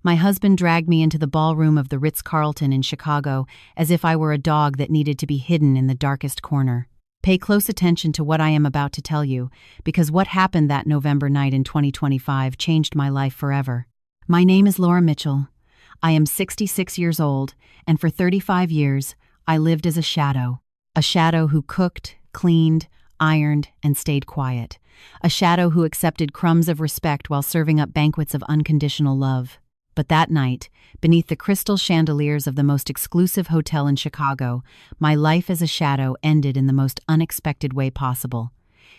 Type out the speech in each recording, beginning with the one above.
My husband dragged me into the ballroom of the Ritz-Carlton in Chicago as if I were a dog that needed to be hidden in the darkest corner. Pay close attention to what I am about to tell you, because what happened that November night in 2025 changed my life forever. My name is Laura Mitchell. I am 66 years old, and for 35 years, I lived as a shadow who cooked, cleaned, ironed, and stayed quiet. A shadow who accepted crumbs of respect while serving up banquets of unconditional love. But that night, beneath the crystal chandeliers of the most exclusive hotel in Chicago, my life as a shadow ended in the most unexpected way possible.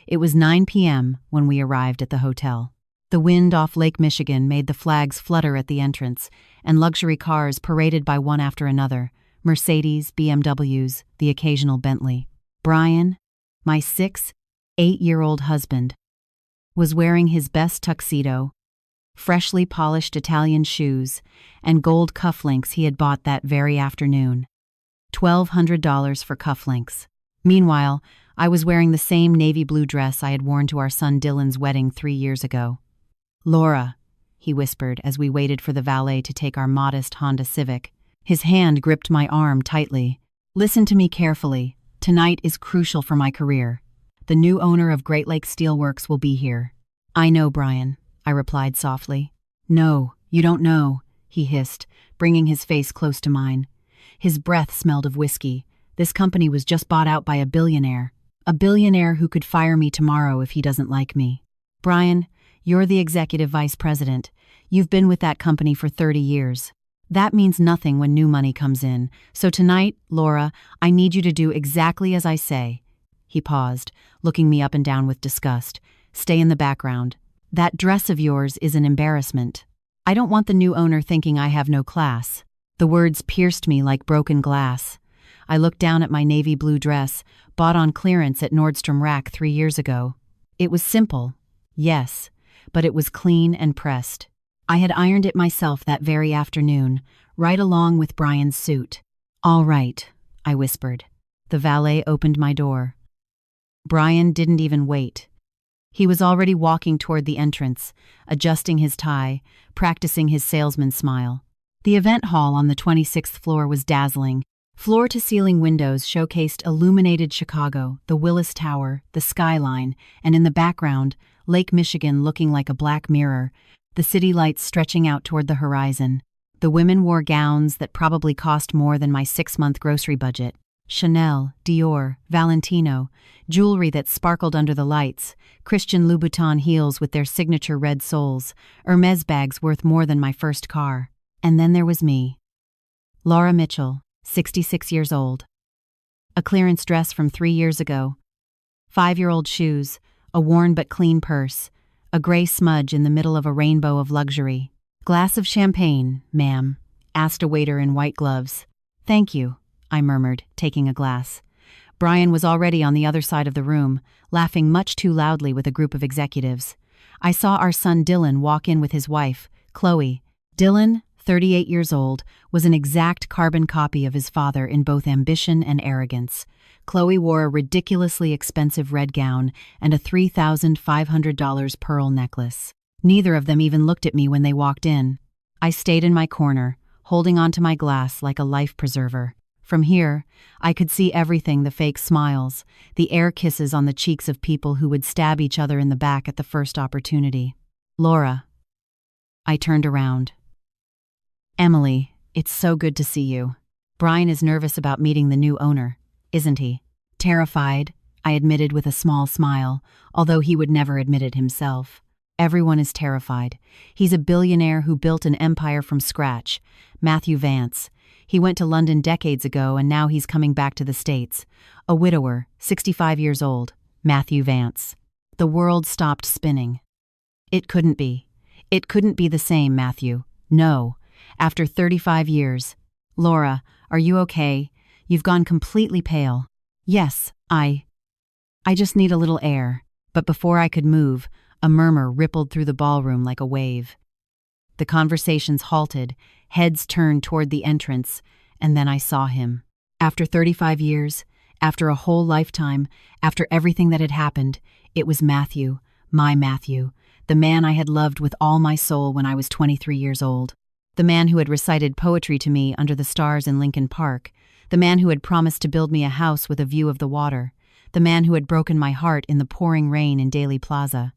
It was 9 p.m. when we arrived at the hotel. The wind off Lake Michigan made the flags flutter at the entrance, and luxury cars paraded by one after another, Mercedes, BMWs, the occasional Bentley. Brian, my 8-year-old husband, was wearing his best tuxedo, freshly polished Italian shoes, and gold cufflinks he had bought that very afternoon. $1,200 for cufflinks. Meanwhile, I was wearing the same navy blue dress I had worn to our son Dylan's wedding 3 years ago. "Laura," he whispered as we waited for the valet to take our modest Honda Civic. His hand gripped my arm tightly. "Listen to me carefully. Tonight is crucial for my career. The new owner of Great Lakes Steelworks will be here." "I know, Brian," I replied softly. "No, you don't know," he hissed, bringing his face close to mine. His breath smelled of whiskey. This company was just bought out by a billionaire. A billionaire who could fire me tomorrow if he doesn't like me. "Brian, you're the executive vice president. You've been with that company for 30 years. That means nothing when new money comes in. So tonight, Laura, I need you to do exactly as I say." He paused, looking me up and down with disgust. "Stay in the background. That dress of yours is an embarrassment. I don't want the new owner thinking I have no class." The words pierced me like broken glass. I looked down at my navy blue dress, bought on clearance at Nordstrom Rack 3 years ago. It was simple, yes, but it was clean and pressed. I had ironed it myself that very afternoon, right along with Brian's suit. "All right," I whispered. The valet opened my door. Brian didn't even wait. He was already walking toward the entrance, adjusting his tie, practicing his salesman smile. The event hall on the 26th floor was dazzling. Floor-to-ceiling windows showcased illuminated Chicago, the Willis Tower, the skyline, and in the background, Lake Michigan looking like a black mirror, the city lights stretching out toward the horizon. The women wore gowns that probably cost more than my 6-month grocery budget. Chanel, Dior, Valentino, jewelry that sparkled under the lights, Christian Louboutin heels with their signature red soles, Hermes bags worth more than my first car. And then there was me. Laura Mitchell, 66 years old. A clearance dress from 3 years ago. 5-year-old shoes, a worn but clean purse, a gray smudge in the middle of a rainbow of luxury. "Glass of champagne, ma'am," asked a waiter in white gloves. "Thank you," I murmured, taking a glass. Brian was already on the other side of the room, laughing much too loudly with a group of executives. I saw our son Dylan walk in with his wife, Chloe. Dylan, 38 years old, was an exact carbon copy of his father in both ambition and arrogance. Chloe wore a ridiculously expensive red gown and a $3,500 pearl necklace. Neither of them even looked at me when they walked in. I stayed in my corner, holding onto my glass like a life preserver. From here, I could see everything: the fake smiles, the air kisses on the cheeks of people who would stab each other in the back at the first opportunity. "Laura." I turned around. "Emily, it's so good to see you. Brian is nervous about meeting the new owner, isn't he?" "Terrified," I admitted with a small smile, although he would never admit it himself. "Everyone is terrified. He's a billionaire who built an empire from scratch. Matthew Vance. He went to London decades ago and now he's coming back to the States. A widower, 65 years old. Matthew Vance." The world stopped spinning. It couldn't be. It couldn't be the same, Matthew. No. After 35 years. "Laura, are you okay? You've gone completely pale." "Yes, I just need a little air." But before I could move, a murmur rippled through the ballroom like a wave. The conversations halted, heads turned toward the entrance, and then I saw him. After 35 years, after a whole lifetime, after everything that had happened, it was Matthew, my Matthew, the man I had loved with all my soul when I was 23 years old. The man who had recited poetry to me under the stars in Lincoln Park. The man who had promised to build me a house with a view of the water. The man who had broken my heart in the pouring rain in Daley Plaza.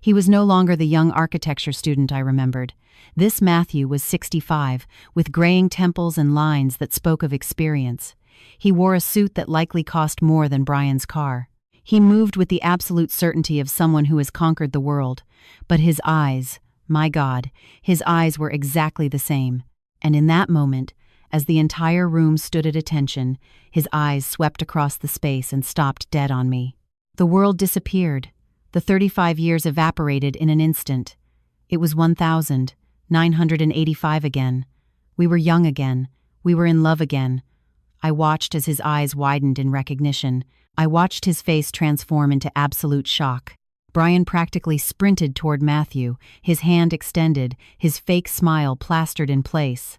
He was no longer the young architecture student I remembered. This Matthew was 65, with graying temples and lines that spoke of experience. He wore a suit that likely cost more than Brian's car. He moved with the absolute certainty of someone who has conquered the world. But his eyes, my God, his eyes were exactly the same. And in that moment, as the entire room stood at attention, his eyes swept across the space and stopped dead on me. The world disappeared. The 35 years evaporated in an instant. It was 1985 again. We were young again. We were in love again. I watched as his eyes widened in recognition. I watched his face transform into absolute shock. Brian practically sprinted toward Matthew, his hand extended, his fake smile plastered in place.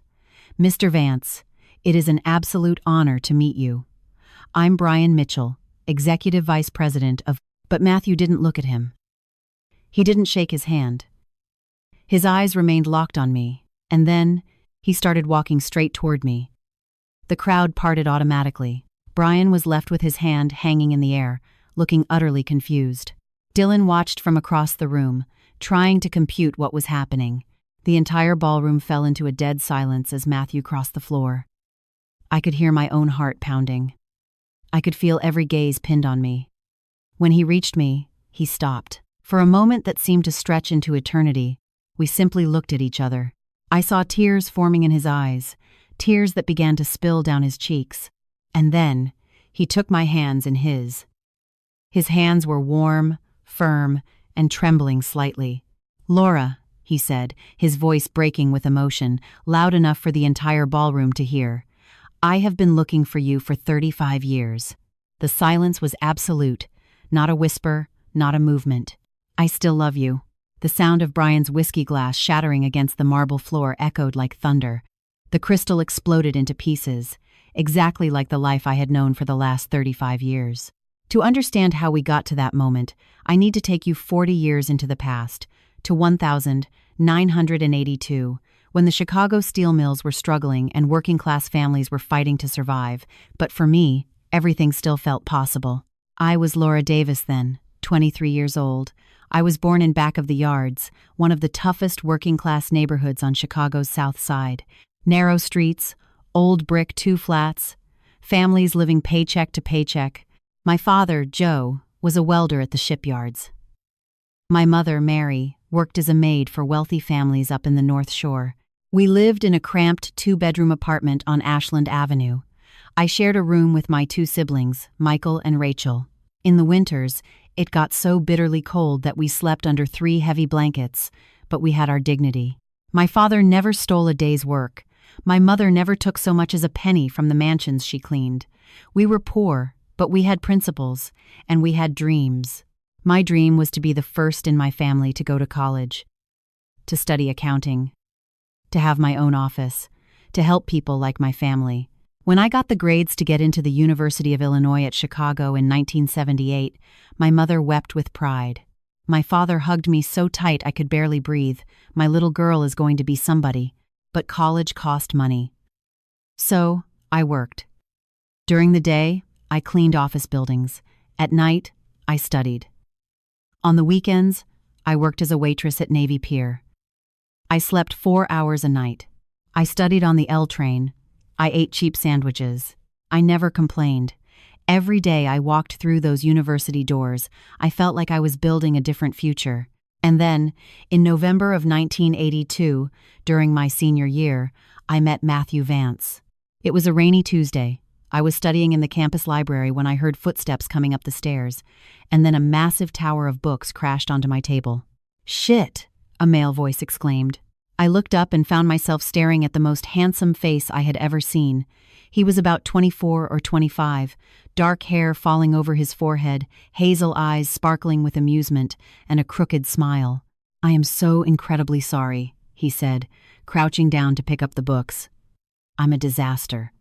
"Mr. Vance, it is an absolute honor to meet you. I'm Brian Mitchell, Executive Vice President of..." But Matthew didn't look at him. He didn't shake his hand. His eyes remained locked on me, and then he started walking straight toward me. The crowd parted automatically. Brian was left with his hand hanging in the air, looking utterly confused. Dylan watched from across the room, trying to compute what was happening. The entire ballroom fell into a dead silence as Matthew crossed the floor. I could hear my own heart pounding. I could feel every gaze pinned on me. When he reached me, he stopped. For a moment that seemed to stretch into eternity, we simply looked at each other. I saw tears forming in his eyes, tears that began to spill down his cheeks. And then, he took my hands in his. His hands were warm, firm, and trembling slightly. "Laura," he said, his voice breaking with emotion, loud enough for the entire ballroom to hear, "I have been looking for you for 35 years. The silence was absolute, not a whisper, not a movement. "I still love you." The sound of Brian's whiskey glass shattering against the marble floor echoed like thunder. The crystal exploded into pieces, exactly like the life I had known for the last 35 years. To understand how we got to that moment, I need to take you 40 years into the past, to 1982, when the Chicago steel mills were struggling and working-class families were fighting to survive. But for me, everything still felt possible. I was Laura Davis then, 23 years old. I was born in Back of the Yards, one of the toughest working-class neighborhoods on Chicago's South Side. Narrow streets, old brick two-flats, families living paycheck to paycheck. My father, Joe, was a welder at the shipyards. My mother, Mary, worked as a maid for wealthy families up in the North Shore. We lived in a cramped two-bedroom apartment on Ashland Avenue. I shared a room with my two siblings, Michael and Rachel. In the winters, it got so bitterly cold that we slept under 3 heavy blankets, but we had our dignity. My father never stole a day's work. My mother never took so much as a penny from the mansions she cleaned. We were poor, but we had principles, and we had dreams. My dream was to be the first in my family to go to college, to study accounting, to have my own office, to help people like my family. When I got the grades to get into the University of Illinois at Chicago in 1978, my mother wept with pride. My father hugged me so tight I could barely breathe. My little girl is going to be somebody. But college cost money. So, I worked. During the day, I cleaned office buildings. At night, I studied. On the weekends, I worked as a waitress at Navy Pier. I slept 4 hours a night. I studied on the L train. I ate cheap sandwiches. I never complained. Every day I walked through those university doors, I felt like I was building a different future. And then, in November of 1982, during my senior year, I met Matthew Vance. It was a rainy Tuesday. I was studying in the campus library when I heard footsteps coming up the stairs, and then a massive tower of books crashed onto my table. "Shit!" a male voice exclaimed. I looked up and found myself staring at the most handsome face I had ever seen. He was about 24 or 25, dark hair falling over his forehead, hazel eyes sparkling with amusement, and a crooked smile. "I am so incredibly sorry," he said, crouching down to pick up the books. "I'm a disaster.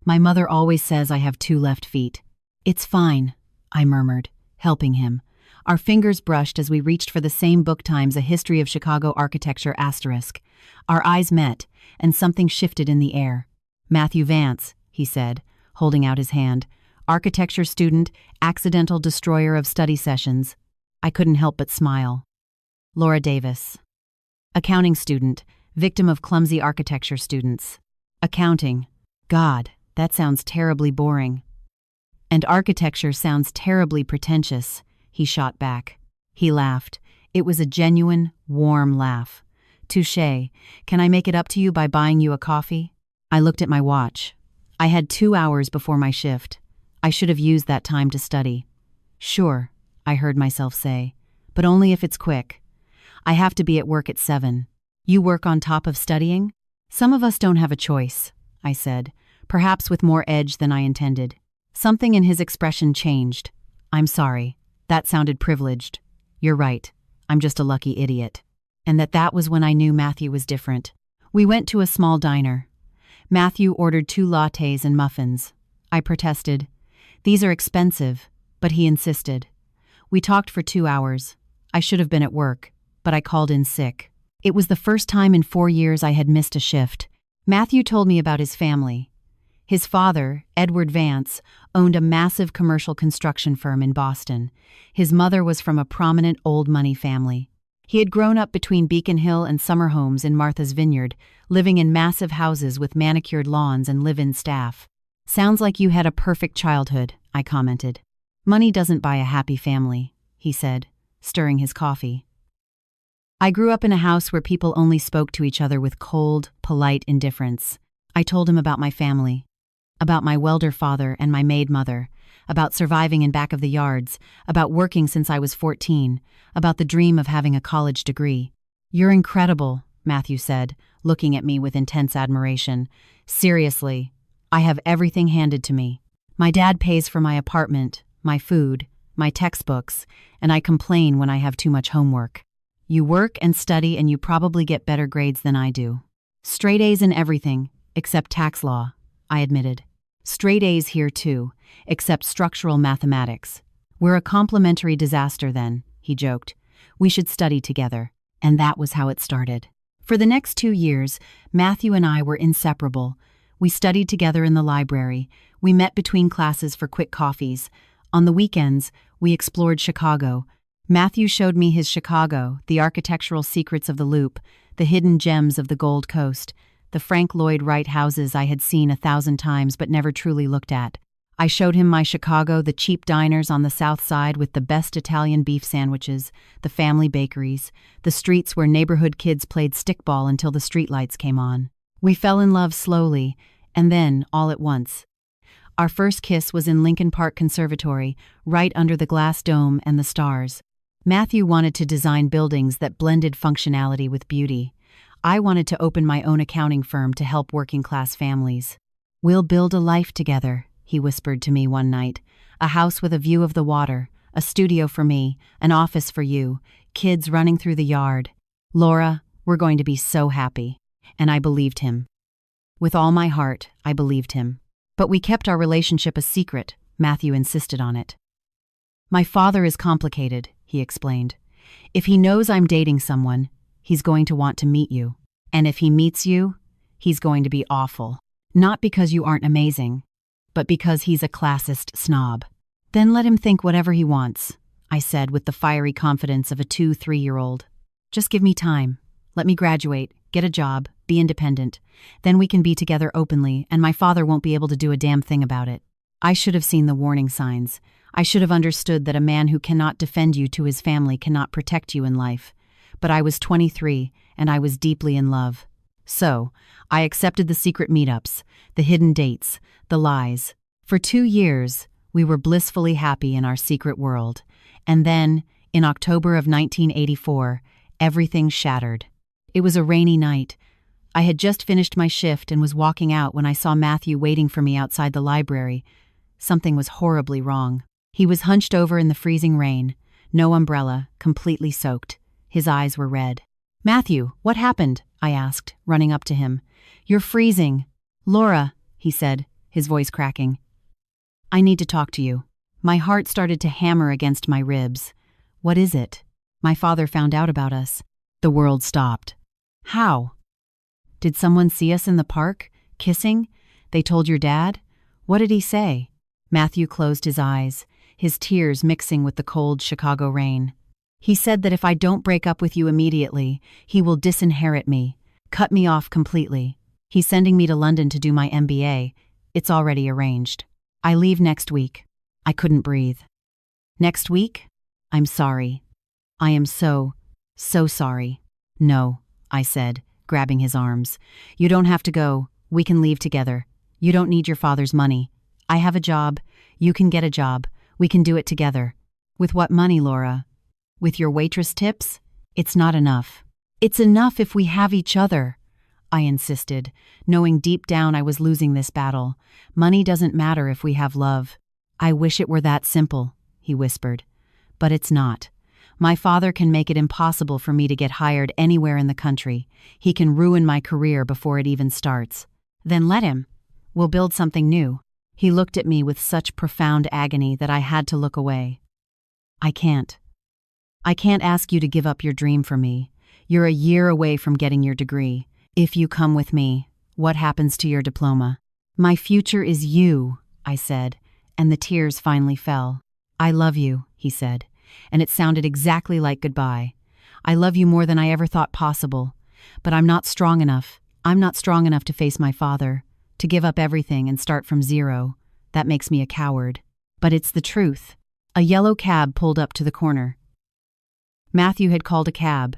My mother always says I have 2 left feet." "It's fine," I murmured, helping him. Our fingers brushed as we reached for the same book times A History of Chicago Architecture **. Our eyes met, and something shifted in the air. "Matthew Vance," he said, holding out his hand. "Architecture student, accidental destroyer of study sessions." I couldn't help but smile. Laura Davis. Accounting student, victim of clumsy architecture students. Accounting. God, that sounds terribly boring. And architecture sounds terribly pretentious, he shot back. He laughed. It was a genuine, warm laugh. "Touché. Can I make it up to you by buying you a coffee?" I looked at my watch. I had 2 hours before my shift. I should have used that time to study. "Sure," I heard myself say, "but only if it's quick. I have to be at work at 7. You work on top of studying?" "Some of us don't have a choice," I said, perhaps with more edge than I intended. Something in his expression changed. "I'm sorry. That sounded privileged. You're right. I'm just a lucky idiot." And that was when I knew Matthew was different. We went to a small diner. Matthew ordered 2 lattes and muffins. I protested. "These are expensive," but he insisted. We talked for 2 hours. I should have been at work, but I called in sick. It was the first time in 4 years I had missed a shift. Matthew told me about his family. His father, Edward Vance, owned a massive commercial construction firm in Boston. His mother was from a prominent old money family. He had grown up between Beacon Hill and summer homes in Martha's Vineyard, living in massive houses with manicured lawns and live-in staff. "Sounds like you had a perfect childhood," I commented. "Money doesn't buy a happy family," he said, stirring his coffee. "I grew up in a house where people only spoke to each other with cold, polite indifference." I told him about my family, about my welder father and my maid mother, about surviving in back of the yards, about working since I was 14, about the dream of having a college degree. "You're incredible," Matthew said, looking at me with intense admiration. "Seriously, I have everything handed to me. My dad pays for my apartment, my food, my textbooks, and I complain when I have too much homework. You work and study and you probably get better grades than I do." "Straight A's in everything, except tax law," I admitted. "Straight A's here too, except structural mathematics." "We're a complementary disaster then," he joked. "We should study together." And that was how it started. For the next 2 years, Matthew and I were inseparable. We studied together in the library. We met between classes for quick coffees. On the weekends, we explored Chicago. Matthew showed me his Chicago, the architectural secrets of the Loop, the hidden gems of the Gold Coast, the Frank Lloyd Wright houses I had seen 1,000 times but never truly looked at. I showed him my Chicago, the cheap diners on the South Side with the best Italian beef sandwiches, the family bakeries, the streets where neighborhood kids played stickball until the streetlights came on. We fell in love slowly, and then, all at once. Our first kiss was in Lincoln Park Conservatory, right under the glass dome and the stars. Matthew wanted to design buildings that blended functionality with beauty. I wanted to open my own accounting firm to help working-class families. "We'll build a life together," he whispered to me one night. "A house with a view of the water, a studio for me, an office for you, kids running through the yard. Laura, we're going to be so happy." And I believed him. With all my heart, I believed him. But we kept our relationship a secret. Matthew insisted on it. "My father is complicated," he explained. "If he knows I'm dating someone, he's going to want to meet you. And if he meets you, he's going to be awful. Not because you aren't amazing, but because he's a classist snob." "Then let him think whatever he wants," I said with the fiery confidence of a 2-3-year-old. "Just give me time. Let me graduate, get a job, be independent. Then we can be together openly, and my father won't be able to do a damn thing about it." I should have seen the warning signs. I should have understood that a man who cannot defend you to his family cannot protect you in life. But I was 23, and I was deeply in love. So, I accepted the secret meetups, the hidden dates, the lies. For 2 years, we were blissfully happy in our secret world. And then, in October of 1984, everything shattered. It was a rainy night. I had just finished my shift and was walking out when I saw Matthew waiting for me outside the library. Something was horribly wrong. He was hunched over in the freezing rain, no umbrella, completely soaked. His eyes were red. "Matthew, what happened?" I asked, running up to him. "You're freezing." "Laura," he said, his voice cracking. "I need to talk to you." My heart started to hammer against my ribs. What is it? My father found out about us. The world stopped. How? Did someone see us in the park, kissing? They told your dad? What did he say? Matthew closed his eyes, his tears mixing with the cold Chicago rain. He said that if I don't break up with you immediately, he will disinherit me, cut me off completely. He's sending me to London to do my MBA. It's already arranged. I leave next week. I couldn't breathe. Next week? I'm sorry. I am so sorry. No, I said, grabbing his arms. You don't have to go. We can leave together. You don't need your father's money. I have a job. You can get a job. We can do it together. With what money, Laura? With your waitress tips? It's not enough. It's enough if we have each other, I insisted, knowing deep down I was losing this battle. Money doesn't matter if we have love. I wish it were that simple, he whispered. But it's not. My father can make it impossible for me to get hired anywhere in the country. He can ruin my career before it even starts. Then let him. We'll build something new. He looked at me with such profound agony that I had to look away. I can't ask you to give up your dream for me. You're a year away from getting your degree. If you come with me, what happens to your diploma? My future is you, I said, and the tears finally fell. I love you, he said, and it sounded exactly like goodbye. I love you more than I ever thought possible, but I'm not strong enough. I'm not strong enough to face my father, to give up everything and start from zero. That makes me a coward. But it's the truth. A yellow cab pulled up to the corner. Matthew had called a cab.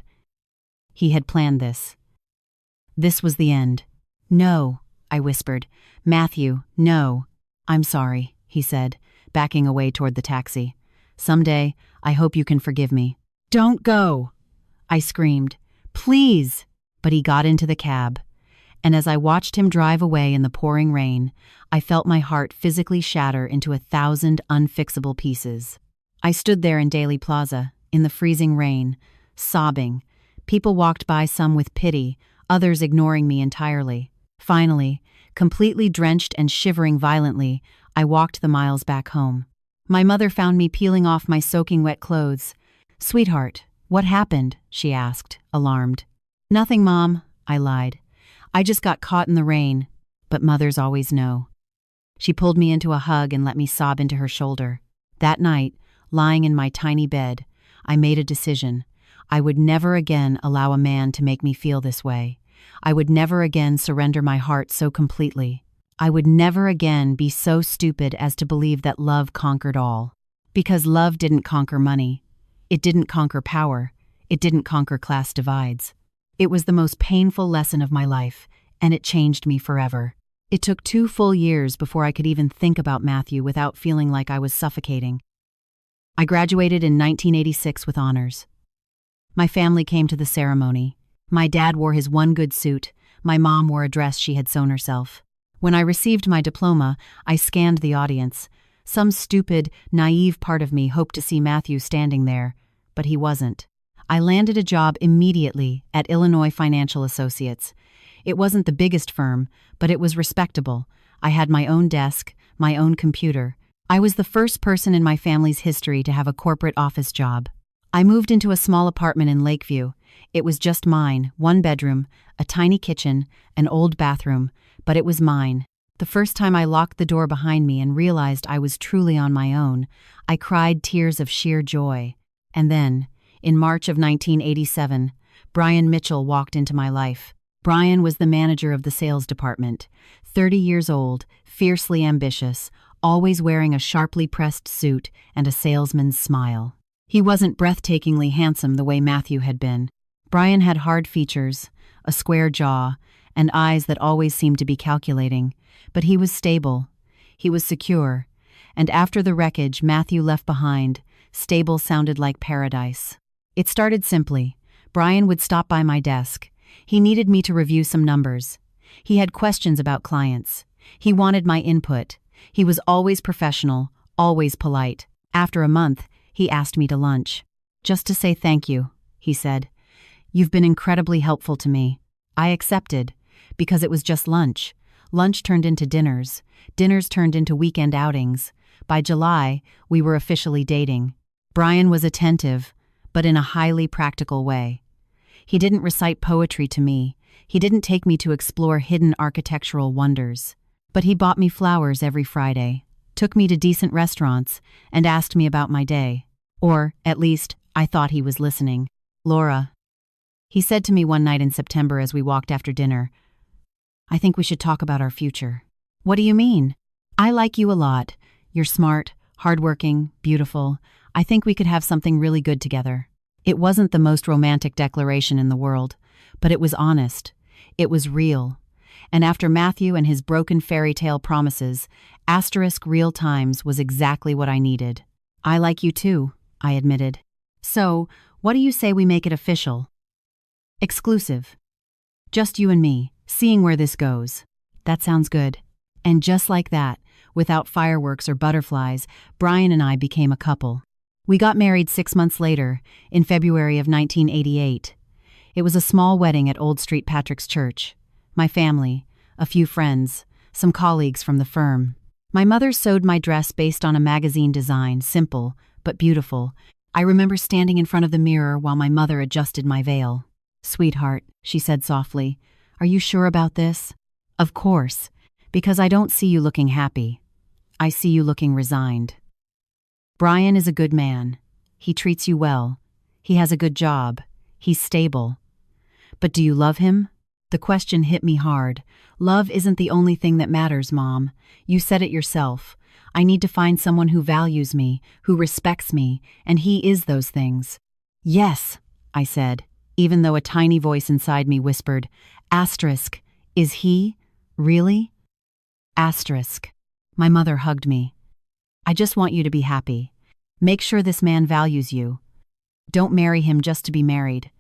He had planned this. This was the end. No, I whispered. Matthew, no. I'm sorry, he said, backing away toward the taxi. Someday, I hope you can forgive me. Don't go, I screamed. Please. But he got into the cab. And as I watched him drive away in the pouring rain, I felt my heart physically shatter into 1,000 unfixable pieces. I stood there in Daly Plaza, in the freezing rain, sobbing. People walked by, some with pity, others ignoring me entirely. Finally, completely drenched and shivering violently, I walked the miles back home. My mother found me peeling off my soaking wet clothes. "Sweetheart, what happened?" she asked, alarmed. "Nothing, Mom," I lied. "I just got caught in the rain." But mothers always know. She pulled me into a hug and let me sob into her shoulder. That night, lying in my tiny bed, I made a decision. I would never again allow a man to make me feel this way. I would never again surrender my heart so completely. I would never again be so stupid as to believe that love conquered all. Because love didn't conquer money. It didn't conquer power. It didn't conquer class divides. It was the most painful lesson of my life, and it changed me forever. It took 2 full years before I could even think about Matthew without feeling like I was suffocating. I graduated in 1986 with honors. My family came to the ceremony. My dad wore his one good suit. My mom wore a dress she had sewn herself. When I received my diploma, I scanned the audience. Some stupid, naive part of me hoped to see Matthew standing there, but he wasn't. I landed a job immediately at Illinois Financial Associates. It wasn't the biggest firm, but it was respectable. I had my own desk, my own computer. I was the first person in my family's history to have a corporate office job. I moved into a small apartment in Lakeview. It was just mine, 1 bedroom, a tiny kitchen, an old bathroom, but it was mine. The first time I locked the door behind me and realized I was truly on my own, I cried tears of sheer joy. And then, in March of 1987, Brian Mitchell walked into my life. Brian was the manager of the sales department, 30 years old, fiercely ambitious, always wearing a sharply pressed suit and a salesman's smile. He wasn't breathtakingly handsome the way Matthew had been. Brian had hard features, a square jaw, and eyes that always seemed to be calculating, but he was stable. He was secure, and after the wreckage Matthew left behind, stable sounded like paradise. It started simply. Brian would stop by my desk. He needed me to review some numbers. He had questions about clients. He wanted my input. He was always professional, always polite. After a month, he asked me to lunch. "Just to say thank you," he said. "You've been incredibly helpful to me." I accepted, because it was just lunch. Lunch turned into dinners. Dinners turned into weekend outings. By July, we were officially dating. Brian was attentive, but in a highly practical way. He didn't recite poetry to me. He didn't take me to explore hidden architectural wonders. But he bought me flowers every Friday, took me to decent restaurants, and asked me about my day. Or, at least, I thought he was listening. "Laura," he said to me one night in September as we walked after dinner, "I think we should talk about our future." "What do you mean?" "I like you a lot. You're smart, hardworking, beautiful. I think we could have something really good together." It wasn't the most romantic declaration in the world, but it was honest. It was real. And after Matthew and his broken fairy tale promises, *real times was exactly what I needed. "I like you too," I admitted. "So, what do you say we make it official? Exclusive. Just you and me, seeing where this goes." "That sounds good." And just like that, without fireworks or butterflies, Brian and I became a couple. We got married 6 months later, in February of 1988. It was a small wedding at Old St. Patrick's Church. My family, a few friends, some colleagues from the firm. My mother sewed my dress based on a magazine design, simple but beautiful. I remember standing in front of the mirror while my mother adjusted my veil. "Sweetheart," she said softly, "are you sure about this?" "Of course, because I don't see you looking happy. I see you looking resigned. Brian is a good man. He treats you well. He has a good job. He's stable. But do you love him?" The question hit me hard. "Love isn't the only thing that matters, Mom. You said it yourself. I need to find someone who values me, who respects me, and he is those things." "Yes," I said, even though a tiny voice inside me whispered, "Is he? Really?" My mother hugged me. "I just want you to be happy. Make sure this man values you. Don't marry him just to be married.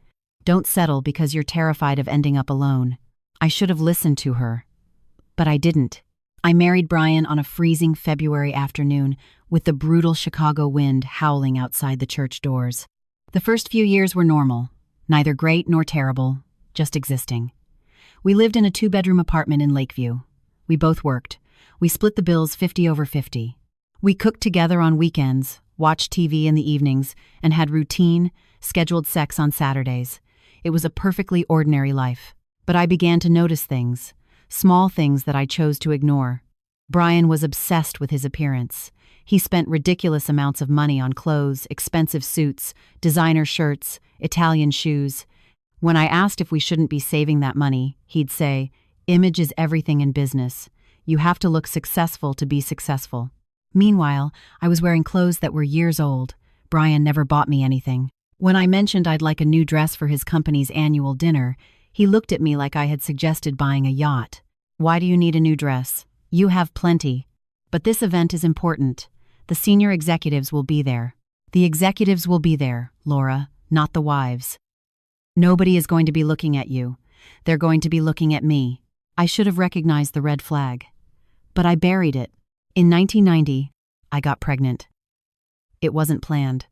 Don't settle because you're terrified of ending up alone." I should have listened to her. But I didn't. I married Brian on a freezing February afternoon with the brutal Chicago wind howling outside the church doors. The first few years were normal, neither great nor terrible, just existing. We lived in a 2-bedroom apartment in Lakeview. We both worked. We split the bills 50-50. We cooked together on weekends, watched TV in the evenings, and had routine, scheduled sex on Saturdays. It was a perfectly ordinary life. But I began to notice things, small things that I chose to ignore. Brian was obsessed with his appearance. He spent ridiculous amounts of money on clothes, expensive suits, designer shirts, Italian shoes. When I asked if we shouldn't be saving that money, he'd say, "Image is everything in business. You have to look successful to be successful." Meanwhile, I was wearing clothes that were years old. Brian never bought me anything. When I mentioned I'd like a new dress for his company's annual dinner, he looked at me like I had suggested buying a yacht. "Why do you need a new dress? You have plenty." "But this event is important. The senior executives will be there." "The executives will be there, Laura, not the wives. Nobody is going to be looking at you. They're going to be looking at me." I should have recognized the red flag. But I buried it. In 1990, I got pregnant. It wasn't planned.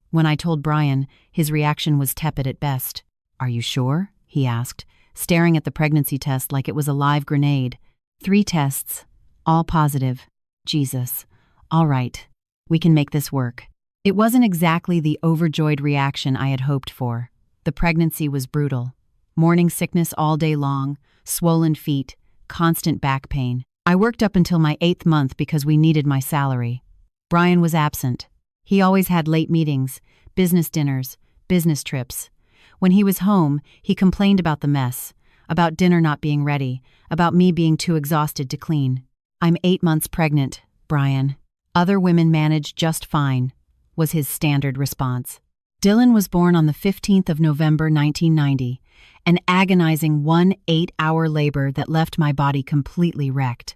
When I told Brian, his reaction was tepid at best. "Are you sure?" he asked, staring at the pregnancy test like it was a live grenade. 3 tests, all positive. Jesus. All right, we can make this work. It wasn't exactly the overjoyed reaction I had hoped for. The pregnancy was brutal. Morning sickness all day long, swollen feet, constant back pain. I worked up until my 8th month because we needed my salary. Brian was absent. He always had late meetings, business dinners, business trips. When he was home, he complained about the mess, about dinner not being ready, about me being too exhausted to clean. "I'm 8 months pregnant, Brian. Other women manage just fine," was his standard response. Dylan was born on the 15th of November 1990, an agonizing 8-hour labor that left my body completely wrecked.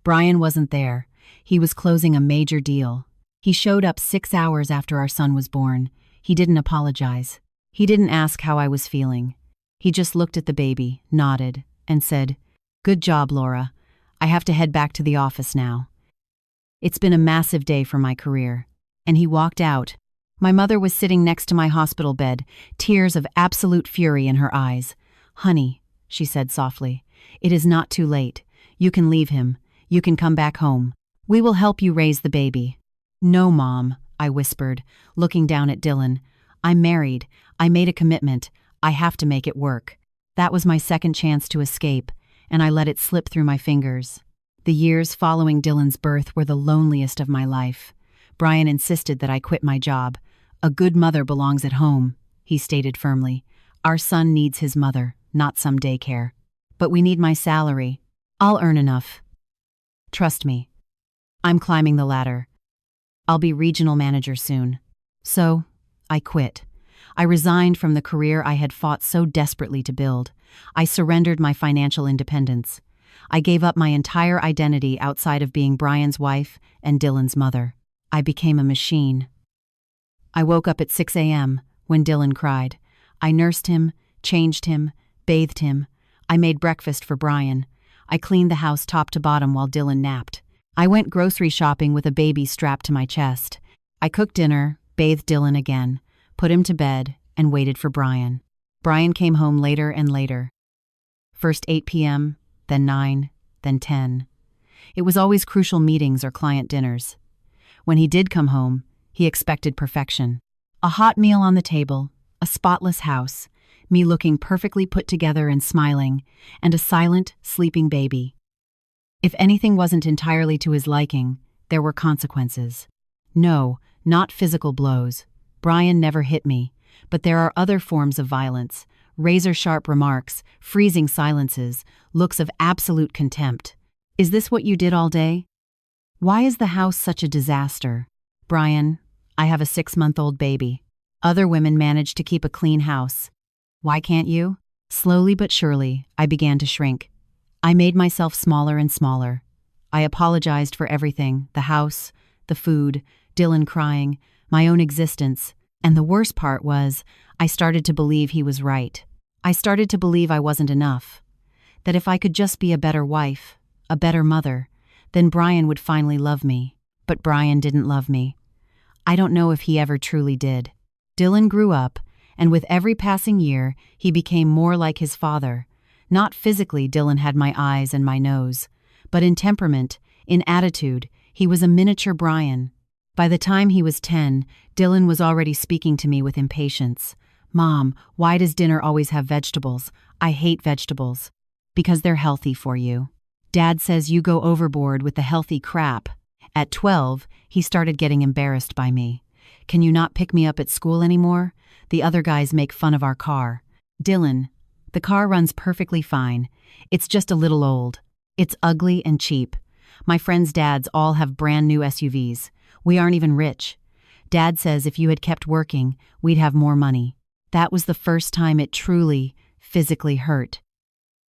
Brian wasn't there. He was closing a major deal. He showed up 6 hours after our son was born. He didn't apologize. He didn't ask how I was feeling. He just looked at the baby, nodded, and said, "Good job, Laura. I have to head back to the office now. It's been a massive day for my career." And he walked out. My mother was sitting next to my hospital bed, tears of absolute fury in her eyes. "Honey," she said softly, "it is not too late. You can leave him. You can come back home. We will help you raise the baby." "No, Mom," I whispered, looking down at Dylan. "I'm married. I made a commitment. I have to make it work." That was my second chance to escape, and I let it slip through my fingers. The years following Dylan's birth were the loneliest of my life. Brian insisted that I quit my job. "A good mother belongs at home," he stated firmly. "Our son needs his mother, not some daycare. But we need my salary. I'll earn enough. Trust me. I'm climbing the ladder. I'll be regional manager soon." So, I quit. I resigned from the career I had fought so desperately to build. I surrendered my financial independence. I gave up my entire identity outside of being Brian's wife and Dylan's mother. I became a machine. I woke up at 6 a.m. when Dylan cried. I nursed him, changed him, bathed him. I made breakfast for Brian. I cleaned the house top to bottom while Dylan napped. I went grocery shopping with a baby strapped to my chest. I cooked dinner, bathed Dylan again, put him to bed, and waited for Brian. Brian came home later and later. First 8 p.m., then 9, then 10. It was always crucial meetings or client dinners. When he did come home, he expected perfection. A hot meal on the table, a spotless house, me looking perfectly put together and smiling, and a silent, sleeping baby. If anything wasn't entirely to his liking, there were consequences. No, not physical blows. Brian never hit me, but there are other forms of violence, razor-sharp remarks, freezing silences, looks of absolute contempt. "Is this what you did all day? Why is the house such a disaster? Brian, I have a 6-month-old baby. Other women manage to keep a clean house. Why can't you?" Slowly but surely, I began to shrink. I made myself smaller and smaller. I apologized for everything, the house, the food, Dylan crying, my own existence, and the worst part was, I started to believe he was right. I started to believe I wasn't enough. That if I could just be a better wife, a better mother, then Brian would finally love me. But Brian didn't love me. I don't know if he ever truly did. Dylan grew up, and with every passing year, he became more like his father. Not physically, Dylan had my eyes and my nose, but in temperament, in attitude, he was a miniature Brian. By the time he was 10, Dylan was already speaking to me with impatience. "Mom, why does dinner always have vegetables? I hate vegetables." "Because they're healthy for you. Dad says you go overboard with the healthy crap." At 12, he started getting embarrassed by me. "Can you not pick me up at school anymore? The other guys make fun of our car." "Dylan, the car runs perfectly fine. It's just a little old. It's ugly and cheap. My friends' dads all have brand new SUVs. We aren't even rich. Dad says if you had kept working, we'd have more money." That was the first time it truly, physically hurt.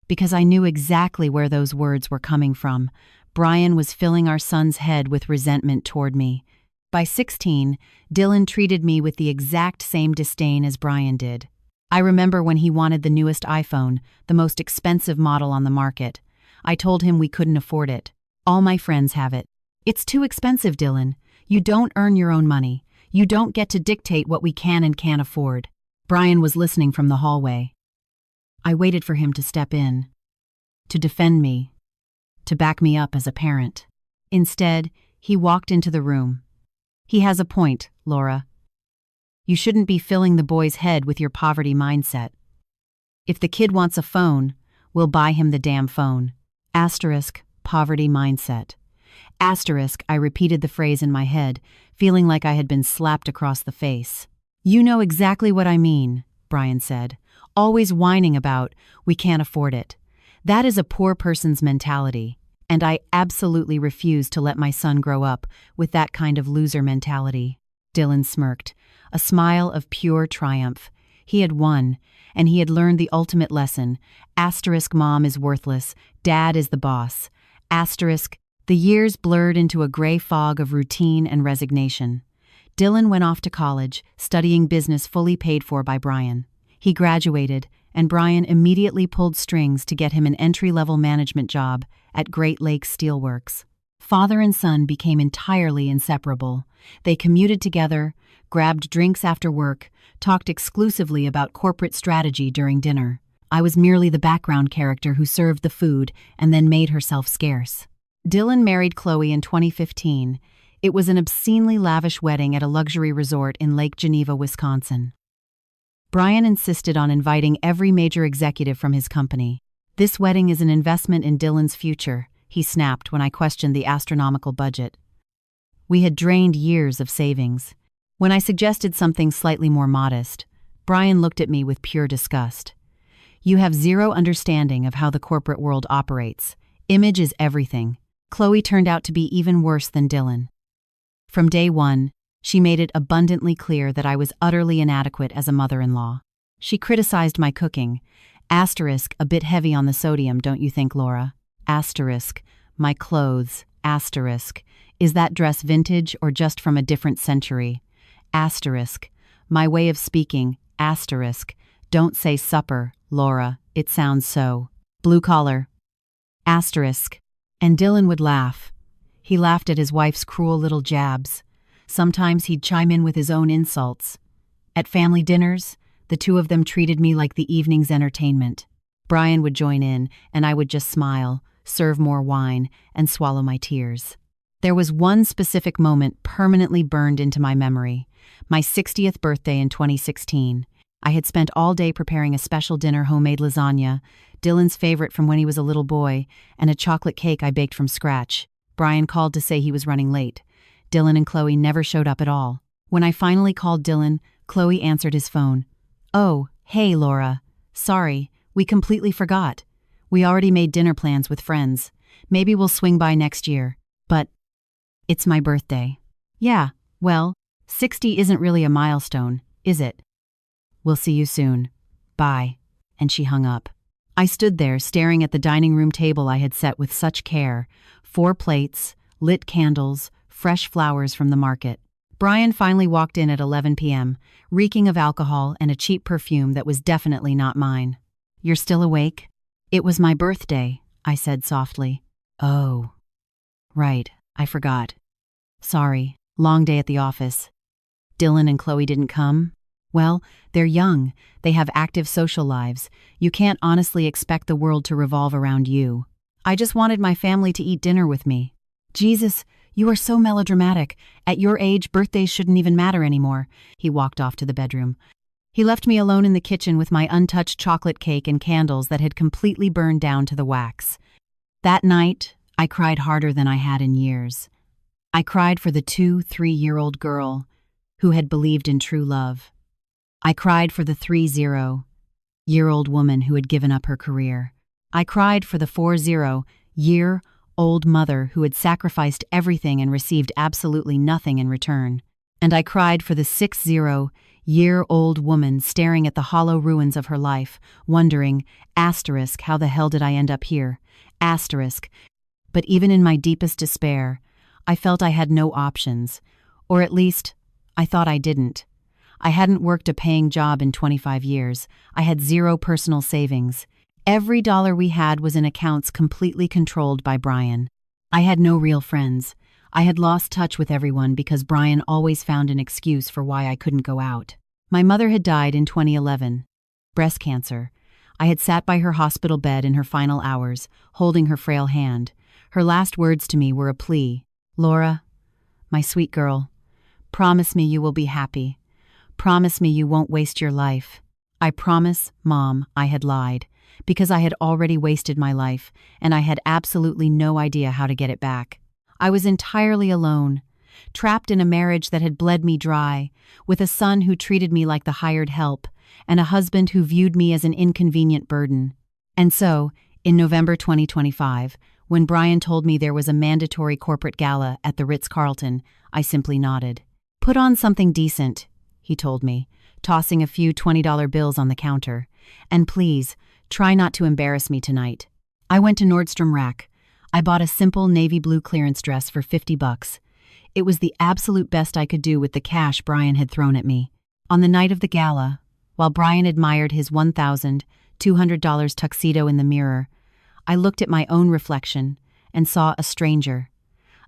Because I knew exactly where those words were coming from. Brian was filling our son's head with resentment toward me. By 16, Dylan treated me with the exact same disdain as Brian did. I remember when he wanted the newest iPhone, the most expensive model on the market. I told him we couldn't afford it. "All my friends have it." "It's too expensive, Dylan. You don't earn your own money. You don't get to dictate what we can and can't afford." Brian was listening from the hallway. I waited for him to step in, to defend me, to back me up as a parent. Instead, he walked into the room. "He has a point, Laura. You shouldn't be filling the boy's head with your poverty mindset. If the kid wants a phone, we'll buy him the damn phone." Asterisk, poverty mindset. Asterisk, I repeated the phrase in my head, feeling like I had been slapped across the face. "You know exactly what I mean," Brian said. "Always whining about, we can't afford it. That is a poor person's mentality, and I absolutely refuse to let my son grow up with that kind of loser mentality." Dylan smirked, a smile of pure triumph. He had won, and he had learned the ultimate lesson. Asterisk, mom is worthless, dad is the boss. Asterisk, the years blurred into a gray fog of routine and resignation. Dylan went off to college, studying business fully paid for by Brian. He graduated, and Brian immediately pulled strings to get him an entry-level management job at Great Lakes Steelworks. Father and son became entirely inseparable. They commuted together, grabbed drinks after work, talked exclusively about corporate strategy during dinner. I was merely the background character who served the food and then made herself scarce. Dylan married Chloe in 2015. It was an obscenely lavish wedding at a luxury resort in Lake Geneva, Wisconsin. Brian insisted on inviting every major executive from his company. "This wedding is an investment in Dylan's future," he snapped when I questioned the astronomical budget. We had drained years of savings. When I suggested something slightly more modest, Brian looked at me with pure disgust. "You have zero understanding of how the corporate world operates. Image is everything." Chloe turned out to be even worse than Dylan. From day one, she made it abundantly clear that I was utterly inadequate as a mother-in-law. She criticized my cooking. Asterisk, a bit heavy on the sodium, don't you think, Laura? Asterisk, my clothes. Asterisk, is that dress vintage or just from a different century? Asterisk, my way of speaking. Asterisk, don't say supper, Laura, it sounds so blue collar. Asterisk, and Dylan would laugh. He laughed at his wife's cruel little jabs. Sometimes he'd chime in with his own insults. At family dinners, the two of them treated me like the evening's entertainment. Brian would join in, and I would just smile, serve more wine, and swallow my tears. There was one specific moment permanently burned into my memory: my 60th birthday in 2016. I had spent all day preparing a special dinner, homemade lasagna, Dylan's favorite from when he was a little boy, and a chocolate cake I baked from scratch. Brian called to say he was running late. Dylan and Chloe never showed up at all. When I finally called Dylan, Chloe answered his phone. "Oh, hey, Laura. Sorry, we completely forgot. We already made dinner plans with friends. Maybe we'll swing by next year. But it's my birthday." "Yeah, well, 60 isn't really a milestone, is it? We'll see you soon. Bye." And she hung up. I stood there staring at the dining room table I had set with such care. 4 plates, lit candles, fresh flowers from the market. Brian finally walked in at 11 p.m., reeking of alcohol and a cheap perfume that was definitely not mine. "You're still awake?" "It was my birthday," I said softly. "Oh. Right, I forgot. Sorry, long day at the office." "Dylan and Chloe didn't come?" "Well, they're young. They have active social lives. You can't honestly expect the world to revolve around you. I just wanted my family to eat dinner with me." "Jesus, you are so melodramatic. At your age, birthdays shouldn't even matter anymore." He walked off to the bedroom. He left me alone in the kitchen with my untouched chocolate cake and candles that had completely burned down to the wax. That night, I cried harder than I had in years. I cried for the 2-3-year-old girl who had believed in true love. I cried for the 30-year-old woman who had given up her career. I cried for the 40-year-old mother who had sacrificed everything and received absolutely nothing in return. And I cried for the 60-year-old woman staring at the hollow ruins of her life, wondering, asterisk, how the hell did I end up here? Asterisk. But even in my deepest despair, I felt I had no options, or at least, I thought I didn't. I hadn't worked a paying job in 25 years. I had 0 personal savings. Every dollar we had was in accounts completely controlled by Brian. I had no real friends. I had lost touch with everyone because Brian always found an excuse for why I couldn't go out. My mother had died in 2011. Breast cancer. I had sat by her hospital bed in her final hours, holding her frail hand. Her last words to me were a plea. "Laura, my sweet girl, promise me you will be happy. Promise me you won't waste your life." I promise, Mom, I had lied, because I had already wasted my life, and I had absolutely no idea how to get it back. I was entirely alone, trapped in a marriage that had bled me dry, with a son who treated me like the hired help, and a husband who viewed me as an inconvenient burden. And so, in November 2025, when Brian told me there was a mandatory corporate gala at the Ritz-Carlton, I simply nodded. "Put on something decent," he told me, tossing a few $20 bills on the counter. "And please, try not to embarrass me tonight." I went to Nordstrom Rack. I bought a simple navy blue clearance dress for $50. It was the absolute best I could do with the cash Brian had thrown at me. On the night of the gala, while Brian admired his $1,200 tuxedo in the mirror, I looked at my own reflection and saw a stranger,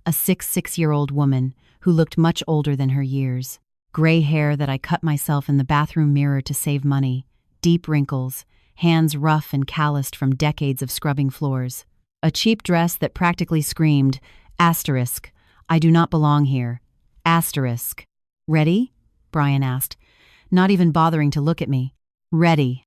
a 6'6" woman who looked much older than her years. Gray hair that I cut myself in the bathroom mirror to save money, deep wrinkles, hands rough and calloused from decades of scrubbing floors. A cheap dress that practically screamed, asterisk, I do not belong here. Asterisk. Ready? Brian asked, not even bothering to look at me. Ready,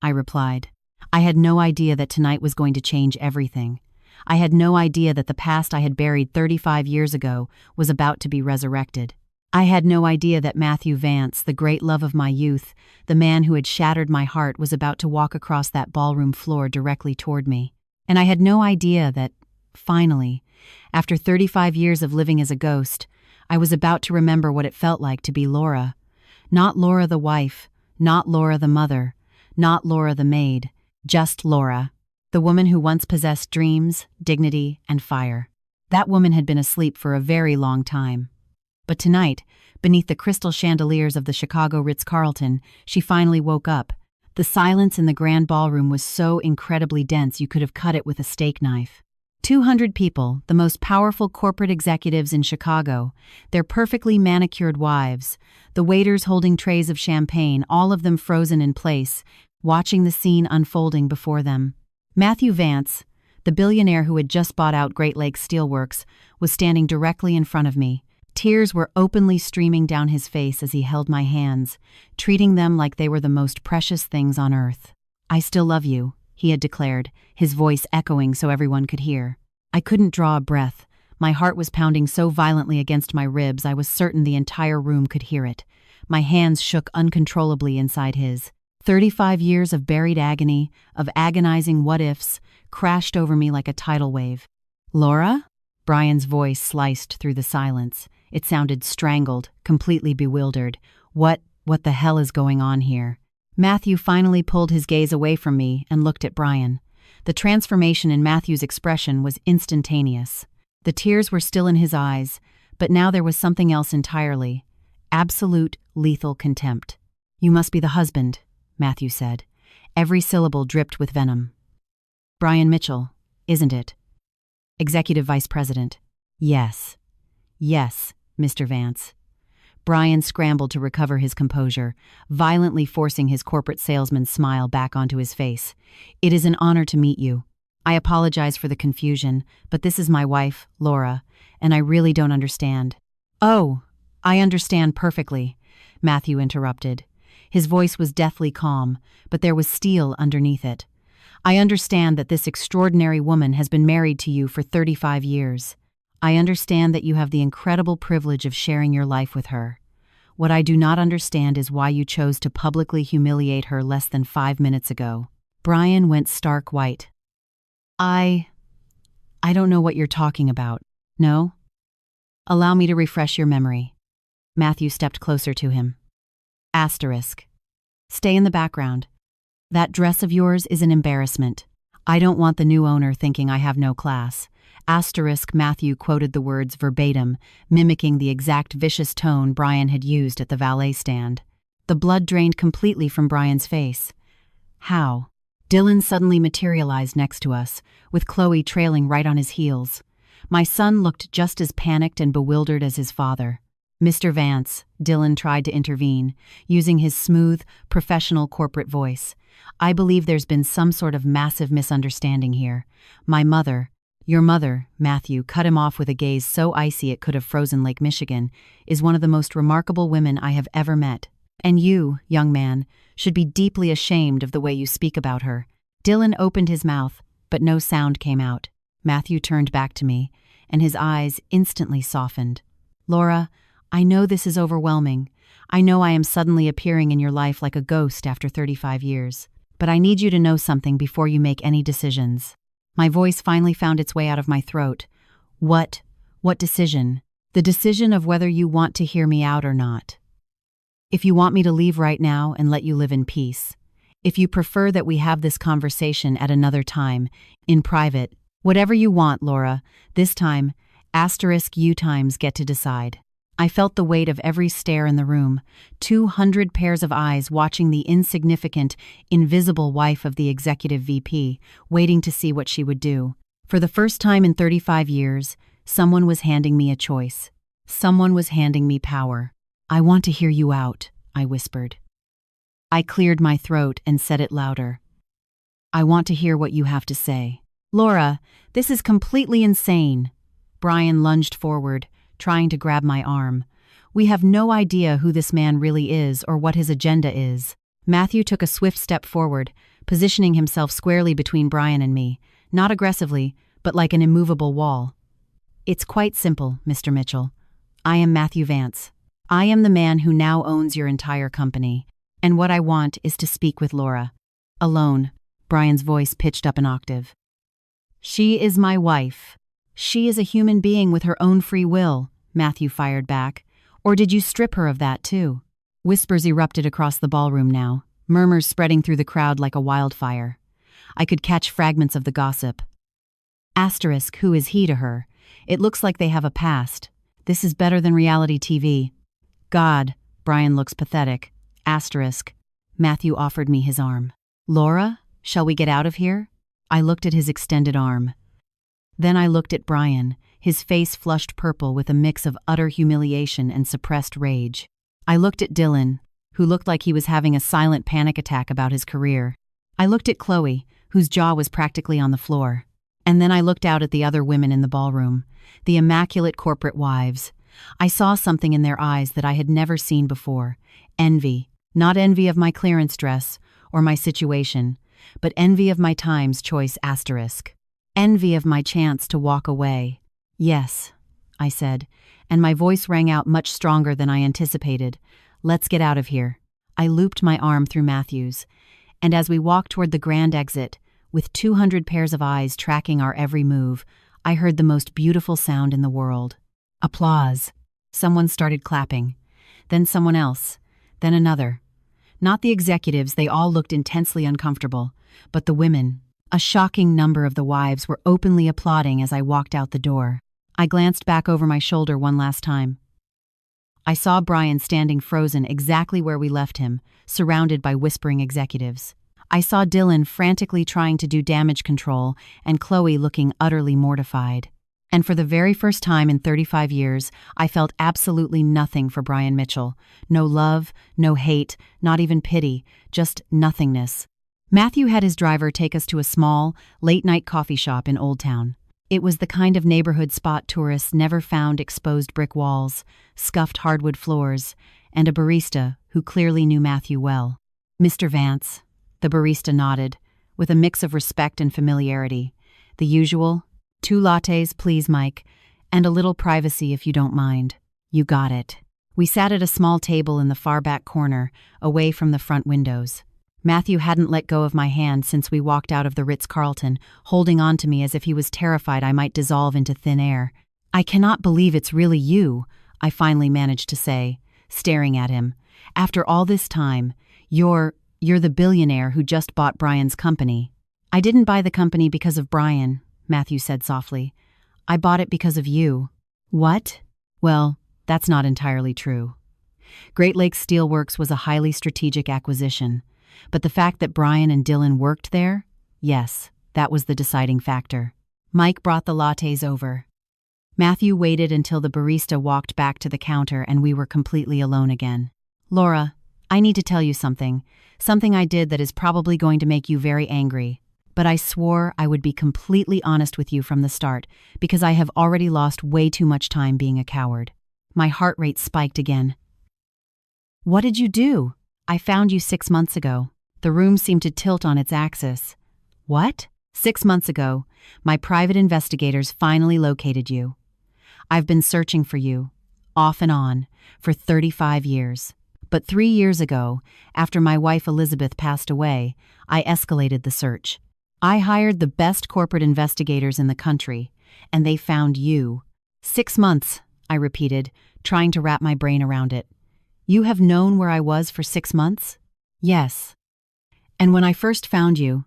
I replied. I had no idea that tonight was going to change everything. I had no idea that the past I had buried 35 years ago was about to be resurrected. I had no idea that Matthew Vance, the great love of my youth, the man who had shattered my heart, was about to walk across that ballroom floor directly toward me. And I had no idea that, finally, after 35 years of living as a ghost, I was about to remember what it felt like to be Laura. Not Laura the wife, not Laura the mother, not Laura the maid, just Laura, the woman who once possessed dreams, dignity, and fire. That woman had been asleep for a very long time. But tonight, beneath the crystal chandeliers of the Chicago Ritz-Carlton, she finally woke up. The silence in the grand ballroom was so incredibly dense you could have cut it with a steak knife. 200 people, the most powerful corporate executives in Chicago, their perfectly manicured wives, the waiters holding trays of champagne, all of them frozen in place, watching the scene unfolding before them. Matthew Vance, the billionaire who had just bought out Great Lakes Steelworks, was standing directly in front of me. Tears were openly streaming down his face as he held my hands, treating them like they were the most precious things on earth. I still love you, he had declared, his voice echoing so everyone could hear. I couldn't draw a breath. My heart was pounding so violently against my ribs I was certain the entire room could hear it. My hands shook uncontrollably inside his. 35 years of buried agony, of agonizing what-ifs, crashed over me like a tidal wave. Laura? Brian's voice sliced through the silence. It sounded strangled, completely bewildered. What the hell is going on here? Matthew finally pulled his gaze away from me and looked at Brian. The transformation in Matthew's expression was instantaneous. The tears were still in his eyes, but now there was something else entirely. Absolute, lethal contempt. You must be the husband, Matthew said. Every syllable dripped with venom. Brian Mitchell, isn't it? Executive Vice President. Yes, Mr. Vance. Brian scrambled to recover his composure, violently forcing his corporate salesman's smile back onto his face. It is an honor to meet you. I apologize for the confusion, but this is my wife, Laura, and I really don't understand. Oh, I understand perfectly, Matthew interrupted. His voice was deathly calm, but there was steel underneath it. I understand that this extraordinary woman has been married to you for 35 years. I understand that you have the incredible privilege of sharing your life with her. What I do not understand is why you chose to publicly humiliate her less than 5 minutes ago. Brian went stark white. I don't know what you're talking about. No? Allow me to refresh your memory. Matthew stepped closer to him. Asterisk. Stay in the background. That dress of yours is an embarrassment. I don't want the new owner thinking I have no class. Asterisk. Matthew quoted the words verbatim, mimicking the exact vicious tone Brian had used at the valet stand. The blood drained completely from Brian's face. How? Dylan suddenly materialized next to us, with Chloe trailing right on his heels. My son looked just as panicked and bewildered as his father. Mr. Vance, Dylan tried to intervene, using his smooth, professional corporate voice. I believe there's been some sort of massive misunderstanding here. Your mother, Matthew cut him off with a gaze so icy it could have frozen Lake Michigan, is one of the most remarkable women I have ever met. And you, young man, should be deeply ashamed of the way you speak about her. Dylan opened his mouth, but no sound came out. Matthew turned back to me, and his eyes instantly softened. Laura, I know this is overwhelming. I know I am suddenly appearing in your life like a ghost after 35 years. But I need you to know something before you make any decisions. My voice finally found its way out of my throat. What decision? The decision of whether you want to hear me out or not. If you want me to leave right now and let you live in peace. If you prefer that we have this conversation at another time, in private, whatever you want, Laura, this time, you times get to decide. I felt the weight of every stare in the room, 200 pairs of eyes watching the insignificant, invisible wife of the executive VP, waiting to see what she would do. For the first time in 35 years, someone was handing me a choice. Someone was handing me power. I want to hear you out, I whispered. I cleared my throat and said it louder. I want to hear what you have to say. Laura, this is completely insane. Brian lunged forward, trying to grab my arm. We have no idea who this man really is or what his agenda is. Matthew took a swift step forward, positioning himself squarely between Brian and me, not aggressively, but like an immovable wall. It's quite simple, Mr. Mitchell. I am Matthew Vance. I am the man who now owns your entire company, and what I want is to speak with Laura. Alone. Brian's voice pitched up an octave. She is my wife. She is a human being with her own free will, Matthew fired back. Or did you strip her of that too? Whispers erupted across the ballroom now, murmurs spreading through the crowd like a wildfire. I could catch fragments of the gossip. Asterisk, who is he to her? It looks like they have a past. This is better than reality TV. God, Brian looks pathetic. Asterisk. Matthew offered me his arm. Laura, shall we get out of here? I looked at his extended arm. Then I looked at Brian, his face flushed purple with a mix of utter humiliation and suppressed rage. I looked at Dylan, who looked like he was having a silent panic attack about his career. I looked at Chloe, whose jaw was practically on the floor. And then I looked out at the other women in the ballroom, the immaculate corporate wives. I saw something in their eyes that I had never seen before. Envy. Not envy of my clearance dress or my situation, but envy of my time's choice asterisk. Envy of my chance to walk away. Yes, I said, and my voice rang out much stronger than I anticipated. Let's get out of here. I looped my arm through Matthew's, and as we walked toward the grand exit, with 200 pairs of eyes tracking our every move, I heard the most beautiful sound in the world. Applause. Someone started clapping. Then someone else. Then another. Not the executives, they all looked intensely uncomfortable, but the women. A shocking number of the wives were openly applauding as I walked out the door. I glanced back over my shoulder one last time. I saw Brian standing frozen exactly where we left him, surrounded by whispering executives. I saw Dylan frantically trying to do damage control and Chloe looking utterly mortified. And for the very first time in 35 years, I felt absolutely nothing for Brian Mitchell. No love, no hate, not even pity, just nothingness. Matthew had his driver take us to a small, late-night coffee shop in Old Town. It was the kind of neighborhood spot tourists never found: exposed brick walls, scuffed hardwood floors, and a barista who clearly knew Matthew well. Mr. Vance, the barista nodded, with a mix of respect and familiarity. The usual, 2 lattes, please, Mike, and a little privacy if you don't mind. You got it. We sat at a small table in the far back corner, away from the front windows. Matthew hadn't let go of my hand since we walked out of the Ritz-Carlton, holding on to me as if he was terrified I might dissolve into thin air. I cannot believe it's really you, I finally managed to say, staring at him. After all this time, you're the billionaire who just bought Brian's company. I didn't buy the company because of Brian, Matthew said softly. I bought it because of you. What? Well, that's not entirely true. Great Lakes Steelworks was a highly strategic acquisition. But the fact that Brian and Dylan worked there? Yes, that was the deciding factor. Mike brought the lattes over. Matthew waited until the barista walked back to the counter and we were completely alone again. Laura, I need to tell you something. Something I did that is probably going to make you very angry. But I swore I would be completely honest with you from the start because I have already lost way too much time being a coward. My heart rate spiked again. What did you do? I found you 6 months ago. The room seemed to tilt on its axis. What? 6 months ago, my private investigators finally located you. I've been searching for you, off and on, for 35 years. But 3 years ago, after my wife Elizabeth passed away, I escalated the search. I hired the best corporate investigators in the country, and they found you. 6 months, I repeated, trying to wrap my brain around it. You have known where I was for 6 months? Yes. And when I first found you,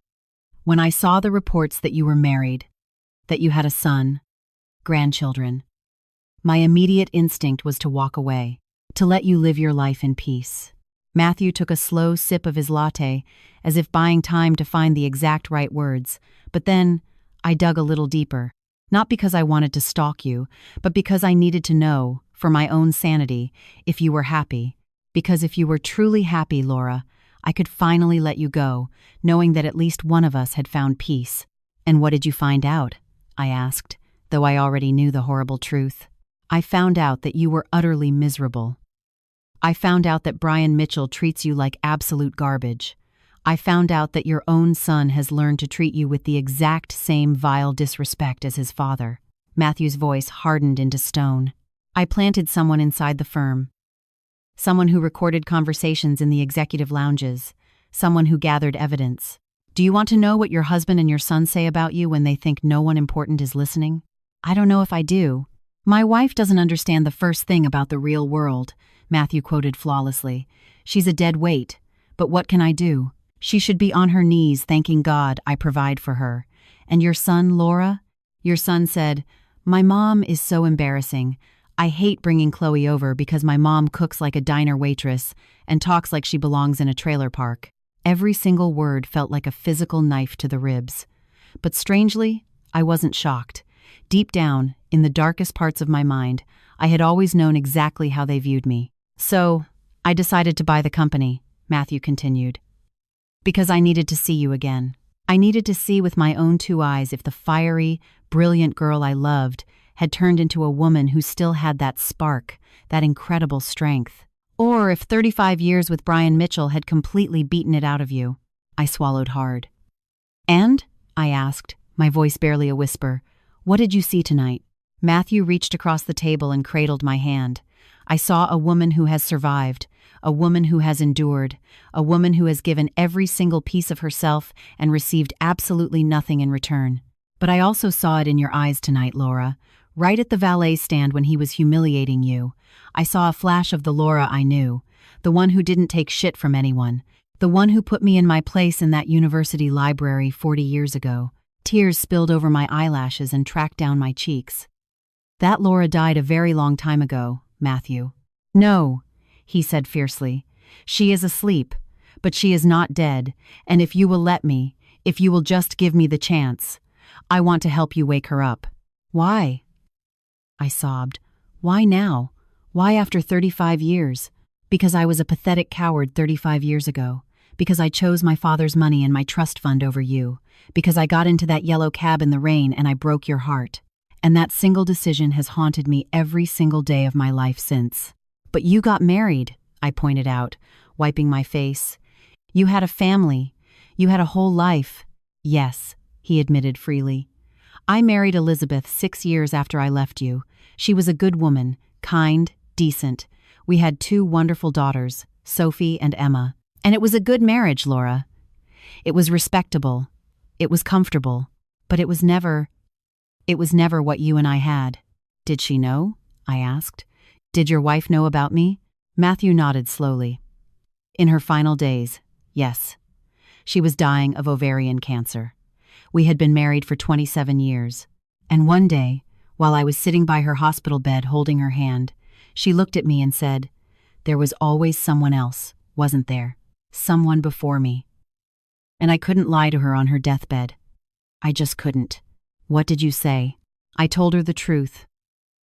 when I saw the reports that you were married, that you had a son, grandchildren, my immediate instinct was to walk away, to let you live your life in peace. Matthew took a slow sip of his latte, as if buying time to find the exact right words, but then I dug a little deeper, not because I wanted to stalk you, but because I needed to know, for my own sanity, if you were happy. Because if you were truly happy, Laura, I could finally let you go, knowing that at least one of us had found peace. And what did you find out? I asked, though I already knew the horrible truth. I found out that you were utterly miserable. I found out that Brian Mitchell treats you like absolute garbage. I found out that your own son has learned to treat you with the exact same vile disrespect as his father. Matthew's voice hardened into stone. I planted someone inside the firm. Someone who recorded conversations in the executive lounges. Someone who gathered evidence. Do you want to know what your husband and your son say about you when they think no one important is listening? I don't know if I do. My wife doesn't understand the first thing about the real world, Matthew quoted flawlessly. She's a dead weight. But what can I do? She should be on her knees thanking God I provide for her. And your son, Laura? Your son said, "My mom is so embarrassing. I hate bringing Chloe over because my mom cooks like a diner waitress and talks like she belongs in a trailer park." Every single word felt like a physical knife to the ribs. But strangely, I wasn't shocked. Deep down, in the darkest parts of my mind, I had always known exactly how they viewed me. So, I decided to buy the company, Matthew continued. Because I needed to see you again. I needed to see with my own two eyes if the fiery, brilliant girl I loved had turned into a woman who still had that spark, that incredible strength. Or if 35 years with Brian Mitchell had completely beaten it out of you. I swallowed hard. "And?" I asked, my voice barely a whisper. "What did you see tonight?" Matthew reached across the table and cradled my hand. I saw a woman who has survived, a woman who has endured, a woman who has given every single piece of herself and received absolutely nothing in return. But I also saw it in your eyes tonight, Laura. Right at the valet stand when he was humiliating you, I saw a flash of the Laura I knew, the one who didn't take shit from anyone, the one who put me in my place in that university library 40 years ago. Tears spilled over my eyelashes and tracked down my cheeks. That Laura died a very long time ago, Matthew. "No," he said fiercely. "She is asleep, but she is not dead, and if you will let me, if you will just give me the chance, I want to help you wake her up." "Why?" I sobbed. "Why now? Why after 35 years? Because I was a pathetic coward 35 years ago. Because I chose my father's money and my trust fund over you. Because I got into that yellow cab in the rain and I broke your heart. And that single decision has haunted me every single day of my life since." "But you got married," I pointed out, wiping my face. "You had a family. You had a whole life." "Yes," he admitted freely. "I married Elizabeth 6 years after I left you. She was a good woman, kind, decent. We had 2 wonderful daughters, Sophie and Emma. And it was a good marriage, Laura. It was respectable. It was comfortable. But it was never what you and I had." "Did she know?" I asked. "Did your wife know about me?" Matthew nodded slowly. "In her final days, yes. She was dying of ovarian cancer. We had been married for 27 years. And one day, while I was sitting by her hospital bed holding her hand, she looked at me and said, 'There was always someone else, wasn't there? Someone before me.' And I couldn't lie to her on her deathbed. I just couldn't." "What did you say?" I told her the truth.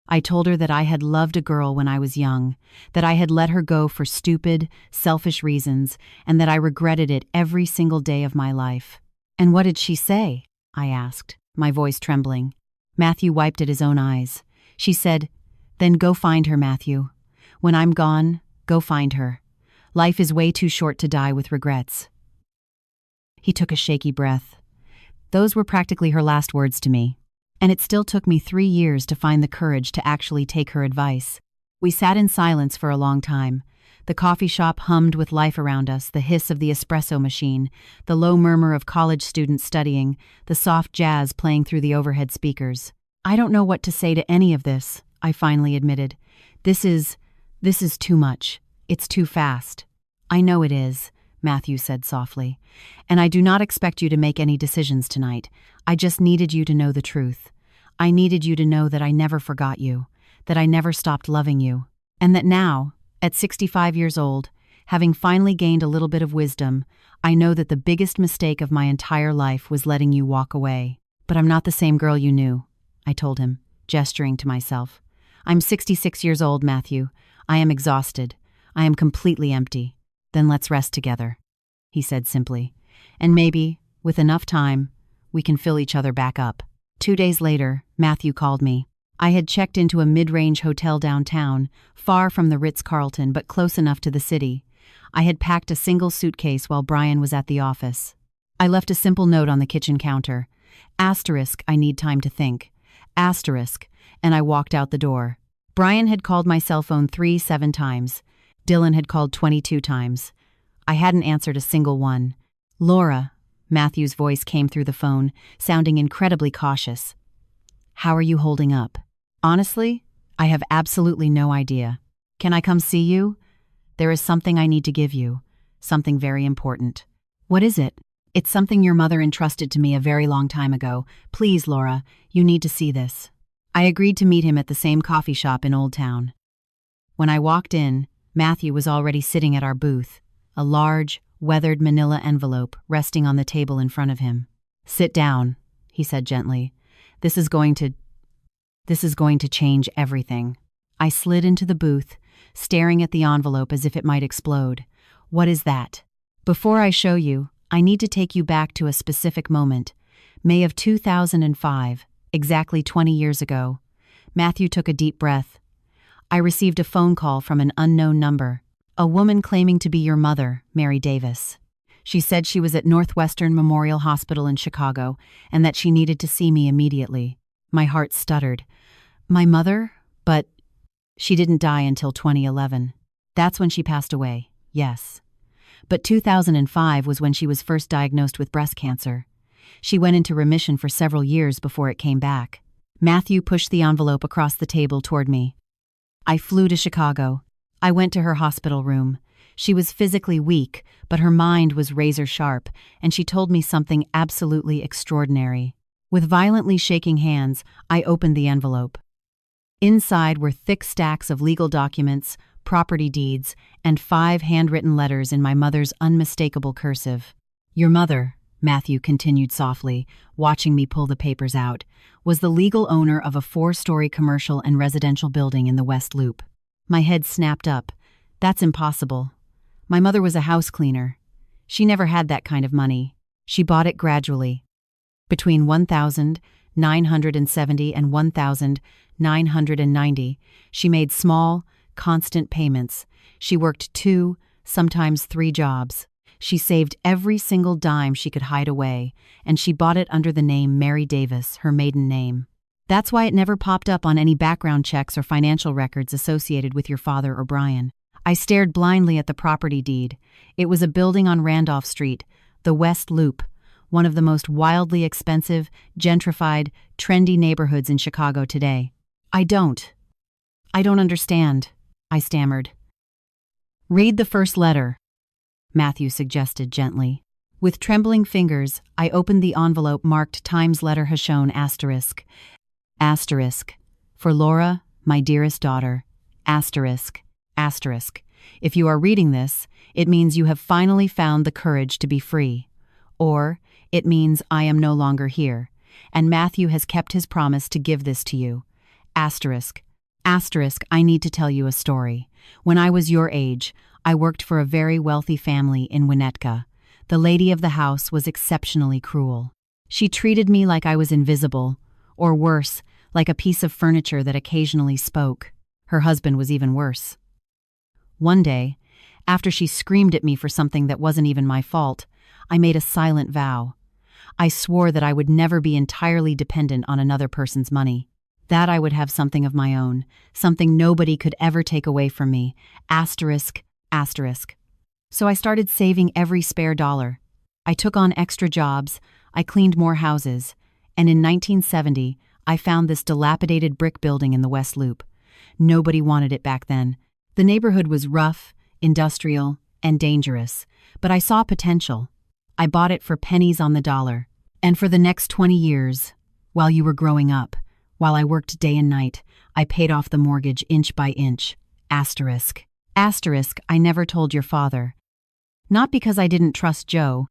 I told her that I had loved a girl when I was young, that I had let her go for stupid, selfish reasons, and that I regretted it every single day of my life. "And what did she say?" I asked, my voice trembling. Matthew wiped at his own eyes. She said, "Then go find her, Matthew. When I'm gone, go find her. Life is way too short to die with regrets." He took a shaky breath. Those were practically her last words to me. And it still took me 3 years to find the courage to actually take her advice. We sat in silence for a long time. The coffee shop hummed with life around us, the hiss of the espresso machine, the low murmur of college students studying, the soft jazz playing through the overhead speakers. "I don't know what to say to any of this," I finally admitted. This is too much. It's too fast." "I know it is," Matthew said softly. "And I do not expect you to make any decisions tonight. I just needed you to know the truth. I needed you to know that I never forgot you, that I never stopped loving you, and that now, at 65 years old, having finally gained a little bit of wisdom, I know that the biggest mistake of my entire life was letting you walk away. But I'm not the same girl you knew," I told him, gesturing to myself. "I'm 66 years old, Matthew. I am exhausted. I am completely empty. Then let's rest together," he said simply. "And maybe, with enough time, we can fill each other back up." 2 days later, Matthew called me. I had checked into a mid-range hotel downtown, far from the Ritz-Carlton but close enough to the city. I had packed a single suitcase while Brian was at the office. I left a simple note on the kitchen counter. Asterisk, I need time to think. Asterisk, and I walked out the door. Brian had called my cell phone 7 times. Dylan had called 22 times. I hadn't answered a single one. Laura, Matthew's voice came through the phone, sounding incredibly cautious. How are you holding up? Honestly, I have absolutely no idea. Can I come see you? There is something I need to give you. Something very important. What is it? It's something your mother entrusted to me a very long time ago. Please, Laura, you need to see this. I agreed to meet him at the same coffee shop in Old Town. When I walked in, Matthew was already sitting at our booth, a large, weathered manila envelope resting on the table in front of him. Sit down, he said gently. This is going to change everything. I slid into the booth, staring at the envelope as if it might explode. What is that? Before I show you, I need to take you back to a specific moment. May of 2005, exactly 20 years ago. Matthew took a deep breath. I received a phone call from an unknown number. A woman claiming to be your mother, Mary Davis. She said she was at Northwestern Memorial Hospital in Chicago and that she needed to see me immediately. My heart stuttered. My mother? But she didn't die until 2011. That's when she passed away, yes. But 2005 was when she was first diagnosed with breast cancer. She went into remission for several years before it came back. Matthew pushed the envelope across the table toward me. I flew to Chicago. I went to her hospital room. She was physically weak, but her mind was razor sharp, and she told me something absolutely extraordinary. With violently shaking hands, I opened the envelope. Inside were thick stacks of legal documents, property deeds, and 5 handwritten letters in my mother's unmistakable cursive. Your mother, Matthew continued softly, watching me pull the papers out, was the legal owner of a 4-story commercial and residential building in the West Loop. My head snapped up. That's impossible. My mother was a house cleaner. She never had that kind of money. She bought it gradually. Between 1,970 and 1,990, she made small, constant payments. She worked 2, sometimes 3 jobs. She saved every single dime she could hide away, and she bought it under the name Mary Davis, her maiden name. That's why it never popped up on any background checks or financial records associated with your father or Brian. I stared blindly at the property deed. It was a building on Randolph Street, the West Loop, one of the most wildly expensive, gentrified, trendy neighborhoods in Chicago today. I don't understand, I stammered. Read the first letter, Matthew suggested gently. With trembling fingers, I opened the envelope marked Times Letter Hashone ***. For Laura, my dearest daughter, ***. If you are reading this, it means you have finally found the courage to be free. Or, it means I am no longer here, and Matthew has kept his promise to give this to you. ***. I need to tell you a story. When I was your age, I worked for a very wealthy family in Winnetka. The lady of the house was exceptionally cruel. She treated me like I was invisible, or worse, like a piece of furniture that occasionally spoke. Her husband was even worse. One day, after she screamed at me for something that wasn't even my fault, I made a silent vow. I swore that I would never be entirely dependent on another person's money. That I would have something of my own, something nobody could ever take away from me. ***. So I started saving every spare dollar. I took on extra jobs, I cleaned more houses, and in 1970, I found this dilapidated brick building in the West Loop. Nobody wanted it back then. The neighborhood was rough, industrial, and dangerous, but I saw potential. I bought it for pennies on the dollar. And for the next 20 years, while you were growing up, while I worked day and night, I paid off the mortgage inch by inch. I never told your father. Not because I didn't trust Joe,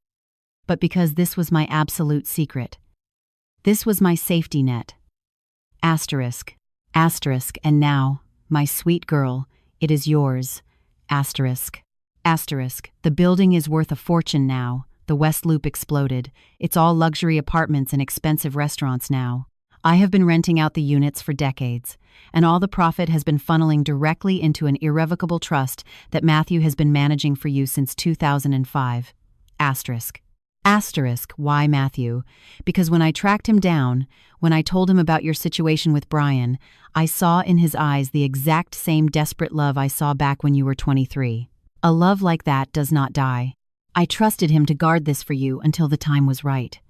but because this was my absolute secret. This was my safety net. And now, my sweet girl, it is yours. The building is worth a fortune now. The West Loop exploded. It's all luxury apartments and expensive restaurants now. I have been renting out the units for decades, and all the profit has been funneling directly into an irrevocable trust that Matthew has been managing for you since 2005. Asterisk. Asterisk, why Matthew? Because when I tracked him down, when I told him about your situation with Brian, I saw in his eyes the exact same desperate love I saw back when you were 23. A love like that does not die. I trusted him to guard this for you until the time was right.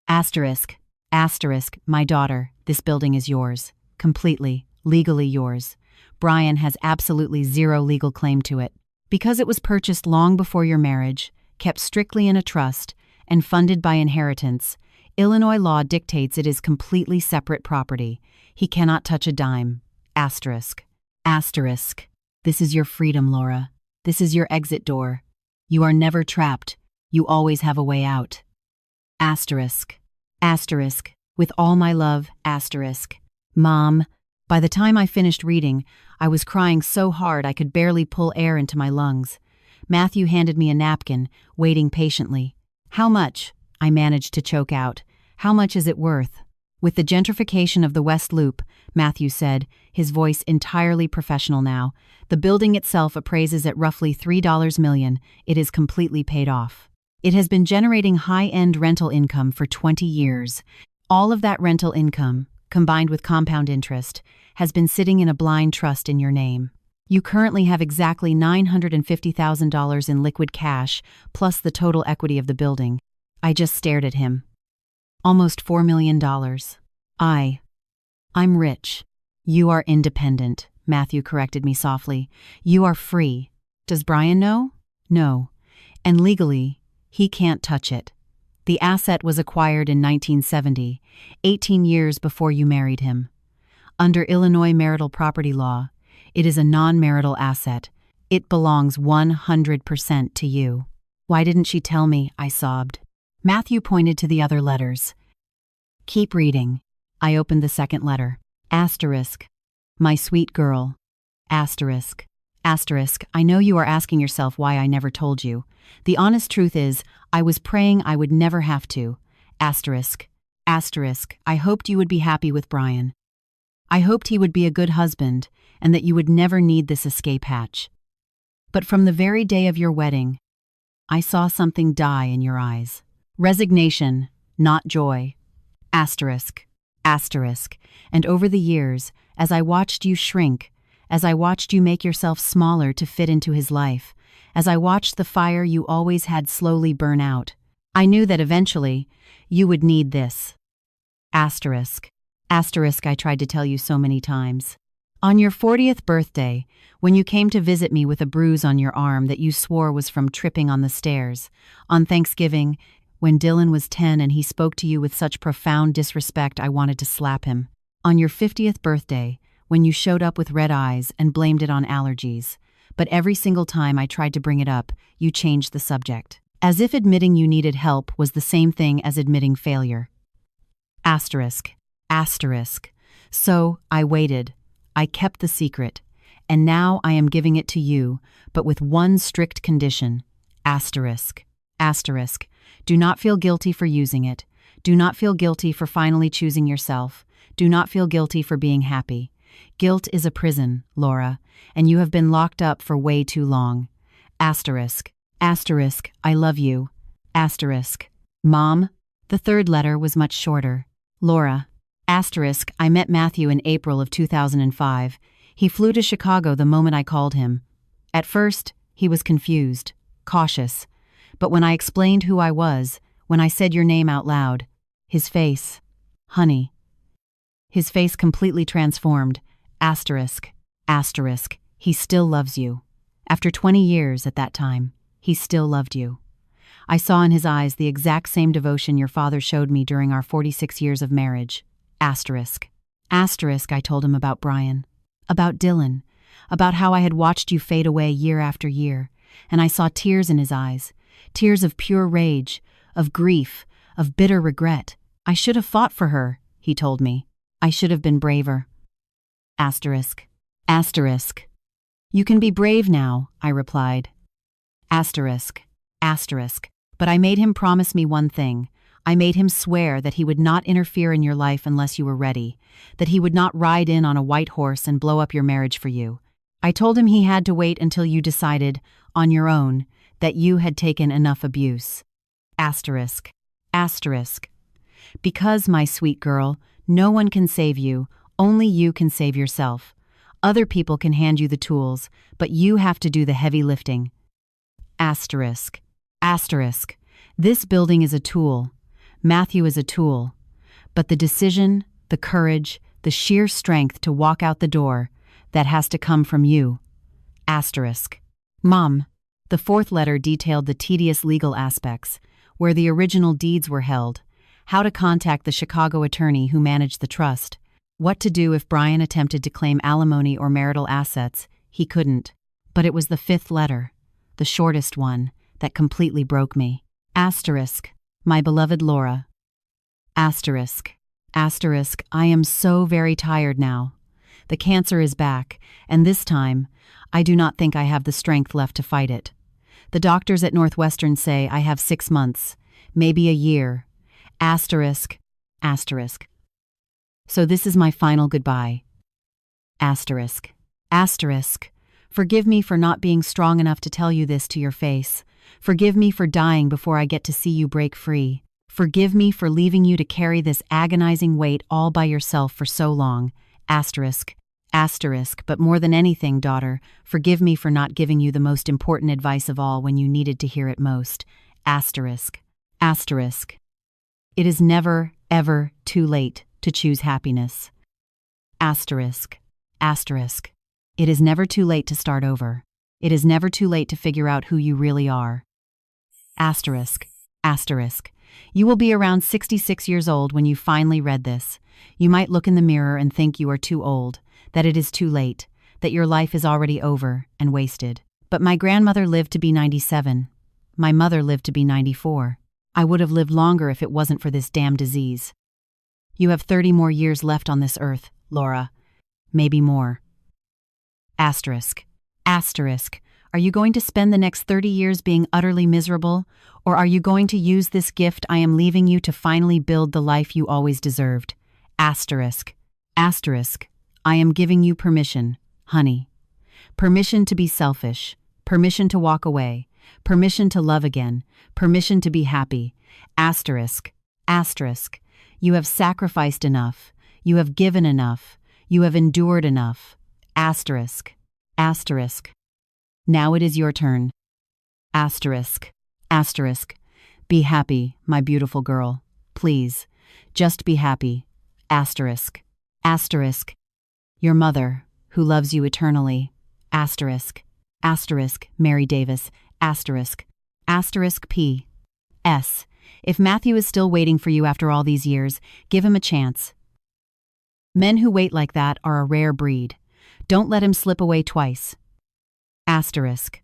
Asterisk. Asterisk, my daughter, this building is yours. Completely, legally yours. Brian has absolutely zero legal claim to it. Because it was purchased long before your marriage, kept strictly in a trust, and funded by inheritance, Illinois law dictates it is completely separate property. He cannot touch a dime. Asterisk. Asterisk. This is your freedom, Laura. This is your exit door. You are never trapped. You always have a way out. Asterisk. Asterisk. With all my love, asterisk. Mom, by the time I finished reading, I was crying so hard I could barely pull air into my lungs. Matthew handed me a napkin, waiting patiently. How much? I managed to choke out. How much is it worth? With the gentrification of the West Loop, Matthew said, his voice entirely professional now, the building itself appraises at roughly $3 million. It is completely paid off. It has been generating high-end rental income for 20 years. All of that rental income, combined with compound interest, has been sitting in a blind trust in your name. You currently have exactly $950,000 in liquid cash, plus the total equity of the building. I just stared at him. Almost $4 million. I'm rich. You are independent, Matthew corrected me softly. You are free. Does Brian know? No. And legally, he can't touch it. The asset was acquired in 1970, 18 years before you married him. Under Illinois marital property law, it is a non-marital asset. It belongs 100% to you. Why didn't she tell me? I sobbed. Matthew pointed to the other letters. Keep reading. I opened the second letter. Asterisk. My sweet girl. Asterisk. Asterisk. I know you are asking yourself why I never told you. The honest truth is, I was praying I would never have to. Asterisk. Asterisk. I hoped you would be happy with Brian. I hoped he would be a good husband, and that you would never need this escape hatch. But from the very day of your wedding, I saw something die in your eyes. Resignation, not joy. Asterisk. Asterisk. And over the years, as I watched you shrink, as I watched you make yourself smaller to fit into his life, as I watched the fire you always had slowly burn out, I knew that eventually you would need this. Asterisk. Asterisk, I tried to tell you so many times. On your 40th birthday, when you came to visit me with a bruise on your arm that you swore was from tripping on the stairs. On Thanksgiving, when Dylan was 10 and he spoke to you with such profound disrespect I wanted to slap him. On your 50th birthday, when you showed up with red eyes and blamed it on allergies. But every single time I tried to bring it up, you changed the subject. As if admitting you needed help was the same thing as admitting failure. Asterisk. Asterisk. So, I waited. I kept the secret. And now I am giving it to you, but with one strict condition. Asterisk. Asterisk. Do not feel guilty for using it. Do not feel guilty for finally choosing yourself. Do not feel guilty for being happy. Guilt is a prison, Laura, and you have been locked up for way too long. Asterisk. Asterisk. I love you. Asterisk. Mom? The third letter was much shorter. Laura. Asterisk. I met Matthew in April of 2005. He flew to Chicago the moment I called him. At first, he was confused, cautious. But when I explained who I was, when I said your name out loud, his face, honey. His face completely transformed. Asterisk. Asterisk. He still loves you. After 20 years at that time, he still loved you. I saw in his eyes the exact same devotion your father showed me during our 46 years of marriage. Asterisk. Asterisk, I told him about Brian. About Dylan. About how I had watched you fade away year after year, and I saw tears in his eyes. Tears of pure rage, of grief, of bitter regret. I should have fought for her, he told me. I should have been braver. Asterisk. Asterisk. You can be brave now, I replied. Asterisk. Asterisk. But I made him promise me one thing. I made him swear that he would not interfere in your life unless you were ready, that he would not ride in on a white horse and blow up your marriage for you. I told him he had to wait until you decided, on your own, that you had taken enough abuse. Asterisk. Asterisk. Because, my sweet girl, no one can save you, only you can save yourself. Other people can hand you the tools, but you have to do the heavy lifting. Asterisk. Asterisk. This building is a tool. Matthew is a tool. But the decision, the courage, the sheer strength to walk out the door, that has to come from you. Asterisk. Mom. The fourth letter detailed the tedious legal aspects, where the original deeds were held, how to contact the Chicago attorney who managed the trust, what to do if Brian attempted to claim alimony or marital assets. He couldn't. But it was the fifth letter, the shortest one, that completely broke me. Asterisk. My beloved Laura. Asterisk. Asterisk. I am so very tired now. The cancer is back, and this time, I do not think I have the strength left to fight it. The doctors at Northwestern say I have 6 months, maybe a year. Asterisk. Asterisk. So this is my final goodbye. Asterisk. Asterisk. Forgive me for not being strong enough to tell you this to your face. Forgive me for dying before I get to see you break free. Forgive me for leaving you to carry this agonizing weight all by yourself for so long. Asterisk. Asterisk. But more than anything, daughter, forgive me for not giving you the most important advice of all when you needed to hear it most. Asterisk. Asterisk. It is never, ever too late to choose happiness. Asterisk. Asterisk. It is never too late to start over. It is never too late to figure out who you really are. Asterisk. Asterisk. You will be around 66 years old when you finally read this. You might look in the mirror and think you are too old, that it is too late, that your life is already over and wasted. But my grandmother lived to be 97. My mother lived to be 94. I would have lived longer if it wasn't for this damn disease. You have 30 more years left on this earth, Laura. Maybe more. Asterisk. Asterisk. Are you going to spend the next 30 years being utterly miserable, or are you going to use this gift I am leaving you to finally build the life you always deserved? Asterisk. Asterisk. I am giving you permission, honey. Permission to be selfish. Permission to walk away. Permission to love again. Permission to be happy. Asterisk. Asterisk. You have sacrificed enough. You have given enough. You have endured enough. Asterisk. Asterisk. Now it is your turn. Asterisk. Asterisk. Be happy, my beautiful girl. Please. Just be happy. Asterisk. Asterisk. Your mother, who loves you eternally. Asterisk. Asterisk. Mary Davis. Asterisk. Asterisk P. S. If Matthew is still waiting for you after all these years, give him a chance. Men who wait like that are a rare breed. Don't let him slip away twice. Asterisk.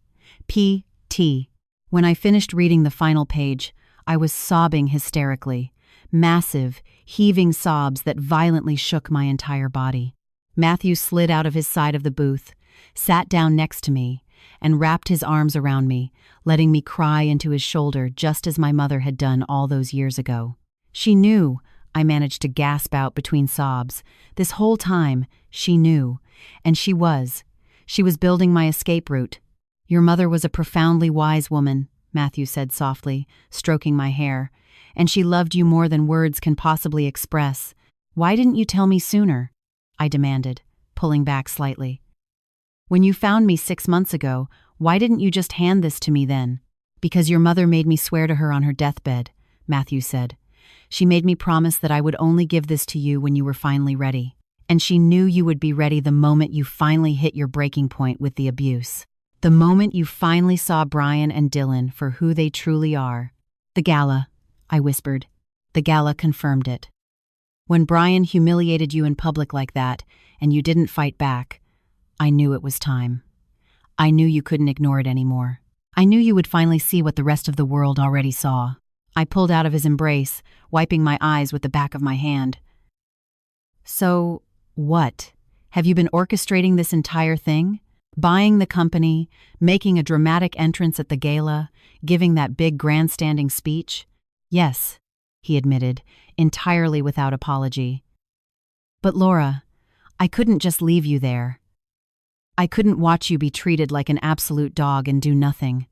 P. T. When I finished reading the final page, I was sobbing hysterically. Massive, heaving sobs that violently shook my entire body. Matthew slid out of his side of the booth, sat down next to me, and wrapped his arms around me, letting me cry into his shoulder just as my mother had done all those years ago. She knew, I managed to gasp out between sobs. This whole time, she knew, and she was building my escape route. Your mother was a profoundly wise woman, Matthew said softly, stroking my hair, and she loved you more than words can possibly express. Why didn't you tell me sooner? I demanded, pulling back slightly. When you found me 6 months ago, why didn't you just hand this to me then? Because your mother made me swear to her on her deathbed, Matthew said. She made me promise that I would only give this to you when you were finally ready. And she knew you would be ready the moment you finally hit your breaking point with the abuse. The moment you finally saw Brian and Dylan for who they truly are. The gala, I whispered. The gala confirmed it. When Brian humiliated you in public like that, and you didn't fight back, I knew it was time. I knew you couldn't ignore it anymore. I knew you would finally see what the rest of the world already saw. I pulled out of his embrace, wiping my eyes with the back of my hand. So, what? Have you been orchestrating this entire thing? Buying the company, making a dramatic entrance at the gala, giving that big grandstanding speech? Yes. he admitted, entirely without apology. But Laura, I couldn't just leave you there. I couldn't watch you be treated like an absolute dog and do nothing.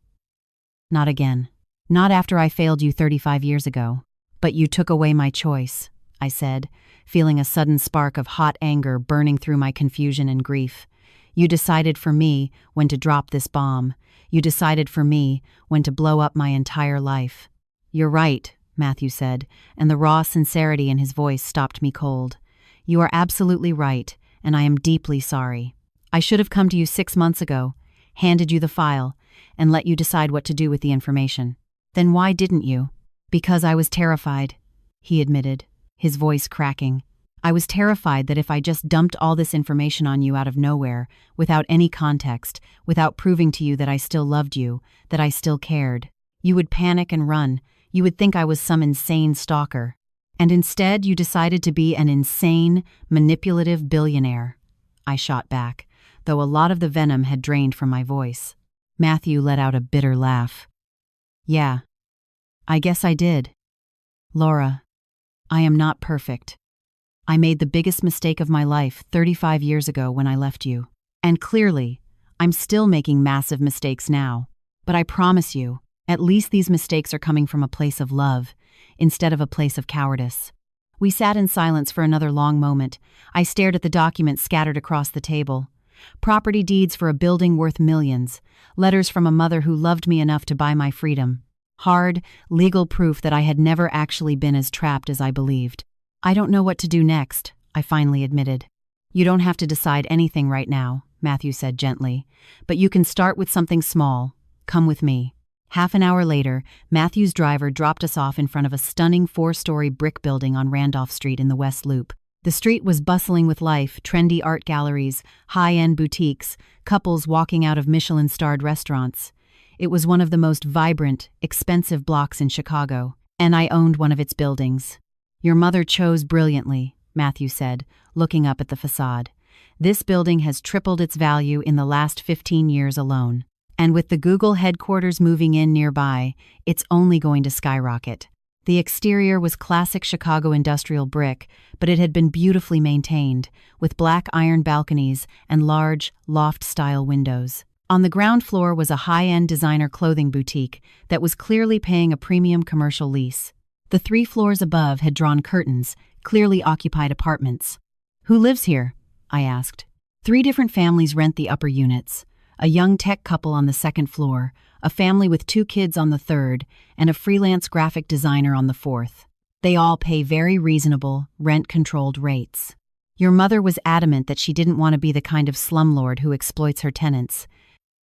Not again. Not after I failed you 35 years ago. But you took away my choice, I said, feeling a sudden spark of hot anger burning through my confusion and grief. You decided for me when to drop this bomb. You decided for me when to blow up my entire life. You're right, Matthew said, and the raw sincerity in his voice stopped me cold. You are absolutely right, and I am deeply sorry. I should have come to you 6 months ago, handed you the file, and let you decide what to do with the information. Then why didn't you? Because I was terrified, he admitted, his voice cracking. I was terrified that if I just dumped all this information on you out of nowhere, without any context, without proving to you that I still loved you, that I still cared, you would panic and run. You would think I was some insane stalker. And instead, you decided to be an insane, manipulative billionaire. I shot back, though a lot of the venom had drained from my voice. Matthew let out a bitter laugh. Yeah, I guess I did. Laura, I am not perfect. I made the biggest mistake of my life 35 years ago when I left you. And clearly, I'm still making massive mistakes now. But I promise you, at least these mistakes are coming from a place of love, instead of a place of cowardice. We sat in silence for another long moment. I stared at the documents scattered across the table. Property deeds for a building worth millions. Letters from a mother who loved me enough to buy my freedom. Hard, legal proof that I had never actually been as trapped as I believed. I don't know what to do next, I finally admitted. You don't have to decide anything right now, Matthew said gently. But you can start with something small. Come with me. Half an hour later, Matthew's driver dropped us off in front of a stunning 4-story brick building on Randolph Street in the West Loop. The street was bustling with life, trendy art galleries, high-end boutiques, couples walking out of Michelin-starred restaurants. It was one of the most vibrant, expensive blocks in Chicago, and I owned one of its buildings. Your mother chose brilliantly, Matthew said, looking up at the facade. This building has tripled its value in the last 15 years alone. And with the Google headquarters moving in nearby, it's only going to skyrocket. The exterior was classic Chicago industrial brick, but it had been beautifully maintained, with black iron balconies and large, loft-style windows. On the ground floor was a high-end designer clothing boutique that was clearly paying a premium commercial lease. The 3 floors above had drawn curtains, clearly occupied apartments. Who lives here? I asked. 3 different families rent the upper units. A young tech couple on the 2nd floor, a family with 2 kids on the 3rd, and a freelance graphic designer on the 4th. They all pay very reasonable, rent-controlled rates. Your mother was adamant that she didn't want to be the kind of slumlord who exploits her tenants.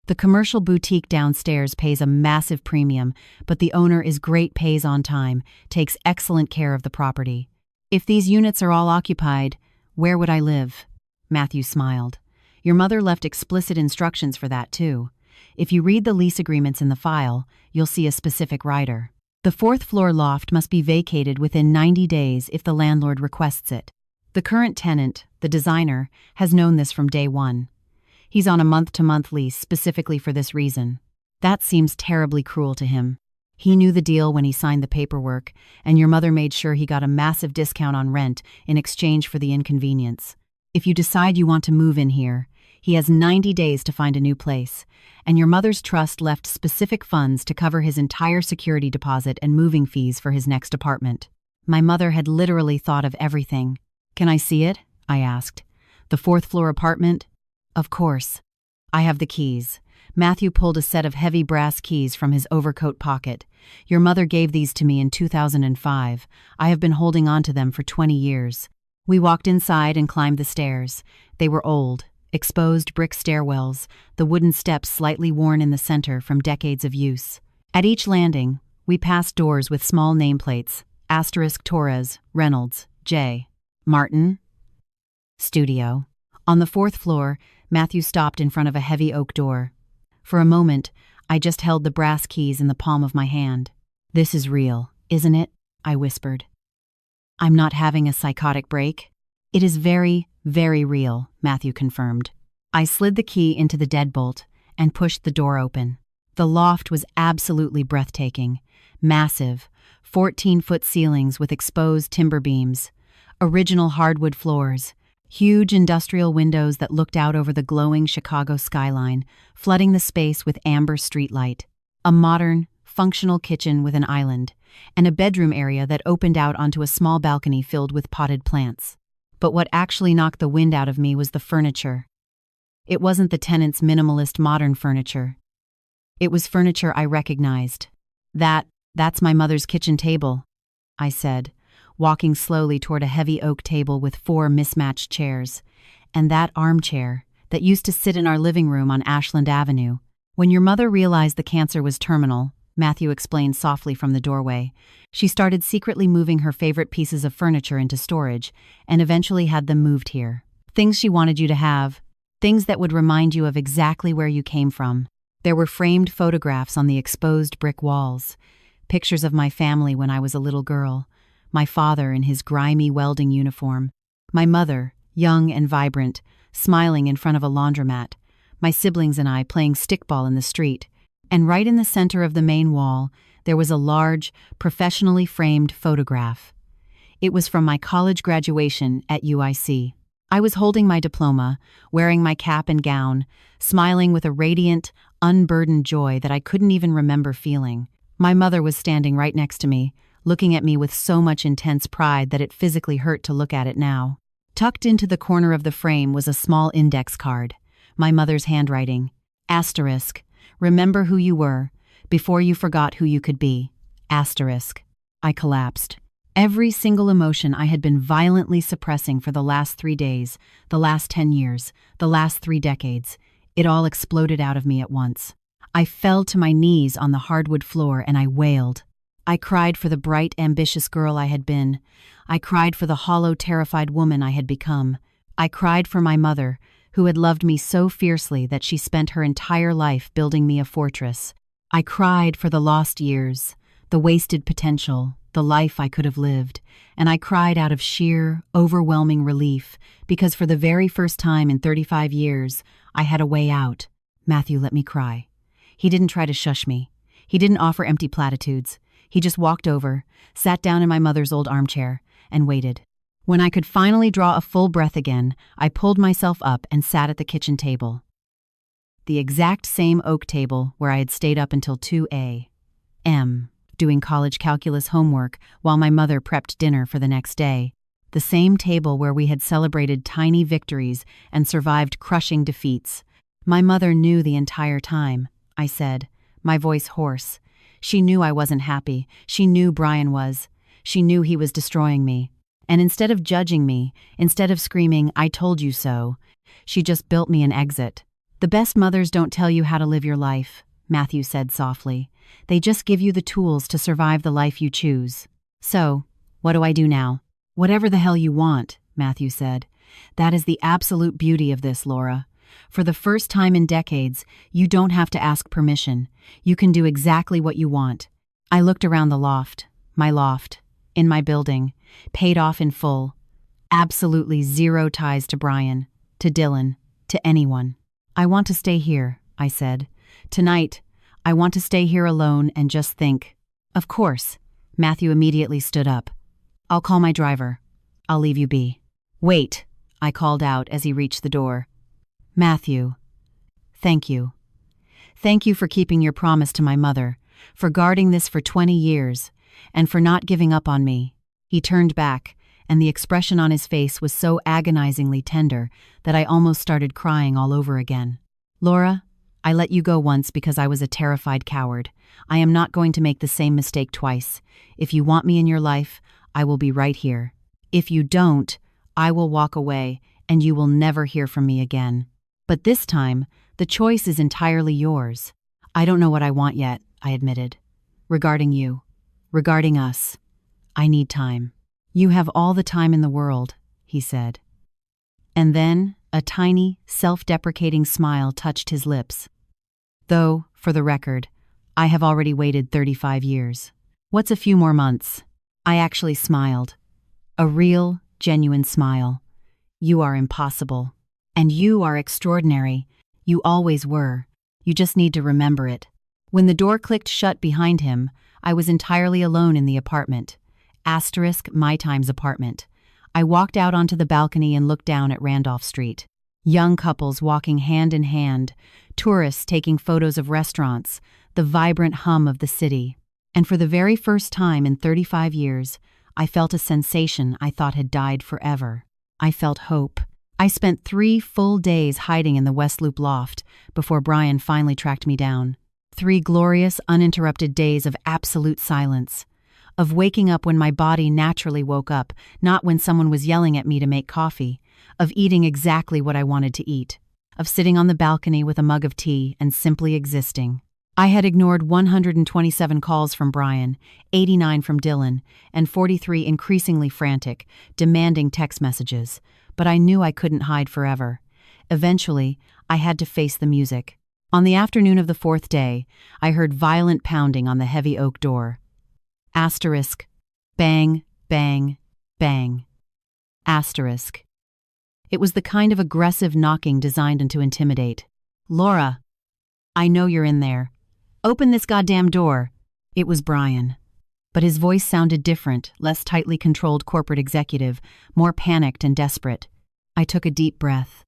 The commercial boutique downstairs pays a massive premium, but the owner is great, pays on time, takes excellent care of the property. If these units are all occupied, where would I live? Matthew smiled. Your mother left explicit instructions for that, too. If you read the lease agreements in the file, you'll see a specific rider. The 4th floor loft must be vacated within 90 days if the landlord requests it. The current tenant, the designer, has known this from day one. He's on a month-to-month lease specifically for this reason. That seems terribly cruel to him. He knew the deal when he signed the paperwork, and your mother made sure he got a massive discount on rent in exchange for the inconvenience. If you decide you want to move in here, he has 90 days to find a new place, and your mother's trust left specific funds to cover his entire security deposit and moving fees for his next apartment. My mother had literally thought of everything. Can I see it? I asked. The 4th floor apartment? Of course. I have the keys. Matthew pulled a set of heavy brass keys from his overcoat pocket. Your mother gave these to me in 2005. I have been holding on to them for 20 years. We walked inside and climbed the stairs. They were old, exposed brick stairwells, the wooden steps slightly worn in the center from decades of use. At each landing, we passed doors with small nameplates, * Torres, Reynolds, J. Martin. Studio. On the 4th floor, Matthew stopped in front of a heavy oak door. For a moment, I just held the brass keys in the palm of my hand. This is real, isn't it? I whispered. I'm not having a psychotic break. It is very, very real, Matthew confirmed. I slid the key into the deadbolt and pushed the door open. The loft was absolutely breathtaking. Massive, 14-foot ceilings with exposed timber beams, original hardwood floors, huge industrial windows that looked out over the glowing Chicago skyline, flooding the space with amber streetlight, a modern, functional kitchen with an island, and a bedroom area that opened out onto a small balcony filled with potted plants. But what actually knocked the wind out of me was the furniture. It wasn't the tenants' minimalist modern furniture. It was furniture I recognized. That's my mother's kitchen table, I said, walking slowly toward a heavy oak table with 4 mismatched chairs, and that armchair that used to sit in our living room on Ashland Avenue. When your mother realized the cancer was terminal, Matthew explained softly from the doorway, she started secretly moving her favorite pieces of furniture into storage and eventually had them moved here. Things she wanted you to have, things that would remind you of exactly where you came from. There were framed photographs on the exposed brick walls, pictures of my family when I was a little girl, my father in his grimy welding uniform, my mother, young and vibrant, smiling in front of a laundromat, my siblings and I playing stickball in the street, and right in the center of the main wall, there was a large, professionally framed photograph. It was from my college graduation at UIC. I was holding my diploma, wearing my cap and gown, smiling with a radiant, unburdened joy that I couldn't even remember feeling. My mother was standing right next to me, looking at me with so much intense pride that it physically hurt to look at it now. Tucked into the corner of the frame was a small index card, my mother's handwriting. Asterisk. Remember who you were, before you forgot who you could be. Asterisk. I collapsed. Every single emotion I had been violently suppressing for the last 3 days, the last 10 years, the last 3 decades, it all exploded out of me at once. I fell to my knees on the hardwood floor and I wailed. I cried for the bright, ambitious girl I had been. I cried for the hollow, terrified woman I had become. I cried for my mother, who had loved me so fiercely that she spent her entire life building me a fortress. I cried for the lost years, the wasted potential, the life I could have lived, and I cried out of sheer, overwhelming relief because for the very first time in 35 years, I had a way out. Matthew let me cry. He didn't try to shush me. He didn't offer empty platitudes. He just walked over, sat down in my mother's old armchair, and waited. When I could finally draw a full breath again, I pulled myself up and sat at the kitchen table. The exact same oak table where I had stayed up until 2 a.m., doing college calculus homework while my mother prepped dinner for the next day. The same table where we had celebrated tiny victories and survived crushing defeats. My mother knew the entire time, I said, my voice hoarse. She knew I wasn't happy. She knew Brian was. She knew he was destroying me. And instead of judging me, instead of screaming, "I told you so," she just built me an exit. The best mothers don't tell you how to live your life, Matthew said softly. They just give you the tools to survive the life you choose. So, what do I do now? Whatever the hell you want, Matthew said. That is the absolute beauty of this, Laura. For the first time in decades, you don't have to ask permission. You can do exactly what you want. I looked around the loft, in my building, paid off in full. Absolutely zero ties to Brian, to Dylan, to anyone. I want to stay here, I said. Tonight, I want to stay here alone and just think. Of course, Matthew immediately stood up. I'll call my driver. I'll leave you be. Wait, I called out as he reached the door. Matthew, thank you. Thank you for keeping your promise to my mother, for guarding this for 20 years, and for not giving up on me. He turned back, and the expression on his face was so agonizingly tender that I almost started crying all over again. Laura, I let you go once because I was a terrified coward. I am not going to make the same mistake twice. If you want me in your life, I will be right here. If you don't, I will walk away, and you will never hear from me again. But this time, the choice is entirely yours. I don't know what I want yet, I admitted. Regarding you. Regarding us. I need time. You have all the time in the world, he said. And then, a tiny, self-deprecating smile touched his lips. Though, for the record, I have already waited 35 years. What's a few more months? I actually smiled. A real, genuine smile. You are impossible. And you are extraordinary. You always were. You just need to remember it. When the door clicked shut behind him, I was entirely alone in the apartment. Asterisk my times apartment. I walked out onto the balcony and looked down at Randolph Street. Young couples walking hand in hand, tourists taking photos of restaurants, the vibrant hum of the city. And for the very first time in 35 years, I felt a sensation I thought had died forever. I felt hope. I spent 3 full days hiding in the West Loop loft before Brian finally tracked me down. 3 glorious, uninterrupted days of absolute silence. Of waking up when my body naturally woke up, not when someone was yelling at me to make coffee. Of eating exactly what I wanted to eat. Of sitting on the balcony with a mug of tea and simply existing. I had ignored 127 calls from Brian, 89 from Dylan, and 43 increasingly frantic, demanding text messages. But I knew I couldn't hide forever. Eventually, I had to face the music. On the afternoon of the 4th day, I heard violent pounding on the heavy oak door. Asterisk. Bang, bang, bang. Asterisk. It was the kind of aggressive knocking designed to intimidate. "Laura, I know you're in there. Open this goddamn door." It was Brian. But his voice sounded different, less tightly controlled corporate executive, more panicked and desperate. I took a deep breath.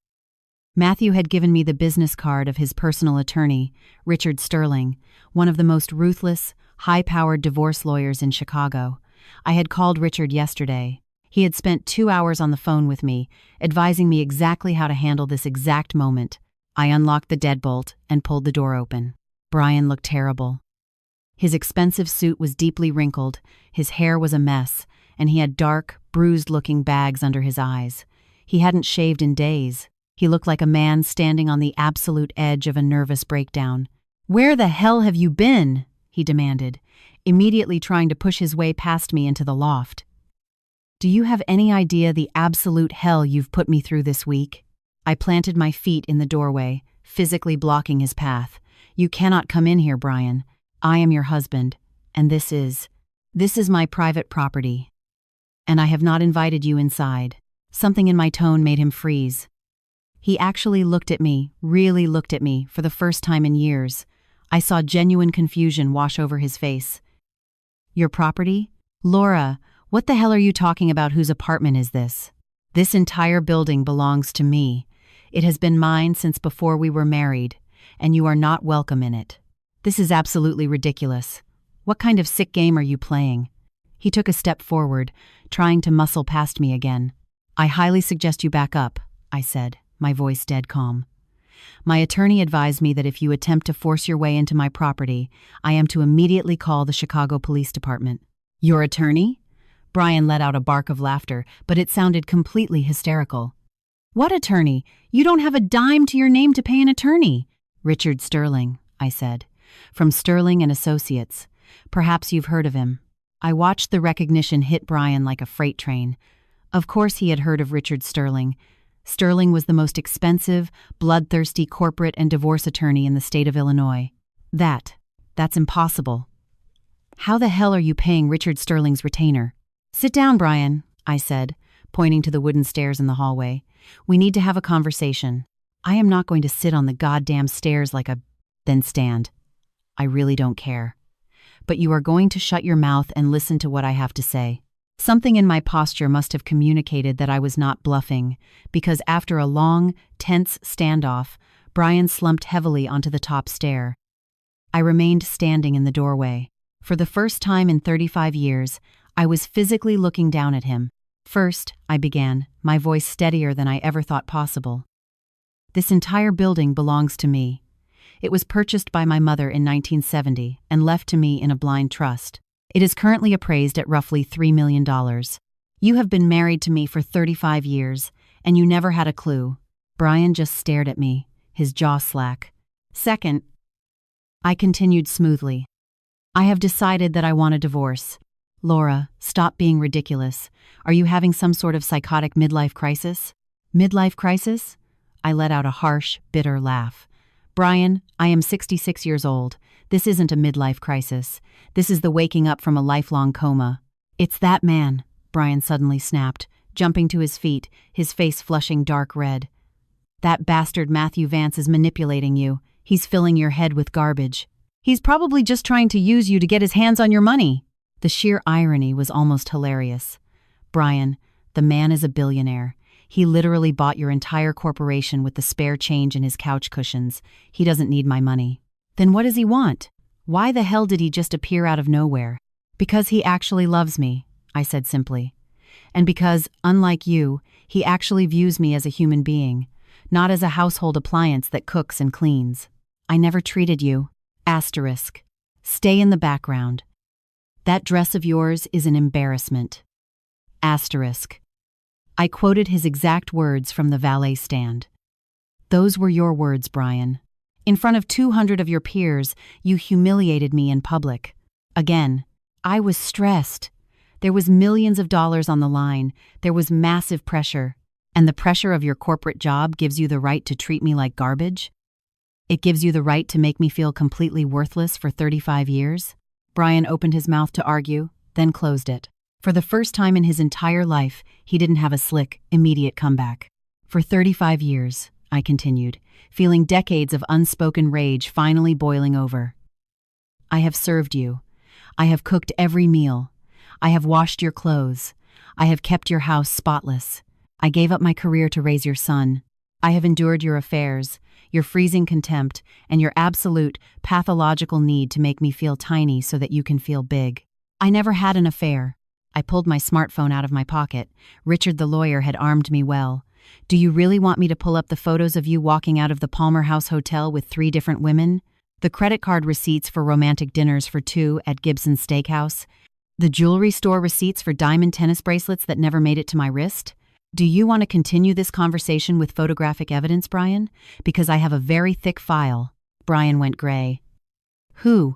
Matthew had given me the business card of his personal attorney, Richard Sterling, one of the most ruthless, high-powered divorce lawyers in Chicago. I had called Richard yesterday. He had spent 2 hours on the phone with me, advising me exactly how to handle this exact moment. I unlocked the deadbolt and pulled the door open. Brian looked terrible. His expensive suit was deeply wrinkled, his hair was a mess, and he had dark, bruised-looking bags under his eyes. He hadn't shaved in days. He looked like a man standing on the absolute edge of a nervous breakdown. "Where the hell have you been?" he demanded, immediately trying to push his way past me into the loft. "Do you have any idea the absolute hell you've put me through this week?" I planted my feet in the doorway, physically blocking his path. "You cannot come in here, Brian. I am your husband, and this is my private property. And I have not invited you inside." Something in my tone made him freeze. He actually looked at me, really looked at me, for the first time in years. I saw genuine confusion wash over his face. "Your property? Laura, what the hell are you talking about? Whose apartment is this? This entire building belongs to me. It has been mine since before we were married, and you are not welcome in it. This is absolutely ridiculous. What kind of sick game are you playing?" He took a step forward, trying to muscle past me again. "I highly suggest you back up," I said, my voice dead calm. "My attorney advised me that if you attempt to force your way into my property, I am to immediately call the Chicago Police Department." "Your attorney?" Brian let out a bark of laughter, but it sounded completely hysterical. "What attorney? You don't have a dime to your name to pay an attorney." "Richard Sterling," I said, "from Sterling and Associates. Perhaps you've heard of him." I watched the recognition hit Brian like a freight train. Of course he had heard of Richard Sterling. Sterling was the most expensive, bloodthirsty corporate and divorce attorney in the state of Illinois. That's impossible. "How the hell are you paying Richard Sterling's retainer?" "Sit down, Brian," I said, pointing to the wooden stairs in the hallway. "We need to have a conversation." "I am not going to sit on the goddamn stairs like a—" "Then stand. I really don't care. But you are going to shut your mouth and listen to what I have to say." Something in my posture must have communicated that I was not bluffing, because after a long, tense standoff, Brian slumped heavily onto the top stair. I remained standing in the doorway. For the first time in 35 years, I was physically looking down at him. "First," I began, my voice steadier than I ever thought possible. "This entire building belongs to me. It was purchased by my mother in 1970 and left to me in a blind trust. It is currently appraised at roughly $3 million. You have been married to me for 35 years, and you never had a clue." Brian just stared at me, his jaw slack. "Second," I continued smoothly, "I have decided that I want a divorce. Laura, stop being ridiculous. Are you having some sort of psychotic midlife crisis?" "Midlife crisis?" I let out a harsh, bitter laugh. "Brian, I am 66 years old. This isn't a midlife crisis. This is the waking up from a lifelong coma." "It's that man," Brian suddenly snapped, jumping to his feet, his face flushing dark red. "That bastard Matthew Vance is manipulating you. He's filling your head with garbage." He's probably just trying to use you to get his hands on your money." The sheer irony was almost hilarious. "Brian, the man is a billionaire. He literally bought your entire corporation with the spare change in his couch cushions. He doesn't need my money." "Then what does he want? Why the hell did he just appear out of nowhere?" "Because he actually loves me," I said simply. "And because, unlike you, he actually views me as a human being, not as a household appliance that cooks and cleans. I never treated you. Asterisk. Stay in the background. That dress of yours is an embarrassment. Asterisk." I quoted his exact words from the valet stand. "Those were your words, Brian. In front of 200 of your peers, you humiliated me in public. Again, I was stressed. There was millions of dollars on the line. There was massive pressure. And the pressure of your corporate job gives you the right to treat me like garbage? It gives you the right to make me feel completely worthless for 35 years? Brian opened his mouth to argue, then closed it. For the first time in his entire life, he didn't have a slick, immediate comeback. "For 35 years, I continued, feeling decades of unspoken rage finally boiling over. "I have served you. I have cooked every meal. I have washed your clothes. I have kept your house spotless. I gave up my career to raise your son. I have endured your affairs, your freezing contempt, and your absolute, pathological need to make me feel tiny so that you can feel big. I never had an affair." I pulled my smartphone out of my pocket. Richard the lawyer had armed me well. "Do you really want me to pull up the photos of you walking out of the Palmer House Hotel with 3 different women? The credit card receipts for romantic dinners for 2 at Gibson's Steakhouse? The jewelry store receipts for diamond tennis bracelets that never made it to my wrist? Do you want to continue this conversation with photographic evidence, Brian? Because I have a very thick file." Brian went gray. Who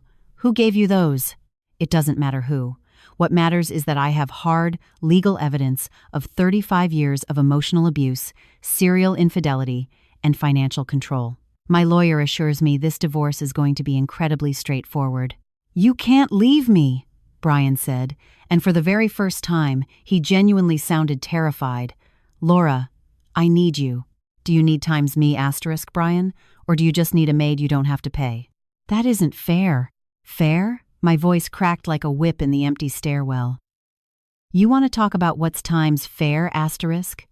gave you those?" "It doesn't matter who. What matters is that I have hard, legal evidence of 35 years of emotional abuse, serial infidelity, and financial control. My lawyer assures me this divorce is going to be incredibly straightforward." "You can't leave me," Brian said, and for the very first time, he genuinely sounded terrified. "Laura, I need you." "Do you need times me asterisk, Brian? Or do you just need a maid you don't have to pay?" "That isn't fair." "Fair?" My voice cracked like a whip in the empty stairwell. "You want to talk about what's times fair, asterisk?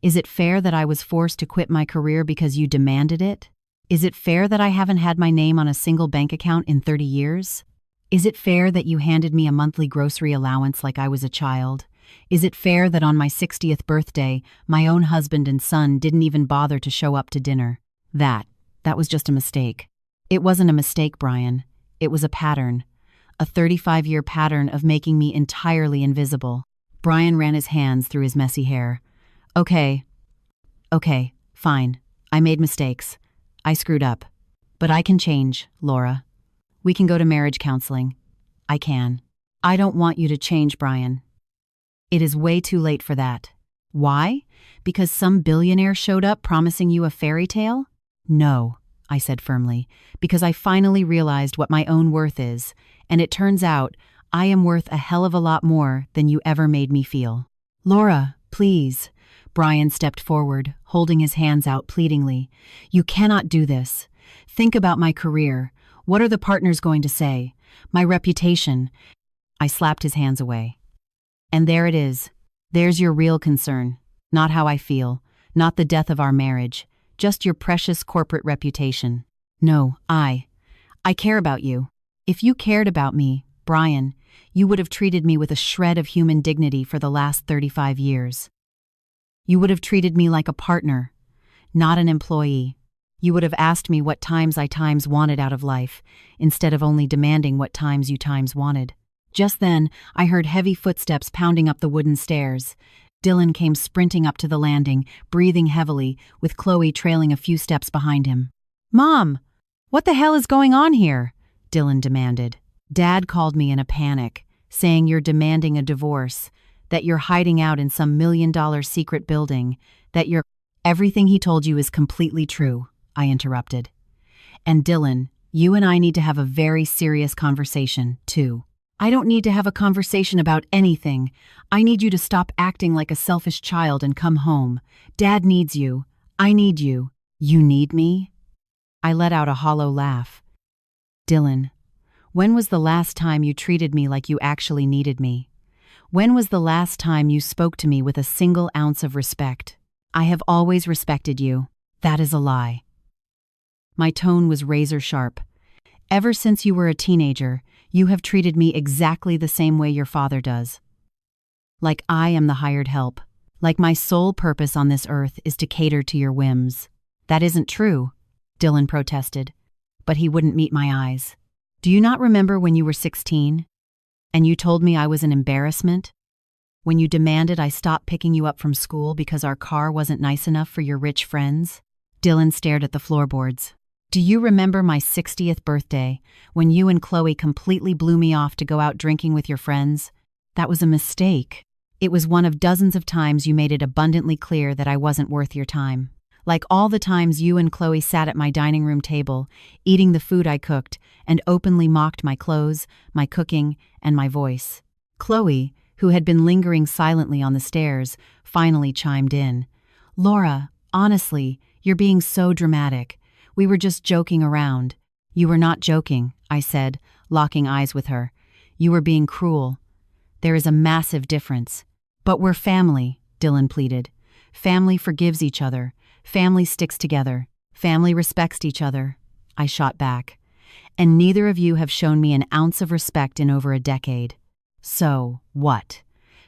Is it fair that I was forced to quit my career because you demanded it? Is it fair that I haven't had my name on a single bank account in 30 years? Is it fair that you handed me a monthly grocery allowance like I was a child? Is it fair that on my 60th birthday, my own husband and son didn't even bother to show up to dinner? That was just a mistake." "It wasn't a mistake, Brian. It was a pattern. A 35-year pattern of making me entirely invisible." Brian ran his hands through his messy hair. Okay, fine. I made mistakes. I screwed up. But I can change, Laura. We can go to marriage counseling. I can. I don't want you to change, Brian. It is way too late for that." "Why? Because some billionaire showed up promising you a fairy tale?" "No," I said firmly, "because I finally realized what my own worth is, and it turns out I am worth a hell of a lot more than you ever made me feel." "Laura, please." Brian stepped forward, holding his hands out pleadingly. "You cannot do this. Think about my career. What are the partners going to say? My reputation." I slapped his hands away. "And there it is. There's your real concern. Not how I feel. Not the death of our marriage. Just your precious corporate reputation. No, I care about you. If you cared about me, Brian, you would have treated me with a shred of human dignity for the last 35 years. You would have treated me like a partner, not an employee. You would have asked me what times I wanted out of life, instead of only demanding what times you wanted." Just then, I heard heavy footsteps pounding up the wooden stairs. Dylan came sprinting up to the landing, breathing heavily, with Chloe trailing a few steps behind him. "Mom, what the hell is going on here?" Dylan demanded. "Dad called me in a panic, saying you're demanding a divorce, that you're hiding out in some $1 million secret building, that you're—" "Everything he told you is completely true," I interrupted. "And Dylan, you and I need to have a very serious conversation, too." "I don't need to have a conversation about anything. I need you to stop acting like a selfish child and come home. Dad needs you. I need you." "You need me?" I let out a hollow laugh. "Dylan, When was the last time you treated me like you actually needed me? When was the last time you spoke to me with a single ounce of respect? I have always respected you. That is a lie. My tone was razor sharp. Ever since you were a teenager, you have treated me exactly the same way your father does. Like I am the hired help. Like my sole purpose on this earth is to cater to your whims. That isn't true, Dylan protested, but he wouldn't meet my eyes. Do you not remember when you were 16? And you told me I was an embarrassment? When you demanded I stop picking you up from school because our car wasn't nice enough for your rich friends? Dylan stared at the floorboards. Do you remember my 60th birthday, when you and Chloe completely blew me off to go out drinking with your friends? That was a mistake. It was one of dozens of times you made it abundantly clear that I wasn't worth your time. Like all the times you and Chloe sat at my dining room table, eating the food I cooked, and openly mocked my clothes, my cooking, and my voice. Chloe, who had been lingering silently on the stairs, finally chimed in. Laura, honestly, you're being so dramatic. We were just joking around. You were not joking, I said, locking eyes with her. You were being cruel. There is a massive difference. But we're family, Dylan pleaded. Family forgives each other. Family sticks together. Family respects each other. I shot back. And neither of you have shown me an ounce of respect in over a decade. So, what?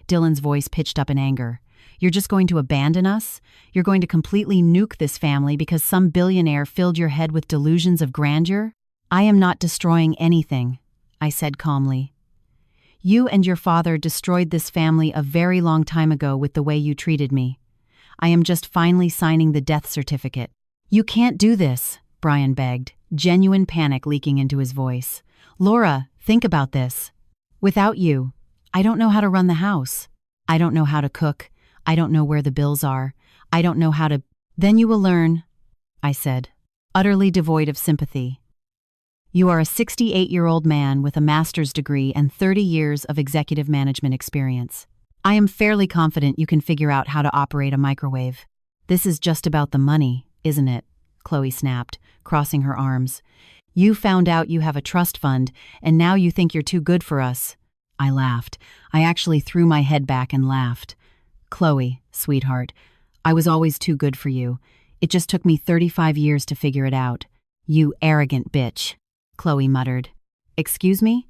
Dylan's voice pitched up in anger. You're just going to abandon us? You're going to completely nuke this family because some billionaire filled your head with delusions of grandeur? I am not destroying anything, I said calmly. You and your father destroyed this family a very long time ago with the way you treated me. I am just finally signing the death certificate. You can't do this, Brian begged, genuine panic leaking into his voice. Laura, think about this. Without you, I don't know how to run the house. I don't know how to cook. I don't know where the bills are. I don't know how to— Then you will learn, I said, utterly devoid of sympathy. You are a 68-year-old man with a master's degree and 30 years of executive management experience. I am fairly confident you can figure out how to operate a microwave. This is just about the money, isn't it? Chloe snapped, crossing her arms. You found out you have a trust fund, and now you think you're too good for us. I laughed. I actually threw my head back and laughed. Chloe, sweetheart, I was always too good for you. It just took me 35 years to figure it out. You arrogant bitch, Chloe muttered. Excuse me?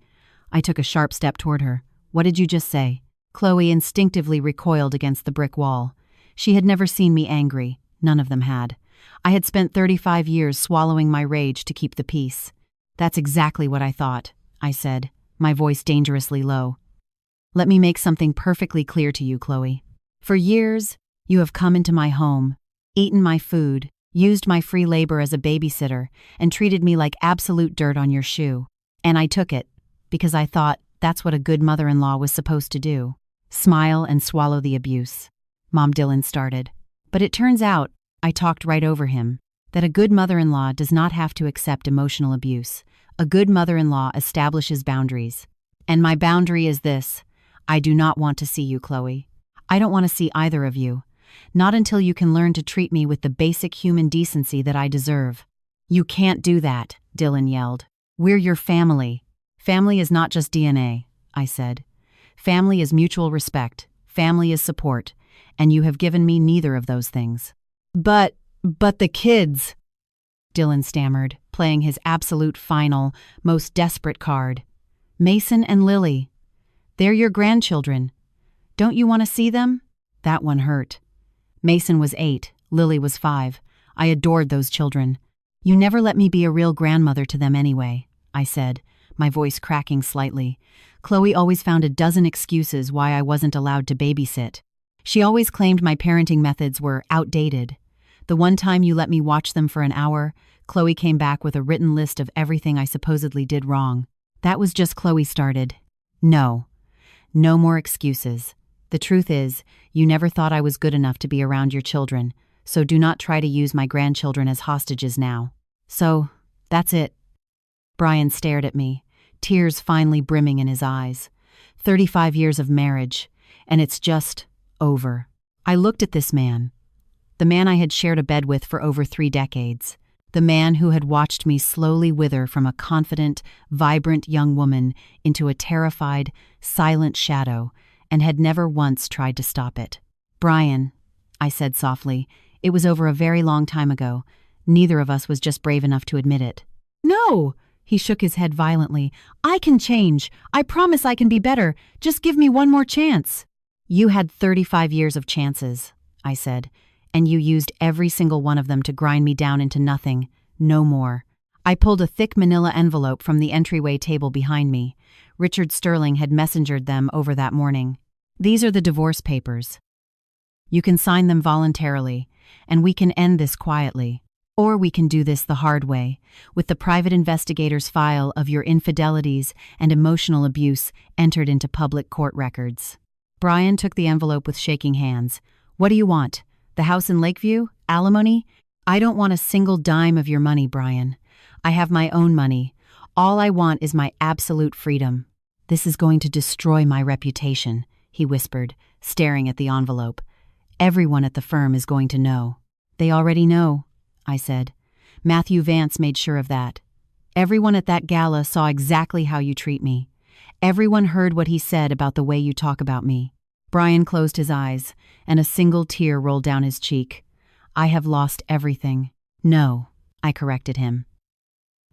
I took a sharp step toward her. What did you just say? Chloe instinctively recoiled against the brick wall. She had never seen me angry. None of them had. I had spent 35 years swallowing my rage to keep the peace. That's exactly what I thought, I said, my voice dangerously low. Let me make something perfectly clear to you, Chloe. For years, you have come into my home, eaten my food, used my free labor as a babysitter, and treated me like absolute dirt on your shoe. And I took it, because I thought that's what a good mother-in-law was supposed to do. Smile and swallow the abuse. Mom Dylan started. But it turns out, I talked right over him, that a good mother-in-law does not have to accept emotional abuse. A good mother-in-law establishes boundaries. And my boundary is this. I do not want to see you, Chloe. I don't want to see either of you. Not until you can learn to treat me with the basic human decency that I deserve. You can't do that, Dylan yelled. We're your family. Family is not just DNA, I said. Family is mutual respect. Family is support. And you have given me neither of those things. But the kids, Dylan stammered, playing his absolute final, most desperate card. Mason and Lily. They're your grandchildren. Don't you want to see them? That one hurt. Mason was 8, Lily was 5. I adored those children. You never let me be a real grandmother to them anyway, I said, my voice cracking slightly. Chloe always found a dozen excuses why I wasn't allowed to babysit. She always claimed my parenting methods were outdated. The one time you let me watch them for an hour, Chloe came back with a written list of everything I supposedly did wrong. That was just Chloe started. No more excuses. The truth is, you never thought I was good enough to be around your children, so do not try to use my grandchildren as hostages now. So, that's it. Brian stared at me, tears finally brimming in his eyes. 35 years of marriage, and it's just over. I looked at this man, the man I had shared a bed with for over 3 decades. The man who had watched me slowly wither from a confident, vibrant young woman into a terrified, silent shadow, and had never once tried to stop it. "Brian," I said softly, "it was over a very long time ago. Neither of us was just brave enough to admit it." "No!" He shook his head violently. "I can change. I promise I can be better. Just give me one more chance." "You had 35 years of chances," I said, "and you used every single one of them to grind me down into nothing. No more." I pulled a thick manila envelope from the entryway table behind me. Richard Sterling had messengered them over that morning. "These are the divorce papers. You can sign them voluntarily, and we can end this quietly. Or we can do this the hard way, with the private investigator's file of your infidelities and emotional abuse entered into public court records." Brian took the envelope with shaking hands. "What do you want? The house in Lakeview? Alimony?" "I don't want a single dime of your money, Brian. I have my own money. All I want is my absolute freedom." "This is going to destroy my reputation," he whispered, staring at the envelope. "Everyone at the firm is going to know." "They already know," I said. "Matthew Vance made sure of that. Everyone at that gala saw exactly how you treat me. Everyone heard what he said about the way you talk about me." Brian closed his eyes, and a single tear rolled down his cheek. "I have lost everything." "No," I corrected him.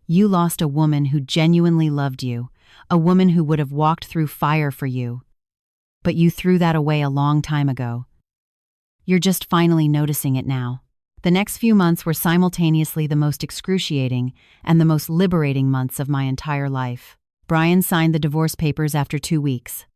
"You lost a woman who genuinely loved you, a woman who would have walked through fire for you. But you threw that away a long time ago. You're just finally noticing it now." The next few months were simultaneously the most excruciating and the most liberating months of my entire life. Brian signed the divorce papers after 2 weeks.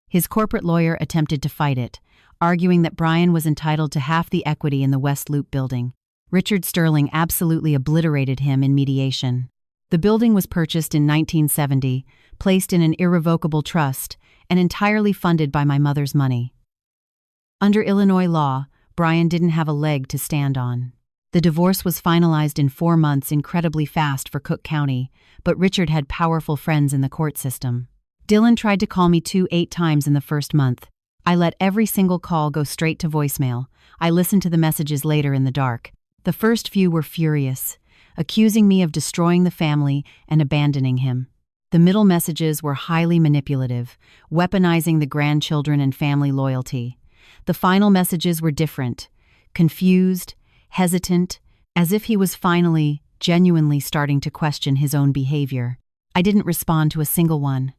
His corporate lawyer attempted to fight it, arguing that Brian was entitled to half the equity in the West Loop building. Richard Sterling absolutely obliterated him in mediation. The building was purchased in 1970, placed in an irrevocable trust, and entirely funded by my mother's money. Under Illinois law, Brian didn't have a leg to stand on. The divorce was finalized in 4 months, incredibly fast for Cook County, but Richard had powerful friends in the court system. Dylan tried to call me 8 times in the first month. I let every single call go straight to voicemail. I listened to the messages later in the dark. The first few were furious, accusing me of destroying the family and abandoning him. The middle messages were highly manipulative, weaponizing the grandchildren and family loyalty. The final messages were different, confused, hesitant, as if he was finally, genuinely starting to question his own behavior. I didn't respond to a single one.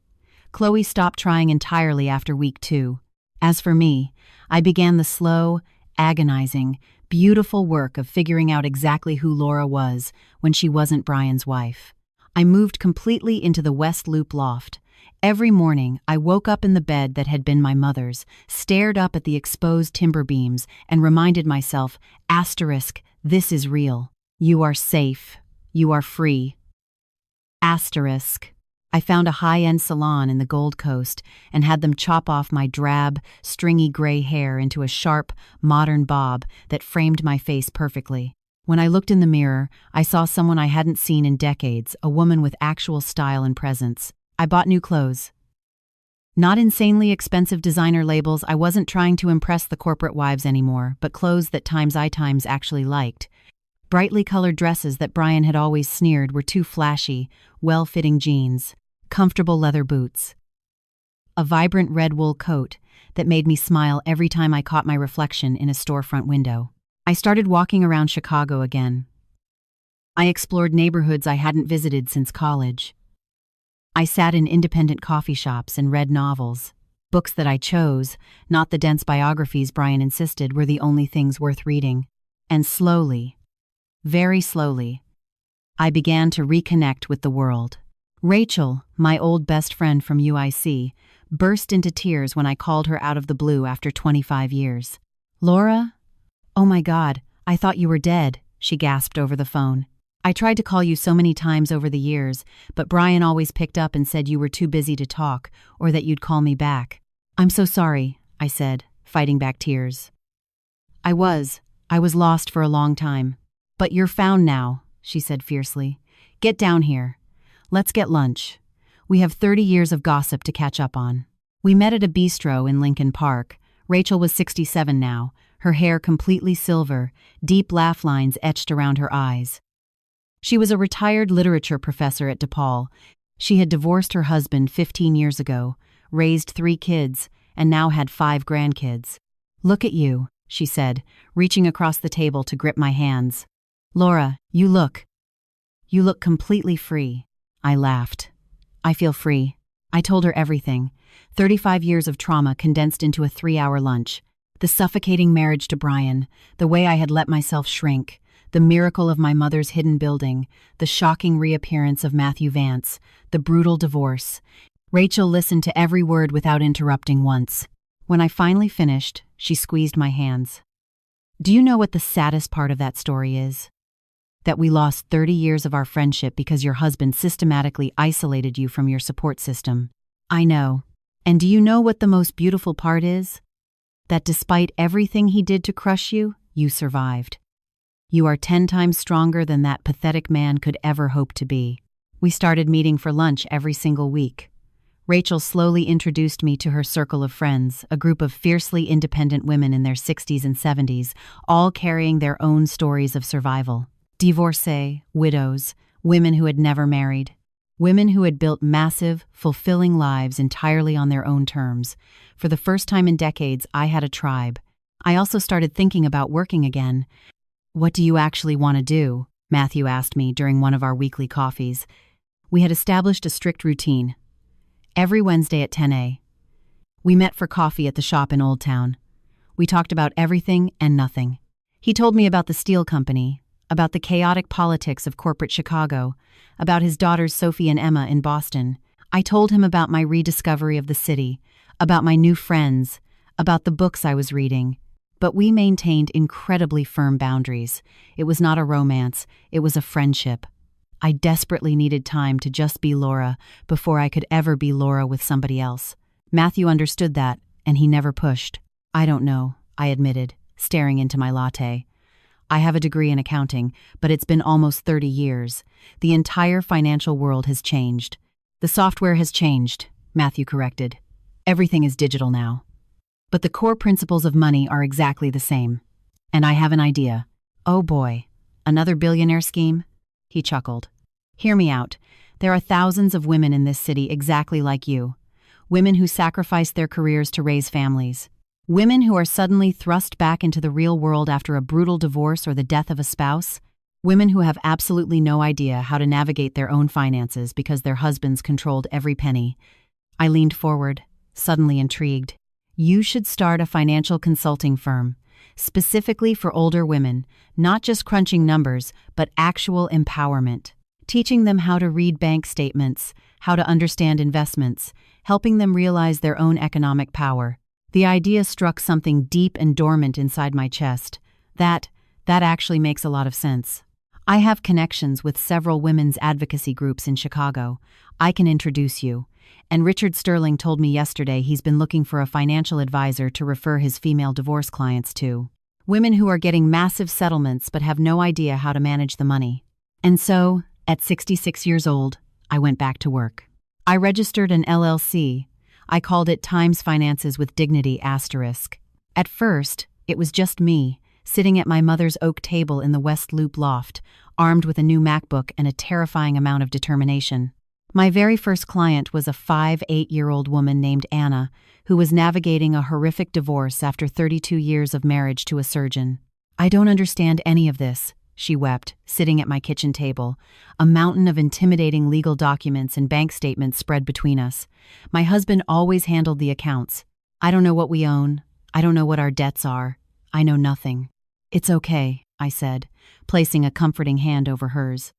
Chloe stopped trying entirely after week 2. As for me, I began the slow, agonizing, beautiful work of figuring out exactly who Laura was when she wasn't Brian's wife. I moved completely into the West Loop loft. Every morning, I woke up in the bed that had been my mother's, stared up at the exposed timber beams, and reminded myself, asterisk, this is real. You are safe. You are free. Asterisk. I found a high-end salon in the Gold Coast and had them chop off my drab, stringy gray hair into a sharp, modern bob that framed my face perfectly. When I looked in the mirror, I saw someone I hadn't seen in decades, a woman with actual style and presence. I bought new clothes. Not insanely expensive designer labels. I wasn't trying to impress the corporate wives anymore, but clothes that I actually liked. Brightly colored dresses that Brian had always sneered were too flashy, well-fitting jeans, comfortable leather boots, a vibrant red wool coat that made me smile every time I caught my reflection in a storefront window. I started walking around Chicago again. I explored neighborhoods I hadn't visited since college. I sat in independent coffee shops and read novels. Books that I chose, not the dense biographies Brian insisted were the only things worth reading. And slowly, very slowly, I began to reconnect with the world. Rachel, my old best friend from UIC, burst into tears when I called her out of the blue after 25 years. "Laura? Oh my God, I thought you were dead," she gasped over the phone. "I tried to call you so many times over the years, but Brian always picked up and said you were too busy to talk or that you'd call me back." "I'm so sorry," I said, fighting back tears. I was lost for a long time. "But you're found now," she said fiercely. "Get down here. Let's get lunch. We have 30 years of gossip to catch up on." We met at a bistro in Lincoln Park. Rachel was 67 now, her hair completely silver, deep laugh lines etched around her eyes. She was a retired literature professor at DePaul. She had divorced her husband 15 years ago, raised 3 kids, and now had 5 grandkids. "Look at you," she said, reaching across the table to grip my hands. "Laura, you look completely free." I laughed. "I feel free." I told her everything. 35 years of trauma condensed into a 3-hour lunch. The suffocating marriage to Brian, the way I had let myself shrink, the miracle of my mother's hidden building, the shocking reappearance of Matthew Vance, the brutal divorce. Rachel listened to every word without interrupting once. When I finally finished, she squeezed my hands. "Do you know what the saddest part of that story is? That we lost 30 years of our friendship because your husband systematically isolated you from your support system." "I know. And do you know what the most beautiful part is? That despite everything he did to crush you, you survived. You are 10 times stronger than that pathetic man could ever hope to be." We started meeting for lunch every single week. Rachel slowly introduced me to her circle of friends, a group of fiercely independent women in their 60s and 70s, all carrying their own stories of survival. Divorcee, widows, women who had never married. Women who had built massive, fulfilling lives entirely on their own terms. For the first time in decades, I had a tribe. I also started thinking about working again. "What do you actually want to do?" Matthew asked me during one of our weekly coffees. We had established a strict routine. Every Wednesday at 10 a.m. we met for coffee at the shop in Old Town. We talked about everything and nothing. He told me about the steel company, about the chaotic politics of corporate Chicago, about his daughters Sophie and Emma in Boston. I told him about my rediscovery of the city, about my new friends, about the books I was reading. But we maintained incredibly firm boundaries. It was not a romance, it was a friendship. I desperately needed time to just be Laura before I could ever be Laura with somebody else. Matthew understood that, and he never pushed. "I don't know," I admitted, staring into my latte. "I have a degree in accounting, but it's been almost 30 years. The entire financial world has changed." "The software has changed," Matthew corrected. "Everything is digital now. But the core principles of money are exactly the same. And I have an idea." "Oh boy, another billionaire scheme?" He chuckled. "Hear me out. There are thousands of women in this city exactly like you. Women who sacrifice their careers to raise families. Women who are suddenly thrust back into the real world after a brutal divorce or the death of a spouse. Women who have absolutely no idea how to navigate their own finances because their husbands controlled every penny." I leaned forward, suddenly intrigued. "You should start a financial consulting firm, specifically for older women, not just crunching numbers, but actual empowerment. Teaching them how to read bank statements, how to understand investments, helping them realize their own economic power." The idea struck something deep and dormant inside my chest. That actually makes a lot of sense. "I have connections with several women's advocacy groups in Chicago. I can introduce you. And Richard Sterling told me yesterday he's been looking for a financial advisor to refer his female divorce clients to. Women who are getting massive settlements but have no idea how to manage the money." And so, at 66 years old, I went back to work. I registered an LLC. I called it Times Finances with Dignity *. At first, it was just me, sitting at my mother's oak table in the West Loop loft, armed with a new MacBook and a terrifying amount of determination. My very first client was a 8-year-old woman named Anna, who was navigating a horrific divorce after 32 years of marriage to a surgeon. "I don't understand any of this," she wept, sitting at my kitchen table, a mountain of intimidating legal documents and bank statements spread between us. "My husband always handled the accounts. I don't know what we own. I don't know what our debts are. I know nothing." "It's okay," I said, placing a comforting hand over hers.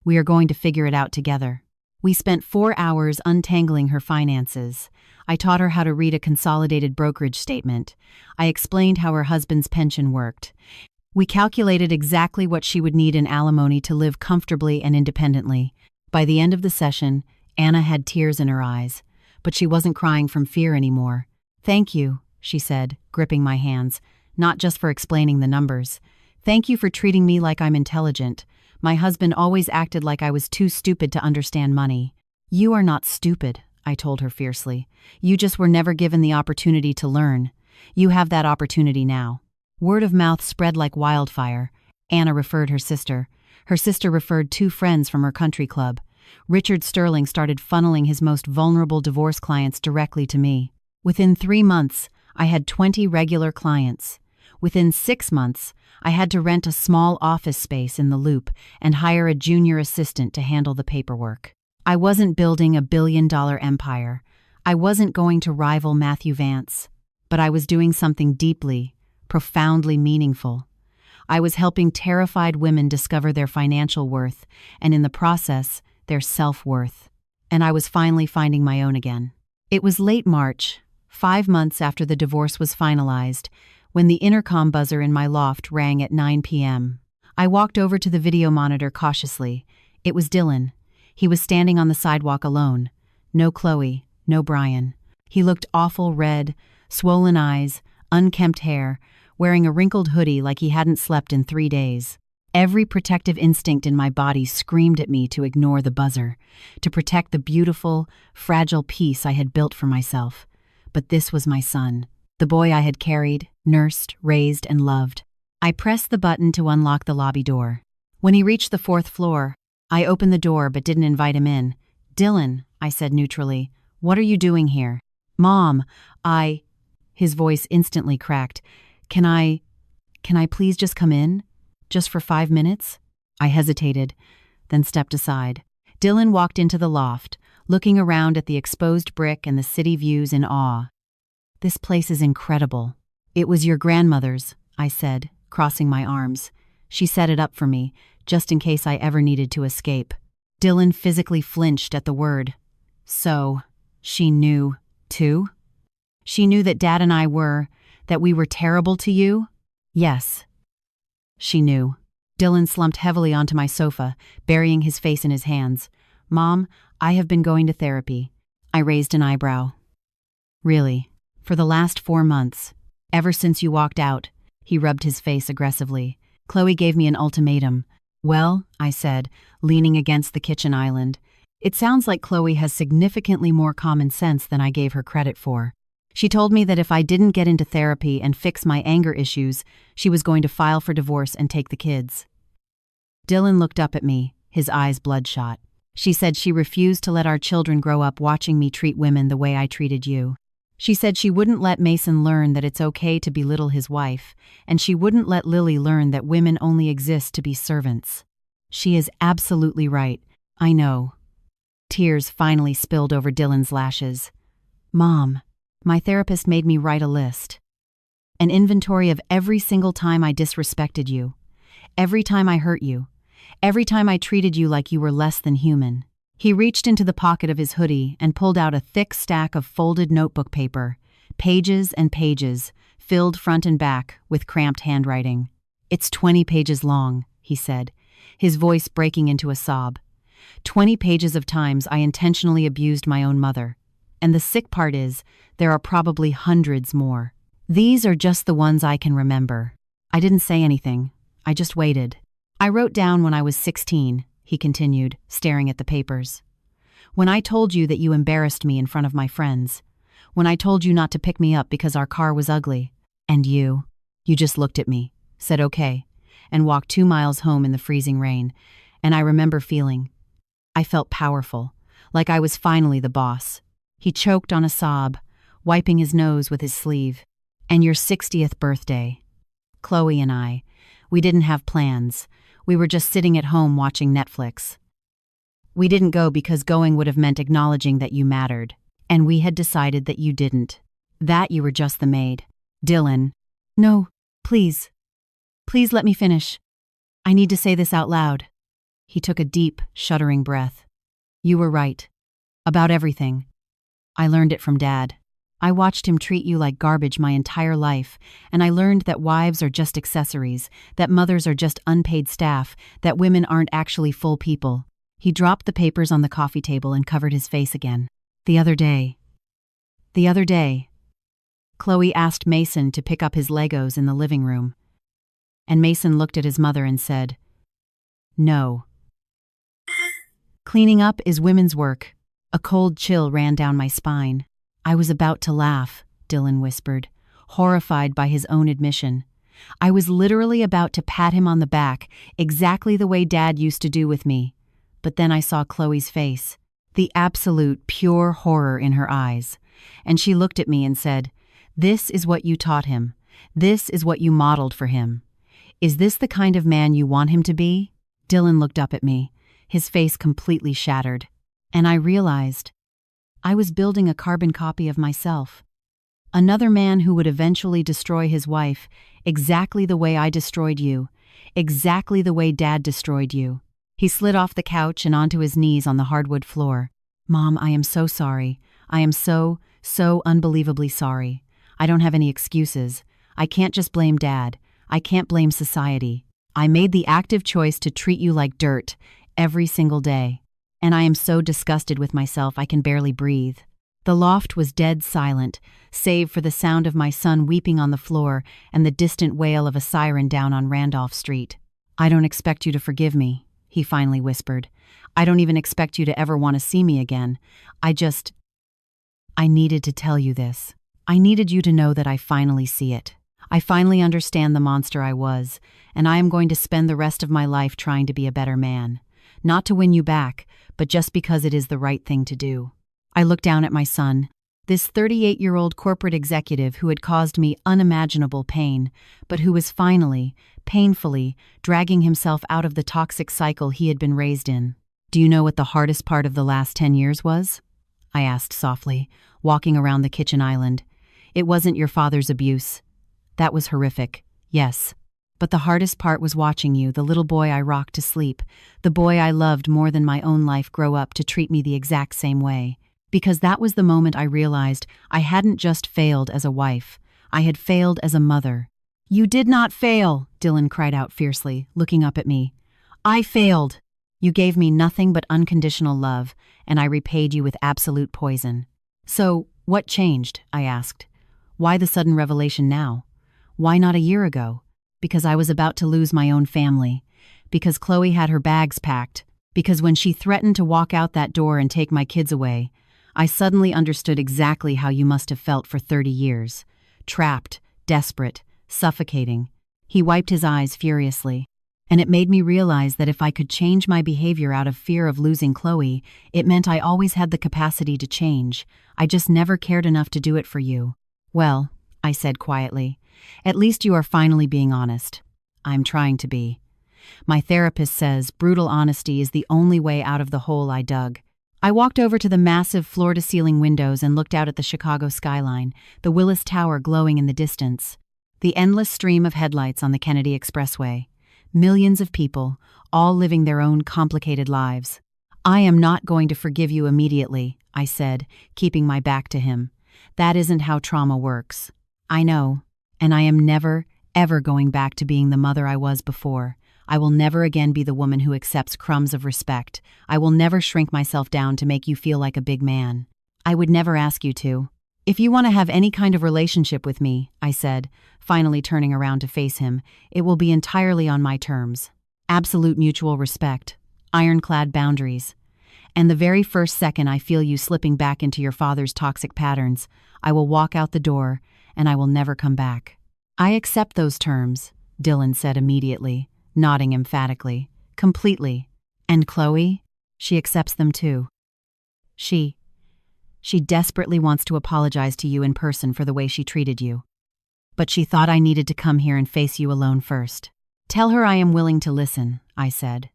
"We are going to figure it out together." We spent 4 hours untangling her finances. I taught her how to read a consolidated brokerage statement. I explained how her husband's pension worked. We calculated exactly what she would need in alimony to live comfortably and independently. By the end of the session, Anna had tears in her eyes, but she wasn't crying from fear anymore. "Thank you," she said, gripping my hands, "not just for explaining the numbers. Thank you for treating me like I'm intelligent. My husband always acted like I was too stupid to understand money." "You are not stupid," I told her fiercely. "You just were never given the opportunity to learn. You have that opportunity now." Word of mouth spread like wildfire. Anna referred her sister. Her sister referred 2 friends from her country club. Richard Sterling started funneling his most vulnerable divorce clients directly to me. Within 3 months, I had 20 regular clients. Within 6 months, I had to rent a small office space in the Loop and hire a junior assistant to handle the paperwork. I wasn't building a billion-dollar empire. I wasn't going to rival Matthew Vance. But I was doing something deeply, profoundly meaningful. I was helping terrified women discover their financial worth, and in the process, their self-worth. And I was finally finding my own again. It was late March, 5 months after the divorce was finalized, when the intercom buzzer in my loft rang at 9 p.m. I walked over to the video monitor cautiously. It was Dylan. He was standing on the sidewalk alone. No Chloe, no Brian. He looked awful red, swollen eyes, unkempt hair, wearing a wrinkled hoodie like he hadn't slept in 3 days. Every protective instinct in my body screamed at me to ignore the buzzer, to protect the beautiful, fragile peace I had built for myself. But this was my son, the boy I had carried, nursed, raised, and loved. I pressed the button to unlock the lobby door. When he reached the 4th floor, I opened the door but didn't invite him in. "Dylan," I said neutrally, "what are you doing here?" "Mom, His voice instantly cracked. Can I please just come in? Just for 5 minutes?" I hesitated, then stepped aside. Dylan walked into the loft, looking around at the exposed brick and the city views in awe. "This place is incredible." "It was your grandmother's," I said, crossing my arms. "She set it up for me, just in case I ever needed to escape." Dylan physically flinched at the word. "So, she knew, too? She knew that Dad and that we were terrible to you?" "Yes. She knew." Dylan slumped heavily onto my sofa, burying his face in his hands. "Mom, I have been going to therapy." I raised an eyebrow. "Really? For the last 4 months? Ever since you walked out?" He rubbed his face aggressively. "Chloe gave me an ultimatum." "Well," I said, leaning against the kitchen island, "it sounds like Chloe has significantly more common sense than I gave her credit for. She told me that if I didn't get into therapy and fix my anger issues, she was going to file for divorce and take the kids." Dylan looked up at me, his eyes bloodshot. "She said she refused to let our children grow up watching me treat women the way I treated you. She said she wouldn't let Mason learn that it's okay to belittle his wife, and she wouldn't let Lily learn that women only exist to be servants. She is absolutely right. I know." Tears finally spilled over Dylan's lashes. "Mom, my therapist made me write a list. An inventory of every single time I disrespected you, every time I hurt you, every time I treated you like you were less than human." He reached into the pocket of his hoodie and pulled out a thick stack of folded notebook paper, pages and pages, filled front and back with cramped handwriting. "It's 20 pages long," he said, his voice breaking into a sob. 20 pages of times I intentionally abused my own mother. And the sick part is, there are probably hundreds more. These are just the ones I can remember. I didn't say anything. I just waited. "I wrote down when I was 16, he continued, staring at the papers. "When I told you that you embarrassed me in front of my friends. When I told you not to pick me up because our car was ugly. And you just looked at me, said okay, and walked 2 miles home in the freezing rain. And I remember I felt powerful, like I was finally the boss." He choked on a sob, wiping his nose with his sleeve. "And your 60th birthday. Chloe and we didn't have plans. We were just sitting at home watching Netflix. We didn't go because going would have meant acknowledging that you mattered. And we had decided that you didn't. That you were just the maid." "Dylan." "No, please. Please let me finish. I need to say this out loud." He took a deep, shuddering breath. "You were right. About everything. I learned it from Dad. I watched him treat you like garbage my entire life, and I learned that wives are just accessories, that mothers are just unpaid staff, that women aren't actually full people." He dropped the papers on the coffee table and covered his face again. The other day, Chloe asked Mason to pick up his Legos in the living room. And Mason looked at his mother and said, "No." "Cleaning up is women's work." A cold chill ran down my spine. "I was about to laugh," Dylan whispered, horrified by his own admission. I was literally about to pat him on the back, exactly the way Dad used to do with me. But then I saw Chloe's face, the absolute pure horror in her eyes. And she looked at me and said, "This is what you taught him. This is what you modeled for him. Is this the kind of man you want him to be?" Dylan looked up at me, his face completely shattered. And I realized I was building a carbon copy of myself. Another man who would eventually destroy his wife, exactly the way I destroyed you, exactly the way Dad destroyed you. He slid off the couch and onto his knees on the hardwood floor. "Mom, I am so sorry. I am so unbelievably sorry. I don't have any excuses. I can't just blame Dad. I can't blame society. I made the active choice to treat you like dirt every single day. And I am so disgusted with myself I can barely breathe." The loft was dead silent, save for the sound of my son weeping on the floor and the distant wail of a siren down on Randolph Street. "I don't expect you to forgive me," he finally whispered. "I don't even expect you to ever want to see me again. I needed to tell you this. I needed you to know that I finally see it. I finally understand the monster I was, and I am going to spend the rest of my life trying to be a better man. Not to win you back, but just because it is the right thing to do." I looked down at my son, this 38-year-old corporate executive who had caused me unimaginable pain, but who was finally, painfully, dragging himself out of the toxic cycle he had been raised in. "Do you know what the hardest part of the last 10 years was?" I asked softly, walking around the kitchen island. "It wasn't your father's abuse. That was horrific, yes. But the hardest part was watching you, the little boy I rocked to sleep, the boy I loved more than my own life, grow up to treat me the exact same way. Because that was the moment I realized I hadn't just failed as a wife, I had failed as a mother." "You did not fail," Dylan cried out fiercely, looking up at me. "I failed. You gave me nothing but unconditional love, and I repaid you with absolute poison." "So, what changed?" I asked. "Why the sudden revelation now? Why not a year ago?" "Because I was about to lose my own family. Because Chloe had her bags packed. Because when she threatened to walk out that door and take my kids away, I suddenly understood exactly how you must have felt for 30 years. Trapped, desperate, suffocating." He wiped his eyes furiously. "And it made me realize that if I could change my behavior out of fear of losing Chloe, it meant I always had the capacity to change. I just never cared enough to do it for you." "Well," I said quietly, "at least you are finally being honest." "I'm trying to be. My therapist says brutal honesty is the only way out of the hole I dug." I walked over to the massive floor-to-ceiling windows and looked out at the Chicago skyline, the Willis Tower glowing in the distance, the endless stream of headlights on the Kennedy Expressway. Millions of people, all living their own complicated lives. "I am not going to forgive you immediately," I said, keeping my back to him. "That isn't how trauma works. I know, and I am never, ever going back to being the mother I was before. I will never again be the woman who accepts crumbs of respect. I will never shrink myself down to make you feel like a big man. I would never ask you to. If you want to have any kind of relationship with me," I said, finally turning around to face him, "it will be entirely on my terms. Absolute mutual respect. Ironclad boundaries. And the very first second I feel you slipping back into your father's toxic patterns, I will walk out the door, and I will never come back." "I accept those terms," Dylan said immediately, nodding emphatically. "Completely. And Chloe? She accepts them too. She desperately wants to apologize to you in person for the way she treated you. But she thought I needed to come here and face you alone first." "Tell her I am willing to listen," I said.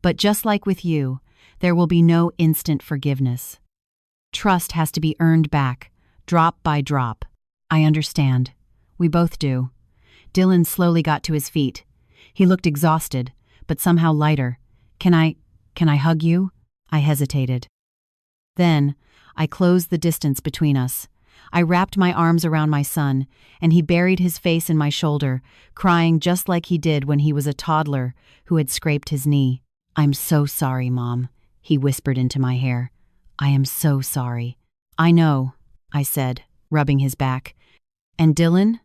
"But just like with you, there will be no instant forgiveness. Trust has to be earned back, drop by drop." "I understand. We both do." Dylan slowly got to his feet. He looked exhausted, but somehow lighter. Can I hug you?" I hesitated. Then, I closed the distance between us. I wrapped my arms around my son, and he buried his face in my shoulder, crying just like he did when he was a toddler who had scraped his knee. "I'm so sorry, Mom," he whispered into my hair. "I am so sorry." "I know," I said, rubbing his back. "And Dylan,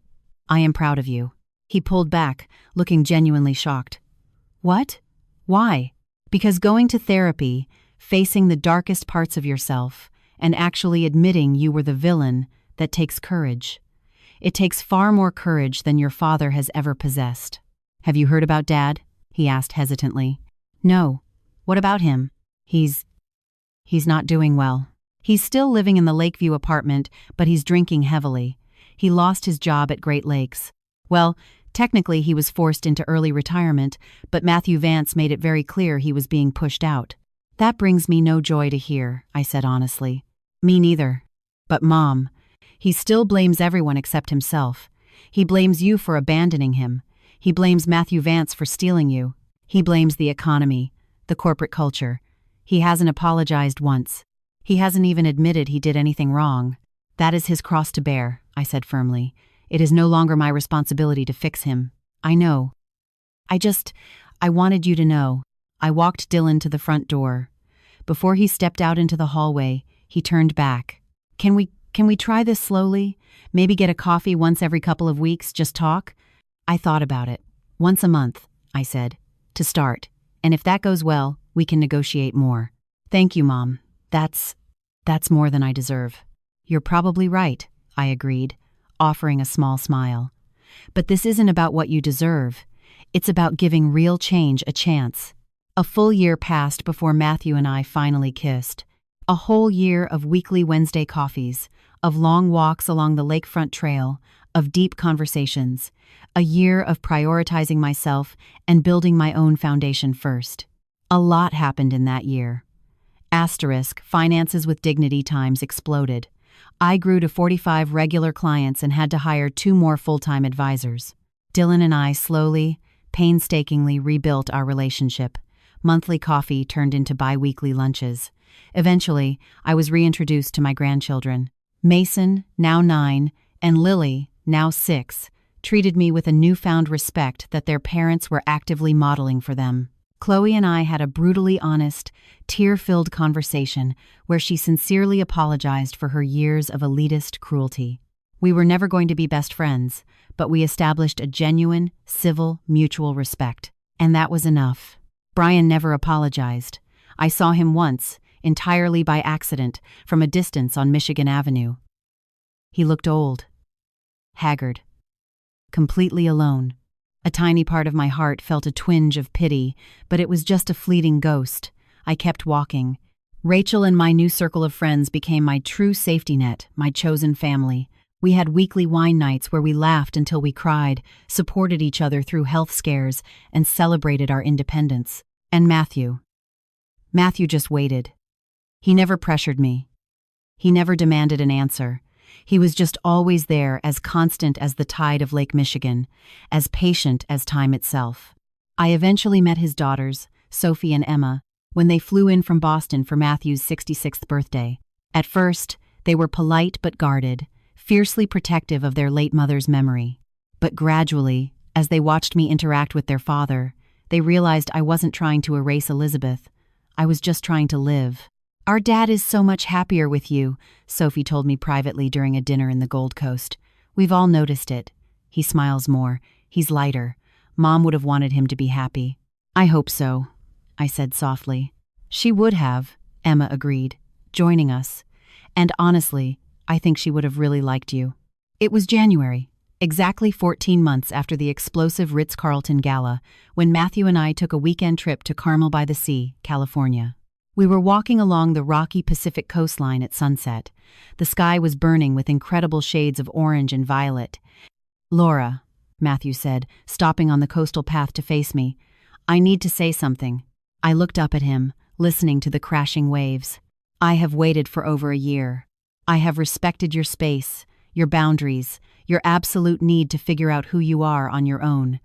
I am proud of you." He pulled back, looking genuinely shocked. "What? Why?" "Because going to therapy, facing the darkest parts of yourself, and actually admitting you were the villain, that takes courage. It takes far more courage than your father has ever possessed. Have you heard about Dad? He asked hesitantly. No. What about him? He's not doing well. He's still living in the Lakeview apartment, but he's drinking heavily. He lost his job at Great Lakes. Well, technically he was forced into early retirement, but Matthew Vance made it very clear he was being pushed out. That brings me no joy to hear, I said honestly. Me neither. But Mom, he still blames everyone except himself. He blames you for abandoning him. He blames Matthew Vance for stealing you. He blames the economy, the corporate culture. He hasn't apologized once. He hasn't even admitted he did anything wrong. That is his cross to bear, I said firmly. It is no longer my responsibility to fix him. I know. I wanted you to know. I walked Dylan to the front door. Before he stepped out into the hallway, he turned back. Can we try this slowly? Maybe get a coffee once every couple of weeks, just talk? I thought about it. Once a month, I said, to start. And if that goes well, we can negotiate more. Thank you, Mom. That's more than I deserve. You're probably right, I agreed, offering a small smile. But this isn't about what you deserve. It's about giving real change a chance. A full year passed before Matthew and I finally kissed. A whole year of weekly Wednesday coffees, of long walks along the lakefront trail, of deep conversations. A year of prioritizing myself and building my own foundation first. A lot happened in that year. Finances with dignity times exploded. I grew to 45 regular clients and had to hire 2 more full-time advisors. Dylan and I slowly, painstakingly rebuilt our relationship. Monthly coffee turned into bi-weekly lunches. Eventually, I was reintroduced to my grandchildren. Mason, now 9, and Lily, now 6, treated me with a newfound respect that their parents were actively modeling for them. Chloe and I had a brutally honest, tear-filled conversation where she sincerely apologized for her years of elitist cruelty. We were never going to be best friends, but we established a genuine, civil, mutual respect. And that was enough. Brian never apologized. I saw him once, entirely by accident, from a distance on Michigan Avenue. He looked old, haggard, completely alone. A tiny part of my heart felt a twinge of pity, but it was just a fleeting ghost. I kept walking. Rachel and my new circle of friends became my true safety net, my chosen family. We had weekly wine nights where we laughed until we cried, supported each other through health scares, and celebrated our independence. And Matthew just waited. He never pressured me. He never demanded an answer. He was just always there, as constant as the tide of Lake Michigan, as patient as time itself. I eventually met his daughters, Sophie and Emma, when they flew in from Boston for Matthew's 66th birthday. At first, they were polite but guarded, fiercely protective of their late mother's memory. But gradually, as they watched me interact with their father, they realized I wasn't trying to erase Elizabeth. I was just trying to live. Our dad is so much happier with you, Sophie told me privately during a dinner in the Gold Coast. We've all noticed it. He smiles more. He's lighter. Mom would have wanted him to be happy. I hope so, I said softly. She would have, Emma agreed, joining us. And honestly, I think she would have really liked you. It was January, exactly 14 months after the explosive Ritz-Carlton Gala, when Matthew and I took a weekend trip to Carmel by the Sea, California. We were walking along the rocky Pacific coastline at sunset. The sky was burning with incredible shades of orange and violet. Laura, Matthew said, stopping on the coastal path to face me, I need to say something. I looked up at him, listening to the crashing waves. I have waited for over a year. I have respected your space, your boundaries, your absolute need to figure out who you are on your own.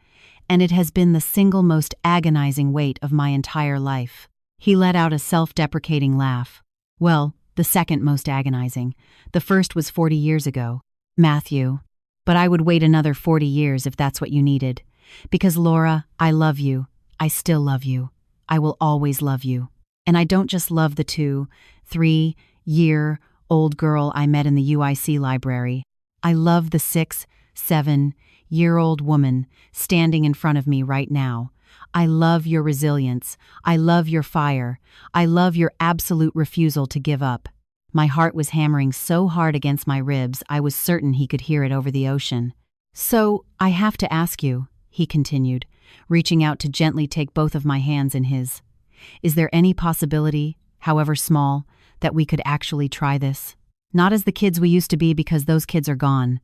And it has been the single most agonizing weight of my entire life. He let out a self-deprecating laugh. Well, the second most agonizing. The first was 40 years ago. Matthew. But I would wait another 40 years if that's what you needed. Because Laura, I love you. I still love you. I will always love you. And I don't just love the 2, 3-year-old girl I met in the UIC library. I love the 6, 7-year-old woman standing in front of me right now. I love your resilience. I love your fire. I love your absolute refusal to give up. My heart was hammering so hard against my ribs I was certain he could hear it over the ocean. "So, I have to ask you," he continued, reaching out to gently take both of my hands in his. "Is there any possibility, however small, that we could actually try this? Not as the kids we used to be because those kids are gone,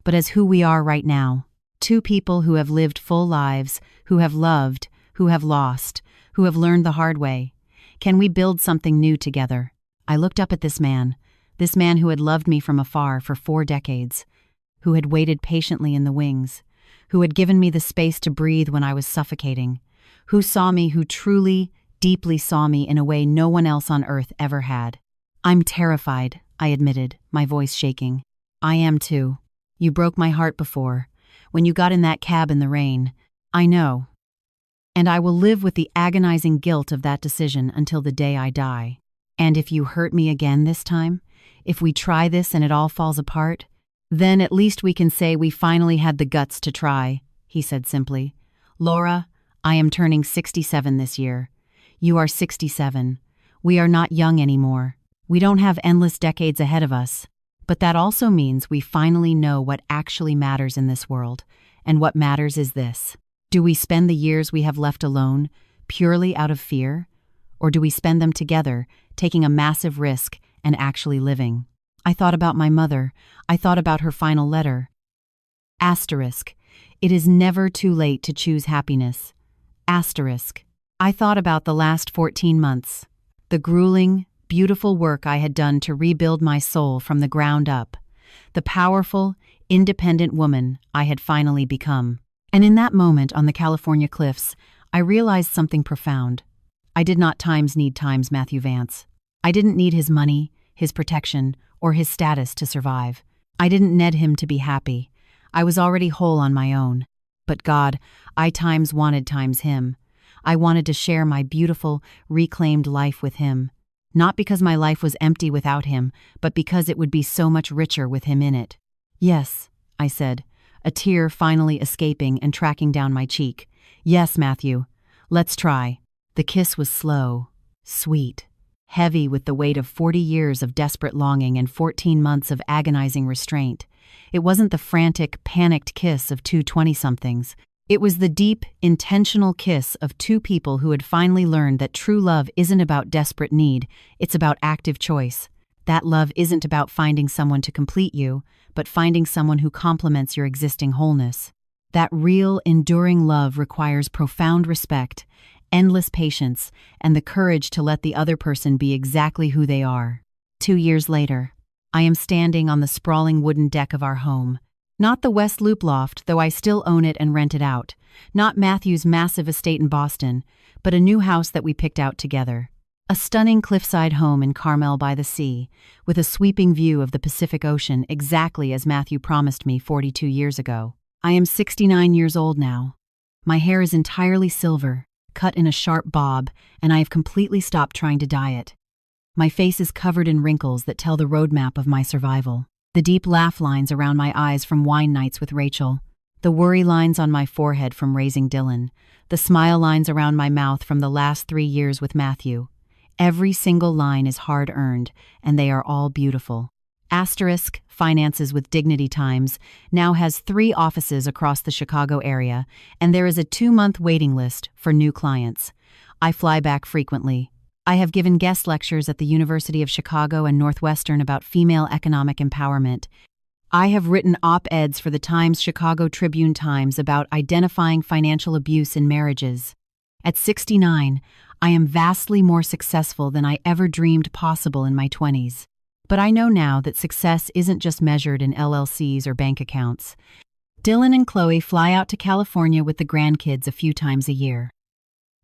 but as who we are right now. Two people who have lived full lives, who have loved, who have lost, who have learned the hard way. Can we build something new together?" I looked up at this man who had loved me from afar for 4 decades, who had waited patiently in the wings, who had given me the space to breathe when I was suffocating, who saw me, who truly, deeply saw me in a way no one else on earth ever had. "I'm terrified," I admitted, my voice shaking. "I am too. You broke my heart before, when you got in that cab in the rain. I know. And I will live with the agonizing guilt of that decision until the day I die. And if you hurt me again this time, if we try this and it all falls apart, then at least we can say we finally had the guts to try," he said simply. "Laura, I am turning 67 this year. You are 67. We are not young anymore. We don't have endless decades ahead of us. But that also means we finally know what actually matters in this world. And what matters is this. Do we spend the years we have left alone, purely out of fear? Or do we spend them together, taking a massive risk and actually living?" I thought about my mother. I thought about her final letter. Asterisk. It is never too late to choose happiness. Asterisk. I thought about the last 14 months. The grueling, beautiful work I had done to rebuild my soul from the ground up. The powerful, independent woman I had finally become. And in that moment on the California cliffs, I realized something profound. I did not need Matthew Vance. I didn't need his money, his protection, or his status to survive. I didn't need him to be happy. I was already whole on my own. But God, I wanted him. I wanted to share my beautiful, reclaimed life with him. Not because my life was empty without him, but because it would be so much richer with him in it. "Yes," I said, a tear finally escaping and tracking down my cheek. "Yes, Matthew. Let's try." The kiss was slow, sweet, heavy with the weight of 40 years of desperate longing and 14 months of agonizing restraint. It wasn't the frantic, panicked kiss of two 20-somethings. It was the deep, intentional kiss of two people who had finally learned that true love isn't about desperate need, it's about active choice. That love isn't about finding someone to complete you, but finding someone who complements your existing wholeness. That real, enduring love requires profound respect, endless patience, and the courage to let the other person be exactly who they are. 2 years later, I am standing on the sprawling wooden deck of our home. Not the West Loop loft, though I still own it and rent it out. Not Matthew's massive estate in Boston, but a new house that we picked out together. A stunning cliffside home in Carmel by the sea, with a sweeping view of the Pacific Ocean exactly as Matthew promised me 42 years ago. I am 69 years old now. My hair is entirely silver, cut in a sharp bob, and I have completely stopped trying to dye it. My face is covered in wrinkles that tell the roadmap of my survival. The deep laugh lines around my eyes from wine nights with Rachel. The worry lines on my forehead from raising Dylan. The smile lines around my mouth from the last 3 years with Matthew. Every single line is hard-earned, and they are all beautiful. Asterisk, Finances with Dignity Times, now has 3 offices across the Chicago area, and there is a 2-month waiting list for new clients. I fly back frequently. I have given guest lectures at the University of Chicago and Northwestern about female economic empowerment. I have written op-eds for the Times Chicago Tribune Times about identifying financial abuse in marriages. At 69, I am vastly more successful than I ever dreamed possible in my 20s. But I know now that success isn't just measured in LLCs or bank accounts. Dylan and Chloe fly out to California with the grandkids a few times a year.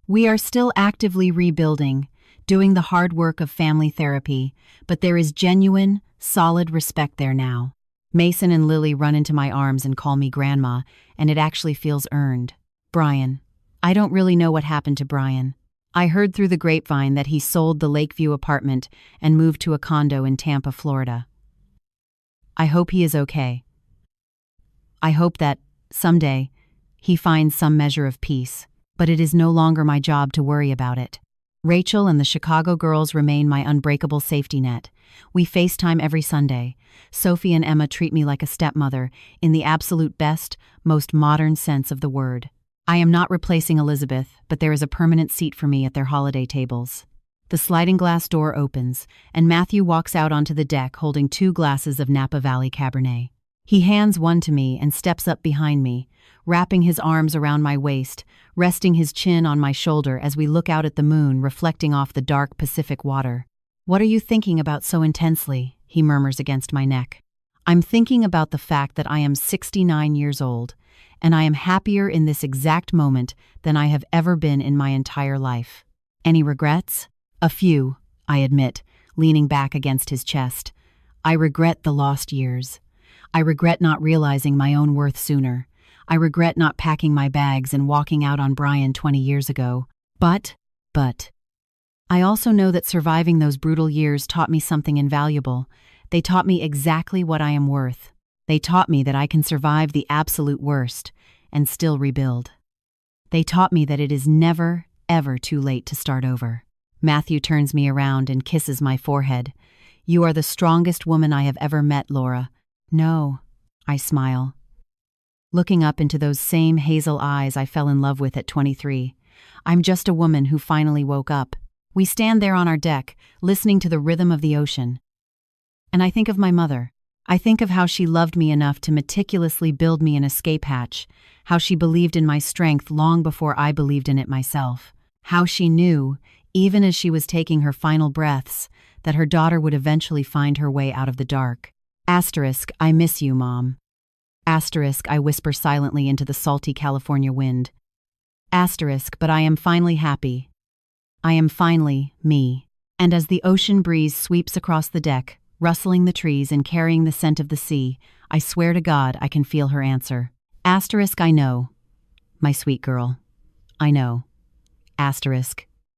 We are still actively rebuilding, doing the hard work of family therapy, but there is genuine, solid respect there now. Mason and Lily run into my arms and call me Grandma, and it actually feels earned. Brian. I don't really know what happened to Brian. I heard through the grapevine that he sold the Lakeview apartment and moved to a condo in Tampa, Florida. I hope he is okay. I hope that, someday, he finds some measure of peace, but it is no longer my job to worry about it. Rachel and the Chicago girls remain my unbreakable safety net. We FaceTime every Sunday. Sophie and Emma treat me like a stepmother, in the absolute best, most modern sense of the word. I am not replacing Elizabeth, but there is a permanent seat for me at their holiday tables. The sliding glass door opens, and Matthew walks out onto the deck holding 2 glasses of Napa Valley Cabernet. He hands one to me and steps up behind me, wrapping his arms around my waist, resting his chin on my shoulder as we look out at the moon reflecting off the dark Pacific water. "What are you thinking about so intensely?" he murmurs against my neck. "I'm thinking about the fact that I am 69 years old, and I am happier in this exact moment than I have ever been in my entire life." "Any regrets?" "A few," I admit, leaning back against his chest. "I regret the lost years. I regret not realizing my own worth sooner. I regret not packing my bags and walking out on Brian 20 years ago. But, I also know that surviving those brutal years taught me something invaluable. They taught me exactly what I am worth. They taught me that I can survive the absolute worst and still rebuild. They taught me that it is never, ever too late to start over." Matthew turns me around and kisses my forehead. "You are the strongest woman I have ever met, Laura." "No," I smile, looking up into those same hazel eyes I fell in love with at 23. "I'm just a woman who finally woke up." We stand there on our deck, listening to the rhythm of the ocean. And I think of my mother. I think of how she loved me enough to meticulously build me an escape hatch, how she believed in my strength long before I believed in it myself, how she knew, even as she was taking her final breaths, that her daughter would eventually find her way out of the dark. Asterisk, I miss you, Mom. Asterisk, I whisper silently into the salty California wind. Asterisk, but I am finally happy. I am finally me. And as the ocean breeze sweeps across the deck, rustling the trees and carrying the scent of the sea, I swear to God I can feel her answer. Asterisk, I know. My sweet girl. I know. Asterisk.